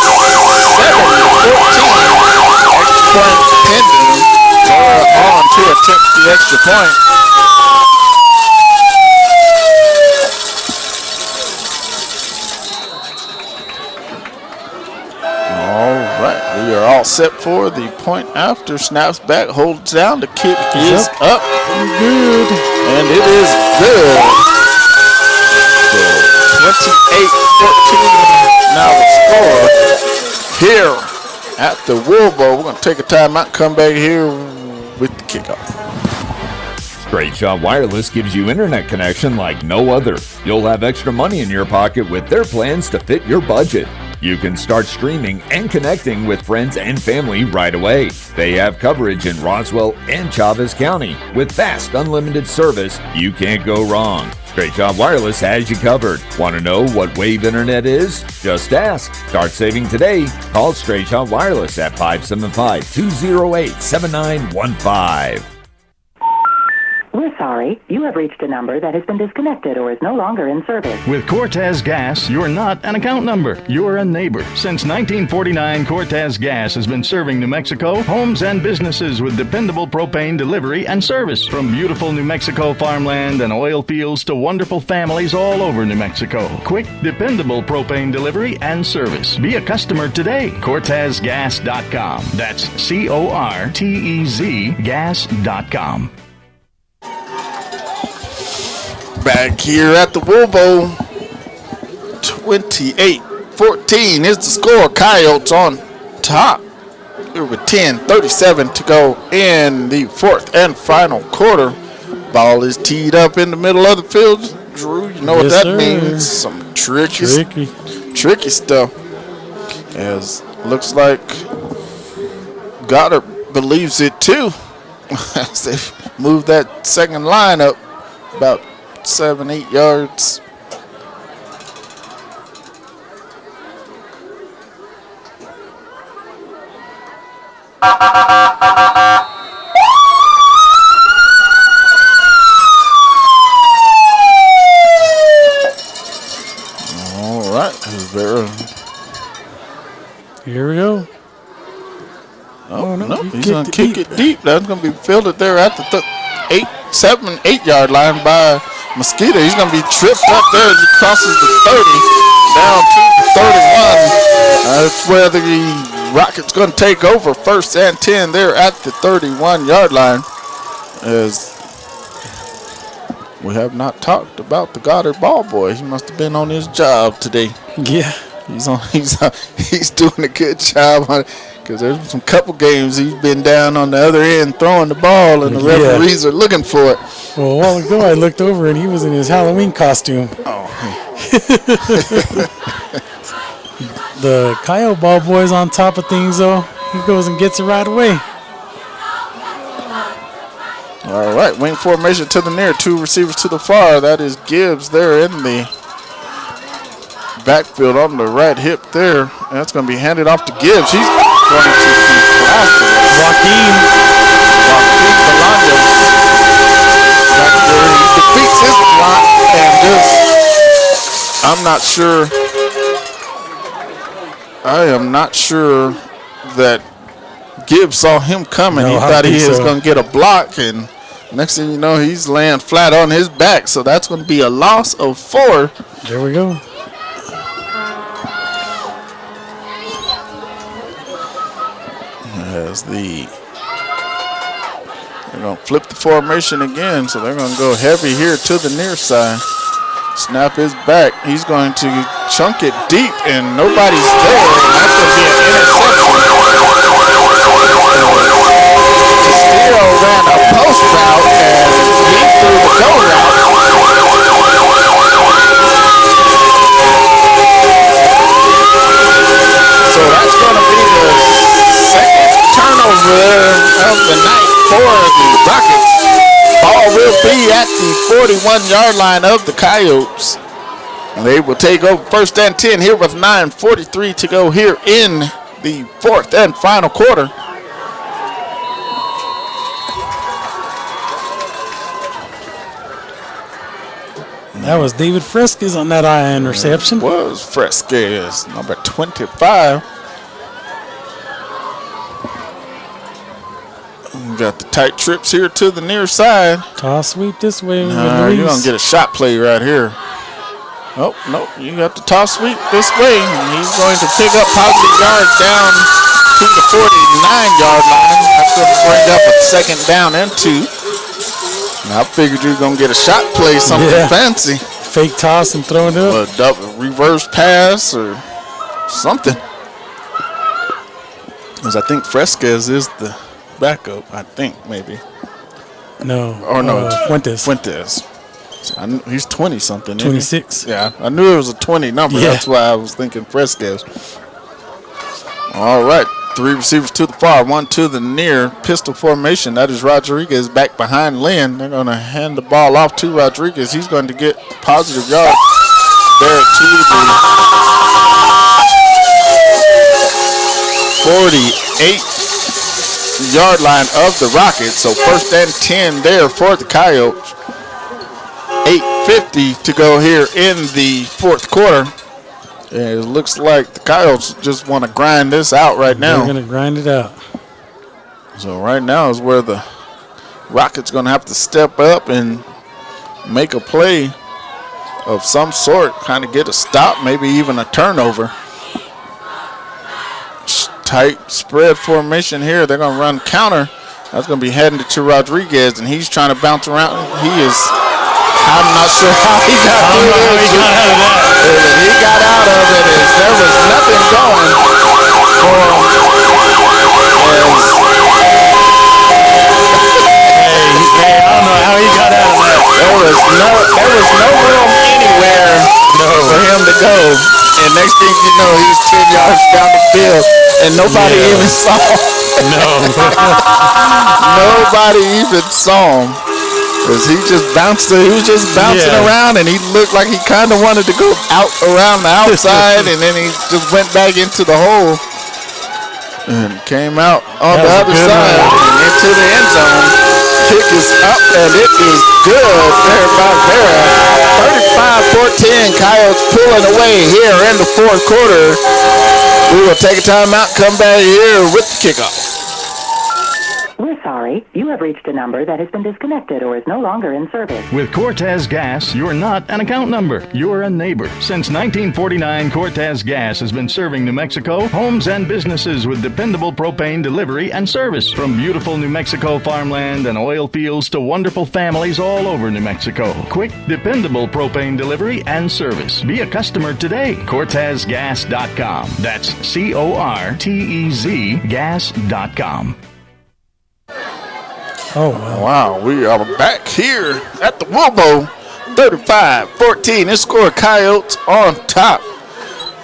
27-14. Extra point pending. On to attempt the extra point. All right, we are all set for the point after. Snaps back, holds down. The kick is up. Good. And it is good. So 28-14 now the score here at the Wool Bowl. We're going to take a timeout and come back here with the kickoff. Straight Shot Wireless gives you internet connection like no other. You'll have extra money in your pocket with their plans to fit your budget. You can start streaming and connecting with friends and family right away. They have coverage in Roswell and Chavez County. With fast, unlimited service, you can't go wrong. Straight Shot Wireless has you covered. Want to know what Wave Internet is? Just ask. Start saving today. Call Straight Shot Wireless at 575-208-7915. We're sorry. You have reached a number that has been disconnected or is no longer in service. With Cortez Gas, you're not an account number. You're a neighbor. Since 1949, Cortez Gas has been serving New Mexico, homes and businesses with dependable propane delivery and service. From beautiful New Mexico farmland and oil fields to wonderful families all over New Mexico. Quick, dependable propane delivery and service. Be a customer today. CortezGas.com. That's CORTEZ gas.com. Back here at the Wool Bowl, 28-14 is the score. Coyotes on top. Here with 10:37 to go in the 4th and final quarter. Ball is teed up in the middle of the field. Drew, you know what that means. Some tricky stuff. As looks like Goddard believes it too. As they move that second line up about 7-8 yards. All right, here we go. Oh no, he's gonna kick it deep. That's gonna be fielded there at the 7-8 yard line by Mosquito. He's going to be tripped up there as he crosses the 30 down to the 31. That's where the Rockets going to take over. 1st and 10 there at the 31-yard line. As we have not talked about the Goddard ball boy. He must have been on his job today. Yeah, he's doing a good job on it. Because there's some couple games he's been down on the other end throwing the ball, and the referees are looking for it. Well, a while ago I looked over and he was in his Halloween costume. Oh. The Coyote ball boy's on top of things, though. He goes and gets it right away. All right, wing formation to the near, 2 receivers to the far. That is Gibbs there in the backfield on the right hip there. That's going to be handed off to Gibbs. He's going to be blasted. Joaquin Bolaños back there. He defeats his block and just, I am not sure that Gibbs saw him coming. He thought he was going to get a block, and next thing you know, he's laying flat on his back. So that's going to be a loss of 4. There we go. As they're going to flip the formation again, so they're going to go heavy here to the near side. Snap his back. He's going to chunk it deep, and nobody's there. And that's going to be an interception. Castillo ran a post route, and he threw the go route. So that's going to be the second turnover of the night for the Rockets. Ball will be at the 41-yard line of the Coyotes. And they will take over 1st and 10 here with 9:43 to go here in the 4th and final quarter. That was David Fresquez on that interception. Was Fresquez, number 25. We got the tight trips here to the near side. Toss sweep this way. You're going to get a shot play right here. Oh, no, you got the toss sweep this way. And he's going to pick up positive yards down to the 49-yard line. That's going to bring up a 2nd down and 2. And I figured you were going to get a shot play, something fancy. Fake toss and throw it up. A double reverse pass or something. Because I think Fresquez is the backup, I think, maybe. No. Or no, it's Fuentes. Fuentes. So he's 20-something. 26. Yeah, I knew it was a 20 number. Yeah. That's why I was thinking Fresquez. All right, 3 receivers to the far, 1 to the near. Pistol formation. That is Rodriguez back behind Lynn. They're going to hand the ball off to Rodriguez. He's going to get positive yards there to the 48-yard line of the Rockets. So 1st and 10 there for the Coyotes. 8:50 to go here in the 4th quarter. And it looks like the Coyotes just want to grind this out right now. They're going to grind it out. So right now is where the Rockets going to have to step up and make a play of some sort, kind of get a stop, maybe even a turnover. Tight spread formation here. They're going to run counter. That's going to be heading to Rodriguez, and he's trying to bounce around. I'm not sure how he got through it. He got out of it as there was nothing going for him. Hey, I don't know how he got out of that. There was no room anywhere for him to go. And next thing you know, he was 10 yards down the field, and nobody even saw him. Nobody even saw him. Because he was just bouncing around, and he looked like he kind of wanted to go out around the outside, and then he just went back into the hole and came out on the other side and into the end zone. Kick is up, and it is good there by Vera. 35-14, Coyotes pulling away here in the 4th quarter. We will take a timeout, come back here with the kickoff. We're sorry. You have reached a number that has been disconnected or is no longer in service. With Cortez Gas, you're not an account number. You're a neighbor. Since 1949, Cortez Gas has been serving New Mexico, homes and businesses with dependable propane delivery and service. From beautiful New Mexico farmland and oil fields to wonderful families all over New Mexico. Quick, dependable propane delivery and service. Be a customer today. CortezGas.com. That's CORTEZ gas.com. Oh, wow. Wow, we are back here at the Wilbo. 35-14. This score, Coyotes on top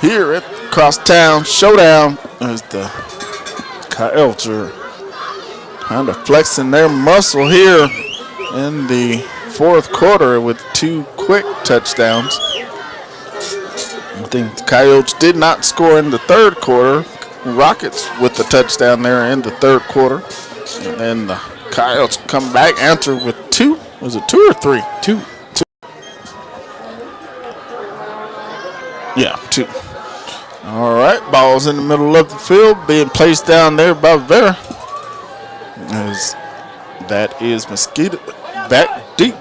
here at the Crosstown Showdown. As the Coyotes are kind of flexing their muscle here in the 4th quarter with 2 quick touchdowns. think the Coyotes did not score in the third quarter. Rockets with the touchdown there in the third quarter. And then the Coyotes come back, answer with 2. Was it 2 or 3? 2. Yeah, 2. All right, ball's in the middle of the field, being placed down there by Vera. As that is Mosquito back deep.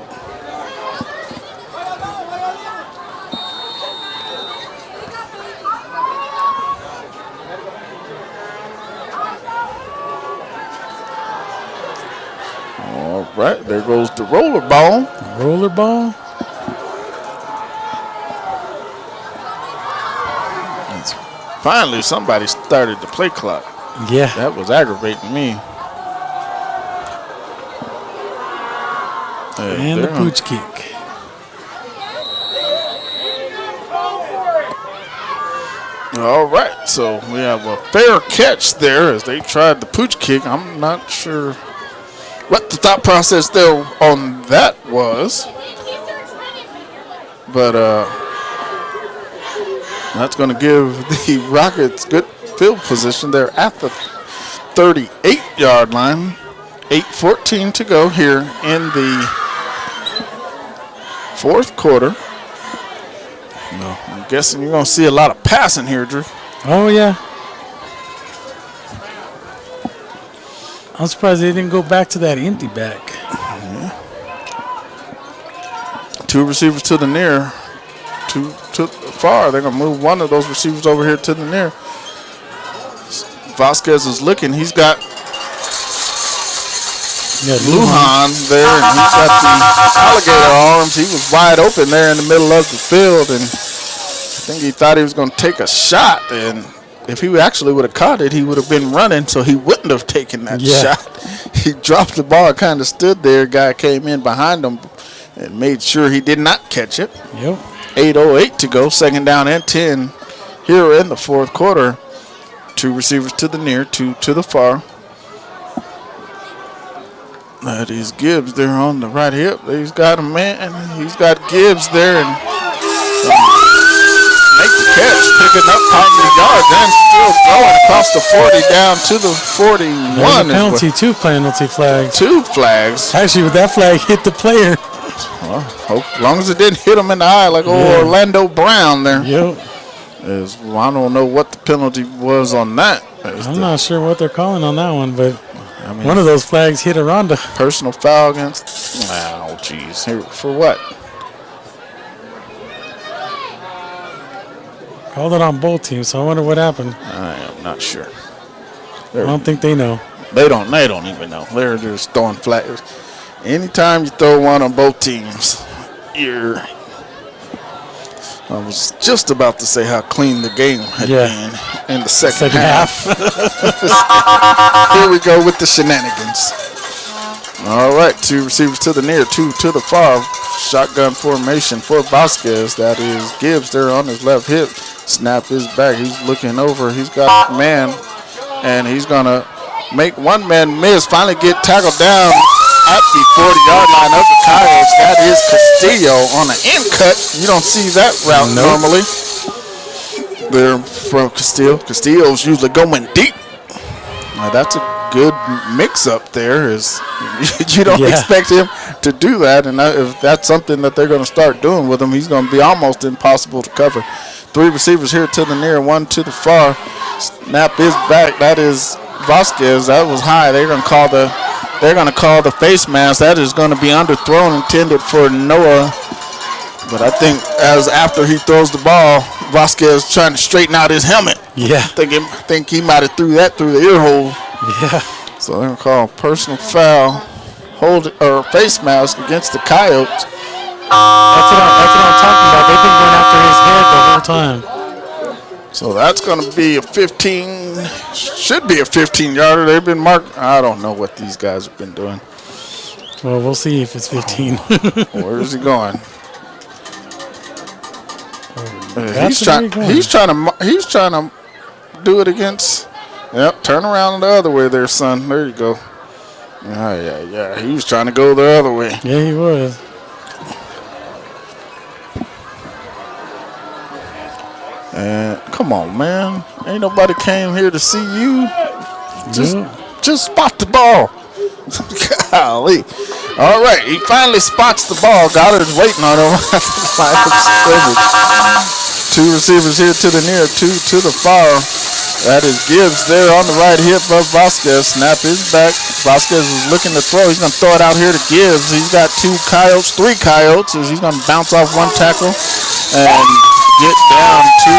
All right, there goes the roller ball. Roller ball? Finally, somebody started the play clock. Yeah. That was aggravating me. And the pooch kick. All right, so we have a fair catch there as they tried the pooch kick. I'm not sure what the thought process there on that was. But that's going to give the Rockets good field position there at the 38-yard line. 8:14 to go here in the fourth quarter. No, I'm guessing you're going to see a lot of passing here, Drew. Oh, yeah. I'm surprised they didn't go back to that empty back. Yeah. 2 receivers to the near, 2 to the far. They're going to move one of those receivers over here to the near. Vasquez is looking. He's got Lujan there, and he's got the alligator arms. He was wide open there in the middle of the field, and I think he thought he was going to take a shot, and if he actually would have caught it, he would have been running, so he wouldn't have taken that shot. He dropped the ball, kind of stood there. Guy came in behind him and made sure he did not catch it. Yep. 8:08 to go, second down and 10 here in the fourth quarter. 2 receivers to the near, 2 to the far. That is Gibbs there on the right hip. He's got a man. He's got Gibbs there and make the catch, picking up the yards and still going across the 40 down to the 41. Penalty, 2 penalty flags. 2 flags. Actually, with that flag hit the player. Well, as long as it didn't hit him in the eye like Orlando Brown there. Yep. I don't know what the penalty was on that. I'm not sure what they're calling on that one, but I mean, one of those flags hit Aranda. Personal foul against. Oh, jeez. For what? Called it on both teams, so I wonder what happened. I am not sure. I don't think they know. They don't even know. They're just throwing flags. Anytime you throw one on both teams, I was just about to say how clean the game had been in the second half. Here we go with the shenanigans. All right, 2 receivers to the near, 2 to the far. Shotgun formation for Vasquez. That is Gibbs there on his left hip. Snap is back. He's looking over. He's got a man, and he's going to make one man miss. Finally get tackled down at the 40-yard line of the Coyotes. That is Castillo on an in cut. You don't see that route normally. There from Castillo. Castillo's usually going deep. Now that's a good mix-up there. You don't expect him to do that, and if that's something that they're going to start doing with him, he's going to be almost impossible to cover. 3 receivers here to the near, 1 to the far. Snap is back. That is Vasquez. That was high. They're going to call the face mask. That is going to be underthrown, intended for Noah. But I think as after he throws the ball, Vasquez trying to straighten out his helmet. Yeah. I think he might have threw that through the ear hole. Yeah. So they're going to call personal foul, face mask against the Coyotes. That's what I'm talking about. They've been going after his head the whole time. So that's going to be a 15, should be a 15-yarder. They've been marked. I don't know what these guys have been doing. Well, we'll see if it's 15. Where is he going? He's trying to do it against. Yep, turn around the other way there, son. There you go. Yeah. He was trying to go the other way. Yeah, he was. And come on, man. Ain't nobody came here to see you. Just spot the ball. Golly. All right, he finally spots the ball. Goddard's waiting on him. Two receivers here to the near, two to the far. That is Gibbs there on the right hip of Vasquez. Snap is back. Vasquez is looking to throw. He's going to throw it out here to Gibbs. He's got three Coyotes. He's going to bounce off one tackle and get down to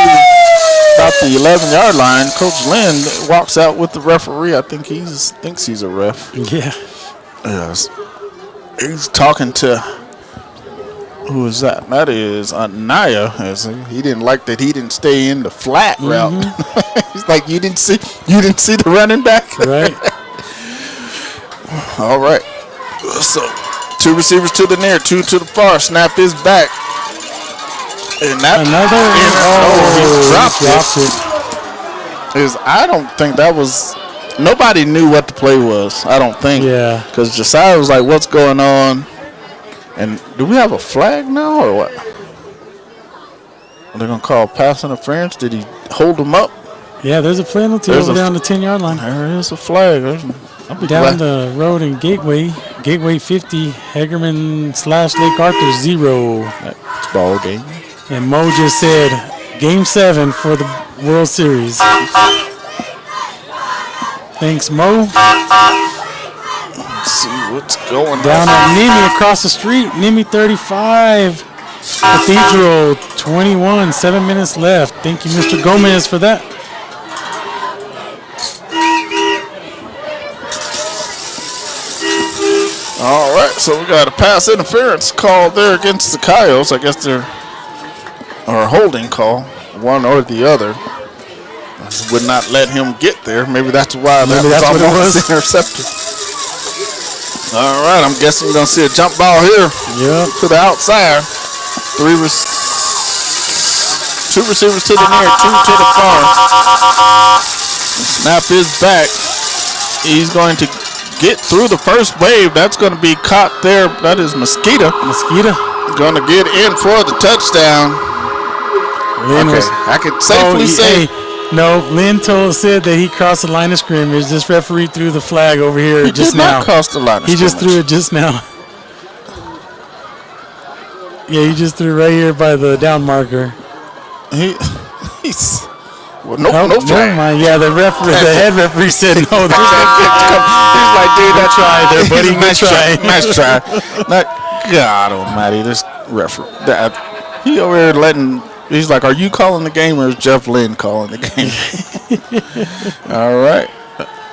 about the 11-yard line. Coach Lynn walks out with the referee. I think he thinks he's a ref. Yeah. Yes. He's talking to, who is that? That is Anaya. He didn't like that he didn't stay in the flat route. He's like, you didn't see the running back? Right. All right. So two receivers to the near, two to the far. Snap is back. And that he dropped it. I don't think that was. Nobody knew what the play was. I don't think. Yeah. Because Josiah was like, "What's going on?" And do we have a flag now or what? Are they gonna call pass interference? Did he hold him up? Yeah, there's a penalty over down the 10-yard line. There is a flag. Down the road in Gateway 50, Hagerman / Lake Arthur 0. That's ball game. And Mo just said, Game 7 for the World Series. Thanks, Mo. Let's see what's going down at Nimi across the street. Nimi 35. Cathedral 21. 7 minutes left. Thank you, Mr. Gomez, for that. All right, so we got a pass interference call there against the Coyotes. I guess they're or a holding call, one or the other. Would not let him get there. Maybe that's why that was almost intercepted. All right, I'm guessing you're going to see a jump ball here to the outside. Two receivers to the near, two to the far. Snap is back. He's going to get through the first wave. That's going to be caught there. That is Mosquito. Going to get in for the touchdown. I could safely say. Lynn said that he crossed the line of scrimmage. This referee threw the flag over here just now. He did not cross the line of scrimmage. He just threw it just now. Yeah, he just threw right here by the down marker. No flag. Never mind. Yeah, the head referee said no. He's like, dude, that's try there, buddy. Nice try. God almighty, this referee. He over here letting. He's like, are you calling the game or is Jeff Lynn calling the game? All right.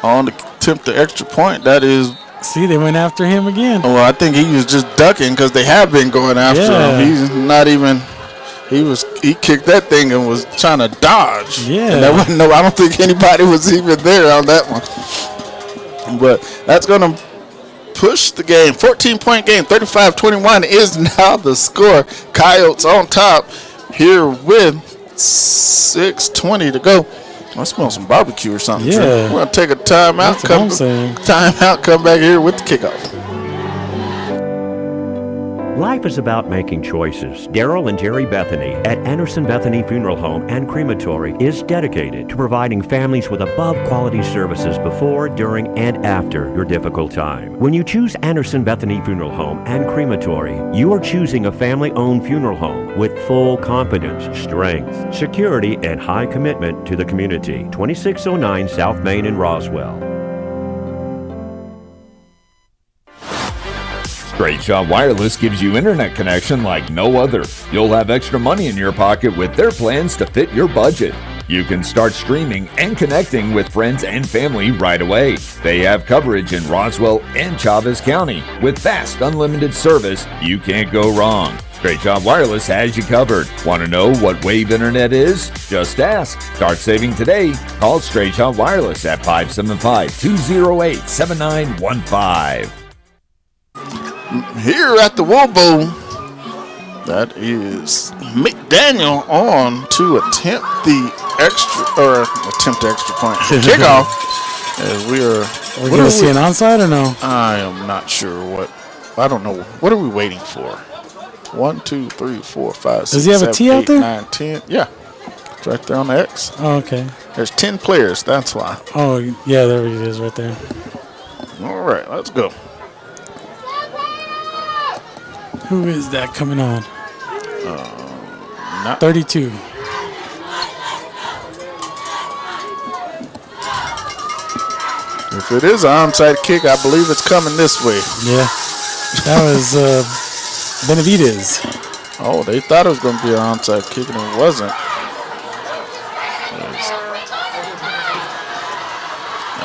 On the attempt the extra point, that is. See, they went after him again. Well, I think he was just ducking because they have been going after him. He's not even. He kicked that thing and was trying to dodge. Yeah. And there wasn't I don't think anybody was even there on that one. But that's going to push the game. 14-point game. 35-21 is now the score. Coyotes on top. Here with 6:20 to go. I smell some barbecue or something. Yeah. We're going to take a timeout. Come back here with the kickoff. Life is about making choices. Daryl and Jerry Bethany at Anderson Bethany Funeral Home and Crematory is dedicated to providing families with above-quality services before, during, and after your difficult time. When you choose Anderson Bethany Funeral Home and Crematory, you are choosing a family-owned funeral home with full confidence, strength, security, and high commitment to the community. 2609 South Main in Roswell. Straight Shot Wireless gives you internet connection like no other. You'll have extra money in your pocket with their plans to fit your budget. You can start streaming and connecting with friends and family right away. They have coverage in Roswell and Chavez County. With fast, unlimited service, you can't go wrong. Straight Shot Wireless has you covered. Want to know what Wave Internet is? Just ask. Start saving today. Call Straight Shot Wireless at 575-208-7915. Here at the Wool Bowl, that is McDaniel on to attempt the extra point kickoff. As we're going to see an onside or no? I am not sure I don't know. What are we waiting for? 1, 2, 3, 4, 5, 6, Does he have 7, a T out 8, there? 9, 10. Yeah. It's right there on the X. Oh, okay. There's 10 players. That's why. Oh, yeah, there it is right there. All right, let's go. Who is that coming on? Not 32. If it is an onside kick, I believe it's coming this way. Yeah. That was Benavidez. Oh, they thought it was going to be an onside kick, and it wasn't.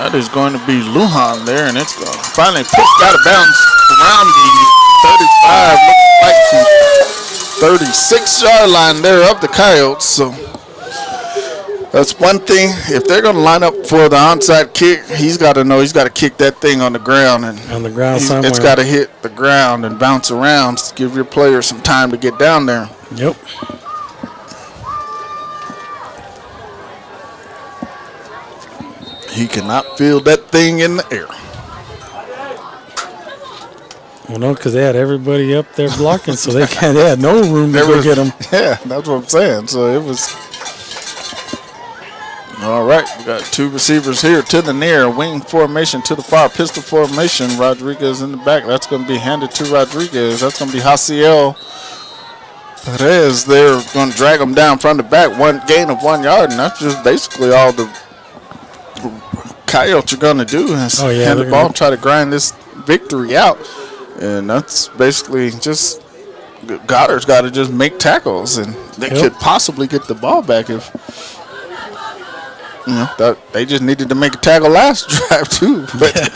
That is going to be Lujan there, and it's going to finally pushed out of bounds around the 35, looks like the 36-yard line there of the Coyotes. So that's one thing. If they're going to line up for the onside kick, he's got to know he's got to kick that thing on the ground. And on the ground somewhere. It's got to hit the ground and bounce around to give your players some time to get down there. Yep. He cannot feel that thing in the air. Well, no, because they had everybody up there blocking, so they had no room to go get him. Yeah, that's what I'm saying. So it was. All right, we got two receivers here to the near, wing formation to the far, pistol formation. Rodriguez in the back. That's going to be handed to Rodriguez. That's going to be Jaciel Perez. They're going to drag him down from the back. One gain of 1 yard, and that's just basically all the Coyotes are going to do is hand the ball, try to grind this victory out. And that's basically just Goddard's got to just make tackles, and they could possibly get the ball back if that they just needed to make a tackle last drive too. But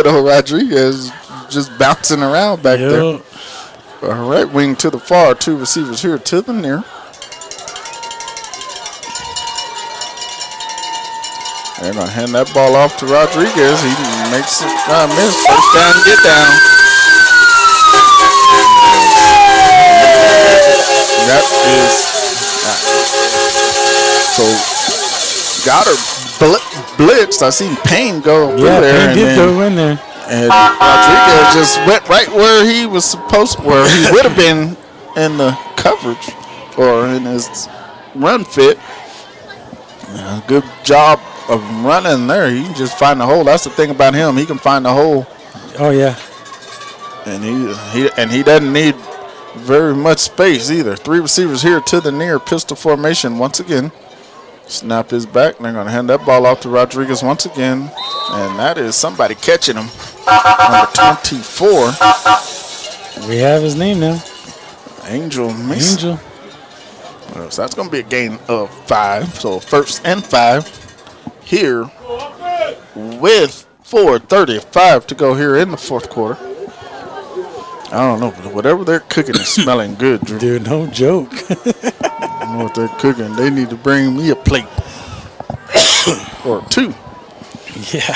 Rodriguez just bouncing around back there. All right, wing to the far, two receivers here to the near. They're going to hand that ball off to Rodriguez. He makes it miss. First down, get down. That is so Goddard blitzed. I seen Payne go through there. Payne did go in there. And Rodriguez just went right where he was supposed to, where he would have been in the coverage or in his run fit. Good job of running there. He can just find the hole. That's the thing about him. He can find the hole. Oh yeah. And he doesn't need very much space either. Three receivers here to the near, pistol formation once again. Snap is back. They're going to hand that ball off to Rodriguez once again. And that is somebody catching him. Number 24. We have his name now. Angel Mason. So that's going to be a gain of 5. So 1st and 5 here with 4:35 to go here in the fourth quarter. I don't know, but whatever they're cooking is smelling good, Drew. Dude, no joke. I don't know what they're cooking. They need to bring me a plate or two. Yeah.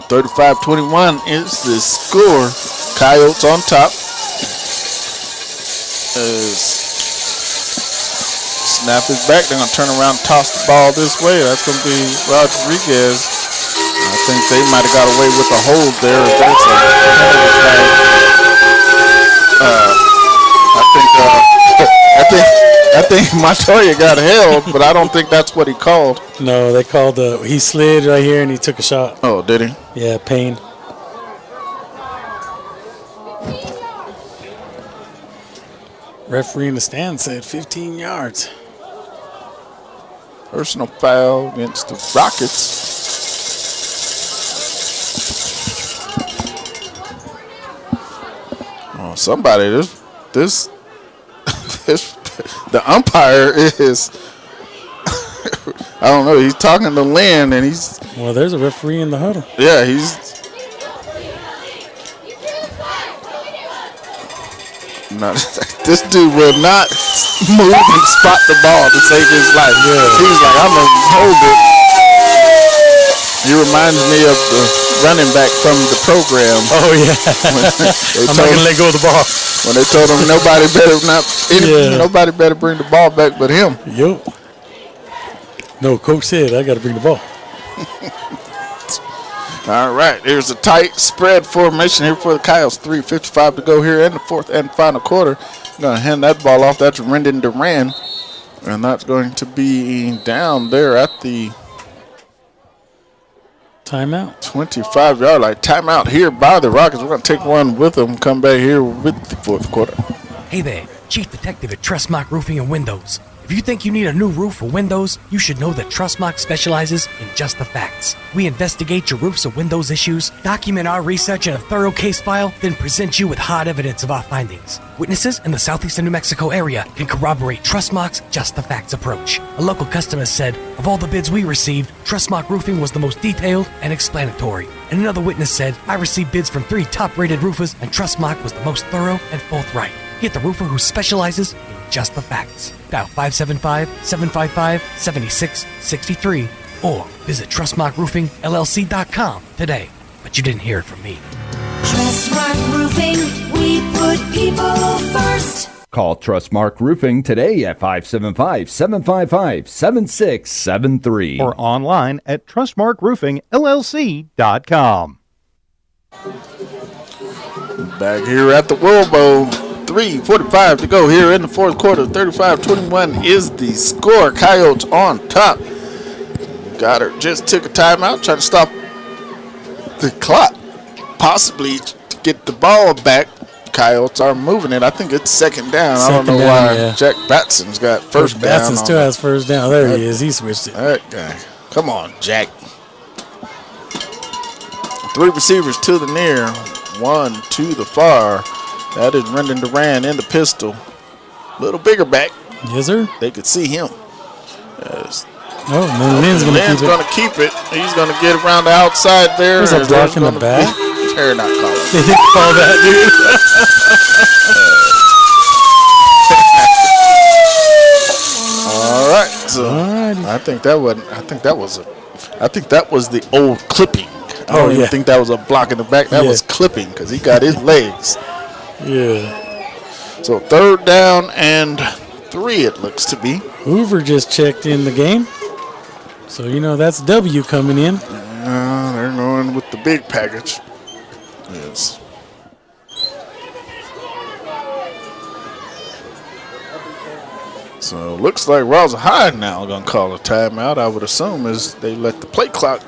35-21 is the score. Coyotes on top. Snap is back. They're going to turn around and toss the ball this way. That's going to be Rodriguez. I think they might have got away with a hold there. I think Montoya got held, but I don't think that's what he called. No, they called he slid right here and he took a shot. Oh, did he? Yeah, Payne. Referee in the stand said 15 yards. Personal foul against the Rockets. Oh, somebody, this the umpire is, I don't know, he's talking to Lynn and he's. Well, there's a referee in the huddle. Yeah, he's. This dude will not move and spot the ball to save his life. Yeah. He's like, I'm going to hold it. He reminds me of the running back from the program. Oh, yeah. I'm not going to let go of the ball. When they told him nobody better bring the ball back but him. Yep. No, coach said, I got to bring the ball. All right, there's a tight spread formation here for the Coyotes. 3:55 to go here in the fourth and final quarter. Going to hand that ball off. That's Rendon Duran. And that's going to be down there at the timeout. 25-yard line. Timeout here by the Rockets. We're going to take one with them. Come back here with the fourth quarter. Hey there, Chief Detective at Trustmark Roofing and Windows. If you think you need a new roof or windows, you should know that Trustmark specializes in just the facts. We investigate your roofs or windows issues, document our research in a thorough case file, then present you with hard evidence of our findings. Witnesses in the southeastern New Mexico area can corroborate Trustmark's just the facts approach. A local customer said, of all the bids we received, Trustmark Roofing was the most detailed and explanatory. And another witness said, I received bids from 3 top-rated roofers and Trustmark was the most thorough and forthright. Get the roofer who specializes in just the facts. Dial 575-755-7663 or visit TrustmarkRoofingLLC.com today. But you didn't hear it from me. Trustmark Roofing, we put people first. Call Trustmark Roofing today at 575-755-7673. Or online at TrustmarkRoofingLLC.com. Back here at the World Bowl. 3:45 to go here in the fourth quarter. 35-21 is the score. Coyotes on top. Goddard just took a timeout, trying to stop the clock, possibly to get the ball back. Coyotes are moving it. I think it's second down. I don't know why Jack Batson's got first down. Batson still has first down. There he is. He switched it. That guy. Come on, Jack. 3 receivers to the near, 1 to the far. That is Rendon Duran in the pistol. Little bigger back. Yes, sir. They could see him. Yes. Oh, and Lynn's going to keep it. He's going to get around the outside there. There's a block in the back. Terry not calling. They didn't call that, dude. All right. So I think that was the old clipping. I don't even think that was a block in the back. That was clipping because he got his legs. Yeah. So 3rd down and 3 it looks to be. Hoover just checked in the game. So, that's W coming in. They're going with the big package. Yes. So looks like Roswell High now going to call a timeout. I would assume as they let the play clock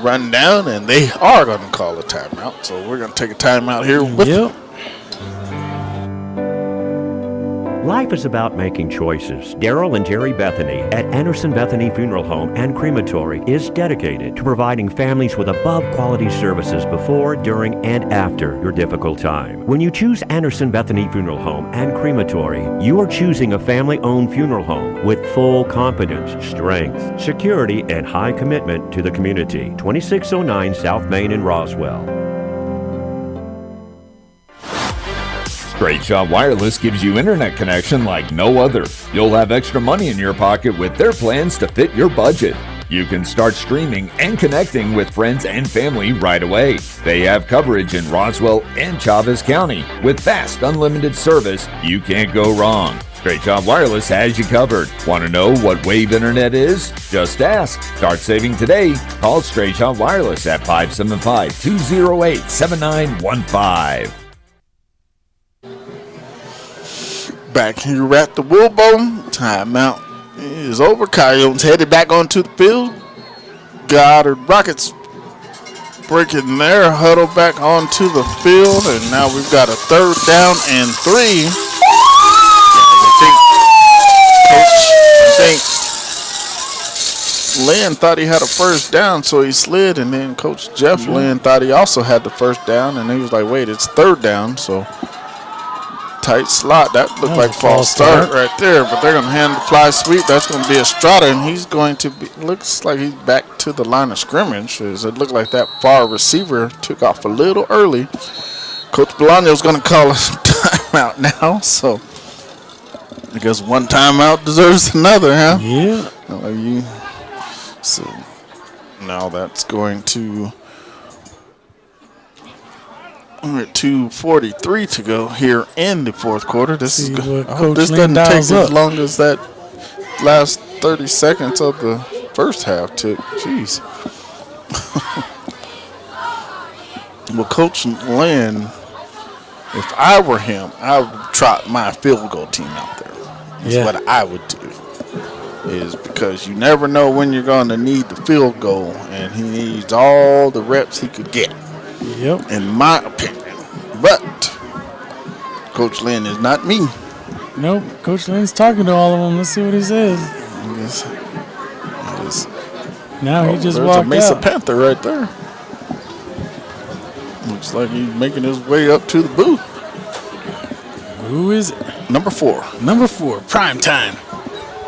run down, and they are going to call a timeout. So we're going to take a timeout here with them. Life is about making choices. Daryl and Terry Bethany at Anderson Bethany Funeral Home and Crematory is dedicated to providing families with above-quality services before, during, and after your difficult time. When you choose Anderson Bethany Funeral Home and Crematory, you are choosing a family-owned funeral home with full confidence, strength, security, and high commitment to the community. 2609 South Main in Roswell. Straight Shot Wireless gives you internet connection like no other. You'll have extra money in your pocket with their plans to fit your budget. You can start streaming and connecting with friends and family right away. They have coverage in Roswell and Chavez County. With fast, unlimited service, you can't go wrong. Straight Shot Wireless has you covered. Want to know what Wave Internet is? Just ask. Start saving today. Call Straight Shot Wireless at 575-208-7915. Back here at the Wilbon. Timeout is over. Coyotes headed back onto the field. Goddard Rockets breaking their huddle back onto the field. And now we've got a 3rd down and 3. I think Lynn thought he had a first down, so he slid. And then Coach Jeff Lynn thought he also had the first down. And he was like, wait, it's 3rd down. So tight slot. That looked like false start right there, but they're going to hand the fly sweep. That's going to be Estrada, and he's going to be, looks like he's back to the line of scrimmage. It looked like that far receiver took off a little early. Coach Bolaño's going to call a timeout now, so I guess one timeout deserves another, huh? Yeah. So now that's going to... We're at 2:43 to go here in the fourth quarter. This doesn't take as long as that last 30 seconds of the first half took. Jeez. Well, Coach Lynn, if I were him, I would trot my field goal team out there. That's what I would do. is because you never know when you're going to need the field goal, and he needs all the reps he could get. Yep. In my opinion. But Coach Lynn is not me. Nope. Coach Lynn's talking to all of them. Let's see what he says. Now he just walked out. There's a Mesa out. Panther right there. Looks like he's making his way up to the booth. Who is it? Number 4. Number 4, prime time.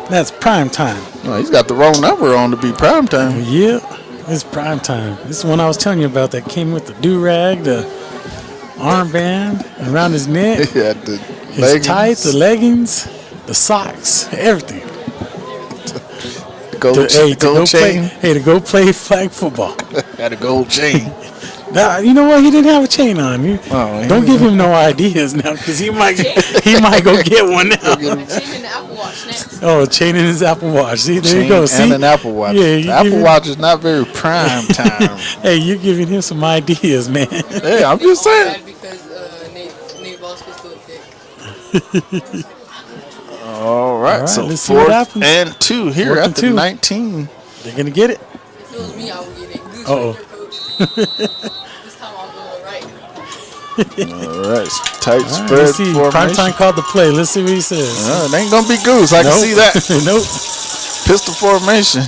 That's prime time. Oh, he's got the wrong number on to be prime time. Yeah, it's prime time. This is the one I was telling you about that came with the do-rag, the armband around his neck, Yeah, the his leggings. tights, the leggings, the socks, everything. Gold chain. To go play flag football. Had a gold chain. Now, you know what? He didn't have a chain on. Don't give him no ideas now, because he might go get one now. Chain in the Apple Watch next. Oh, a chain in his Apple Watch. See, there Chain you go. See? and an Apple Watch. Yeah, the Apple Watch is not very prime time. Hey, you're giving him some ideas, man. Hey, I'm just saying. Because Nate Bosco's still thick. All right, so let's see what 4th happens. and 2 here 4th at and the 2. 19. They're going to get it. If it was me, I would get it. Goose Uh-oh. right there, coach. This time I'm going right. All right, tight All right, spread let's see. Prime formation. time called the play. Let's see what he says. It ain't going to be Goose. I can see that. Nope. Pistol formation.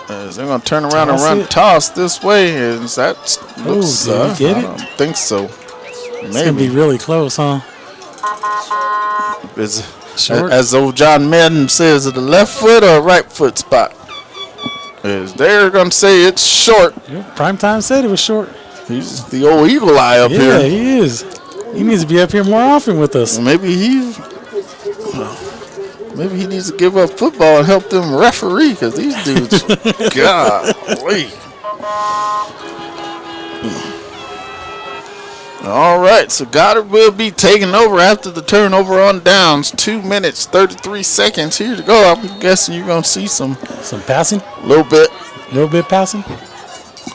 They're going to turn around and Toss run it. toss this way. Is that looks, did he get I it? don't think so. It's going to be Maybe. really close, huh? Is Short. as old John Madden says, it a left foot or a right foot spot? Is they're going to say it's short. Yep. Prime time said it was short. He's the old eagle eye up Yeah, here. he is. He needs to be up here more often with us. Maybe he needs to give up football and help them referee, because these dudes, golly. All right, so Goddard will be taking over after the turnover on downs. 2 minutes, 33 seconds here to go. I'm guessing you're going to see some Passing? little bit. Little bit passing?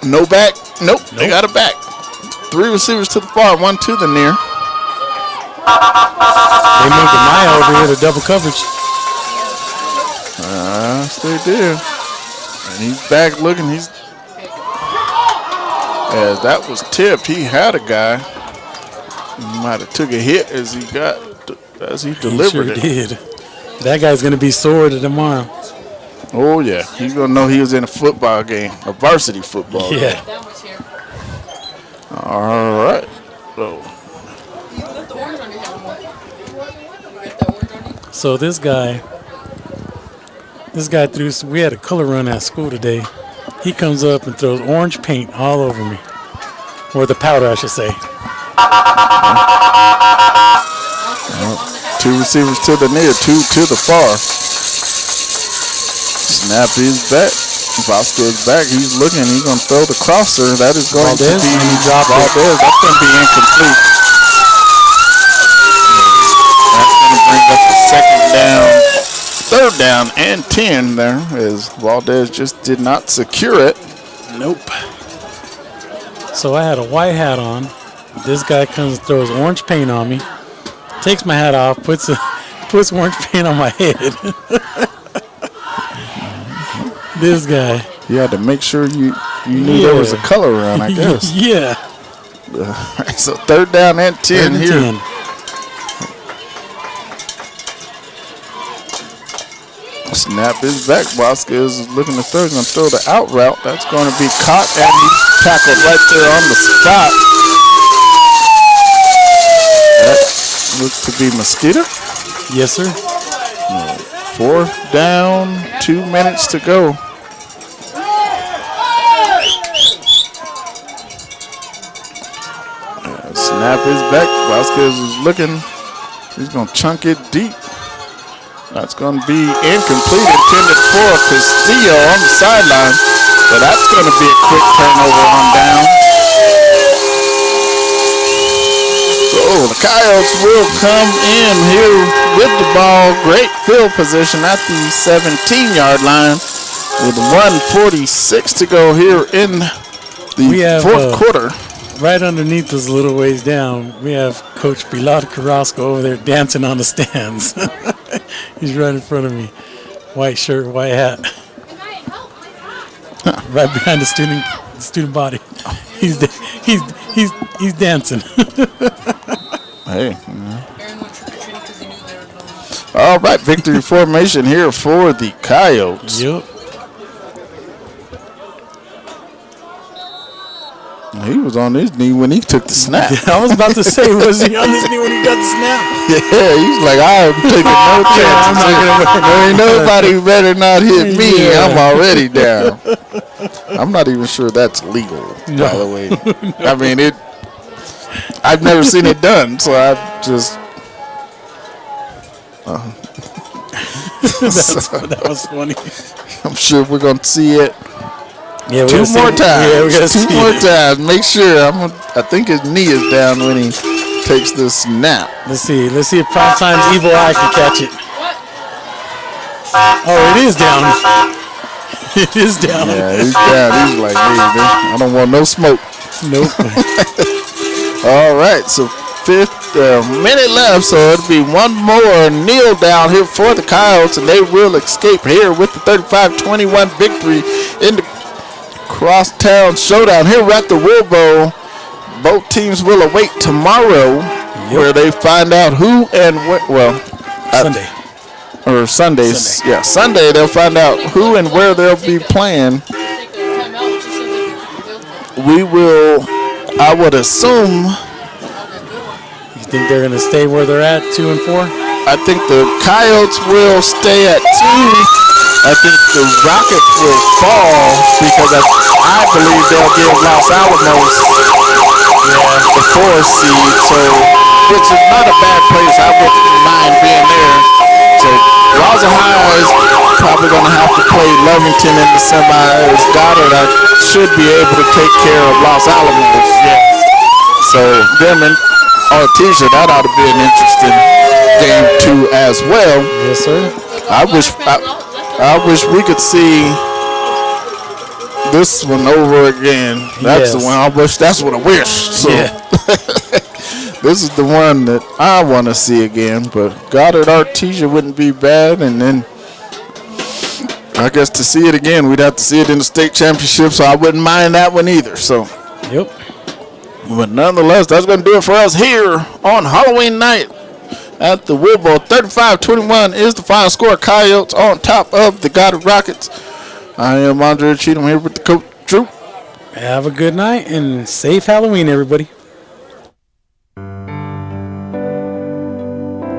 No back. Nope, they got it back. 3 receivers to the far, 1 to the near. They moved the Maya over here to double coverage. Yes, they did. And he's back looking. As that was tipped, he had a guy. He might have took a hit as he delivered He it. sure did. That guy's going to be sore tomorrow. Oh yeah, he's gonna know he was in a football game, a varsity football game. Yeah. That much here. All right. So You left the orange on your head more. You got that orange on you? So this guy threw, we had a color run at school today. He comes up and throws orange paint all over me. Or the powder, I should say. 2 receivers to the near, 2 to the far. Snap is back. Vasquez back. He's looking. He's going to throw the crosser. That is going to Valdez, be and he dropped it. Valdez. That's going to be incomplete. That's going to bring up the second down, third down, and 10 there, as Valdez just did not secure it. Nope. So I had a white hat on. This guy comes and throws orange paint on me. Takes my hat off, puts orange paint on my head. This guy. You had to make sure you knew there was a color around, I guess. Yeah. So third down and 10 here. 10. Snap is back. Vasquez is looking to throw. He's going to throw the out route. That's going to be caught, and he's tackled right there on the spot. That looks to be Mosquito. Yes, sir. 4th down, 2 minutes to go. Snap is back. Vasquez is looking. He's going to chunk it deep. That's going to be incomplete, intended for Castillo on the sideline. But that's going to be a quick turnover on down. So the Coyotes will come in here with the ball. Great field position at the 17-yard line with 1:46 to go here in the fourth quarter. Right underneath us, a little ways down, we have Coach Pilar Carrasco over there dancing on the stands. He's right in front of me. White shirt, white hat. Right behind the student body. He's dancing. Hey. All right, victory formation here for the Coyotes. Yep. He was on his knee when he took the snap. I was about to say, was he on his knee when he got the snap? Yeah, he's like, I'm taking no chances. There ain't nobody who better not hit me. Yeah. I'm already down. I'm not even sure that's legal, by the way. I mean, I've never seen it done, so I just... that was funny. I'm sure we're going to see it. Yeah, two more times. Yeah, we gotta two more times. Make sure. I think his knee is down when he takes the snap. Let's see if Primetime's evil eye can catch it. Oh, it is down. It is down. Yeah, he's down. He's like, hey, I don't want no smoke. Nope. All right, so fifth minute left, so it'll be one more kneel down here for the Coyotes, and they will escape here with the 35-21 victory in the crosstown showdown here at the Will Bowl. Both teams will await tomorrow, where they find out who and where. Well, Sunday. Or Sundays. Yeah, Sunday they'll find out who and where they'll be playing. We will, I would assume. You think they're going to stay where they're at, 2 and 4? I think the Coyotes will stay at 2. I think the Rockets will fall because I believe they'll give Los Alamos the 4 seed, so which is not a bad place. I wouldn't mind being there. So Roswell is probably going to have to play Lovington in the semis. Goddard should be able to take care of Los Alamos. Yeah. So them and Artesia, that ought to be an interesting game too as well. Yes, sir. I wish we could see this one over again. That's the one I wish. That's what I wish. So this is the one that I want to see again. But Goddard Artesia wouldn't be bad, and then I guess to see it again, we'd have to see it in the state championship. So I wouldn't mind that one either. So. Yep. But nonetheless, that's going to do it for us here on Halloween night at the Will Bowl. 35-21 is the final score. Coyotes on top of the Goddard Rockets. I am Andre Cheatham here with the coach, Drew. Have a good night and safe Halloween, everybody.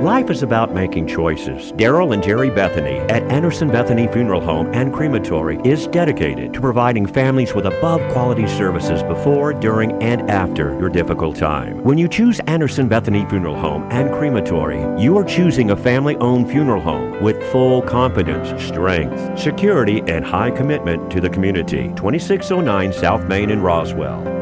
Life is about making choices. Daryl and Jerry Bethany at Anderson Bethany Funeral Home and Crematory is dedicated to providing families with above-quality services before, during, and after your difficult time. When you choose Anderson Bethany Funeral Home and Crematory, you are choosing a family-owned funeral home with full confidence, strength, security, and high commitment to the community. 2609 South Main in Roswell.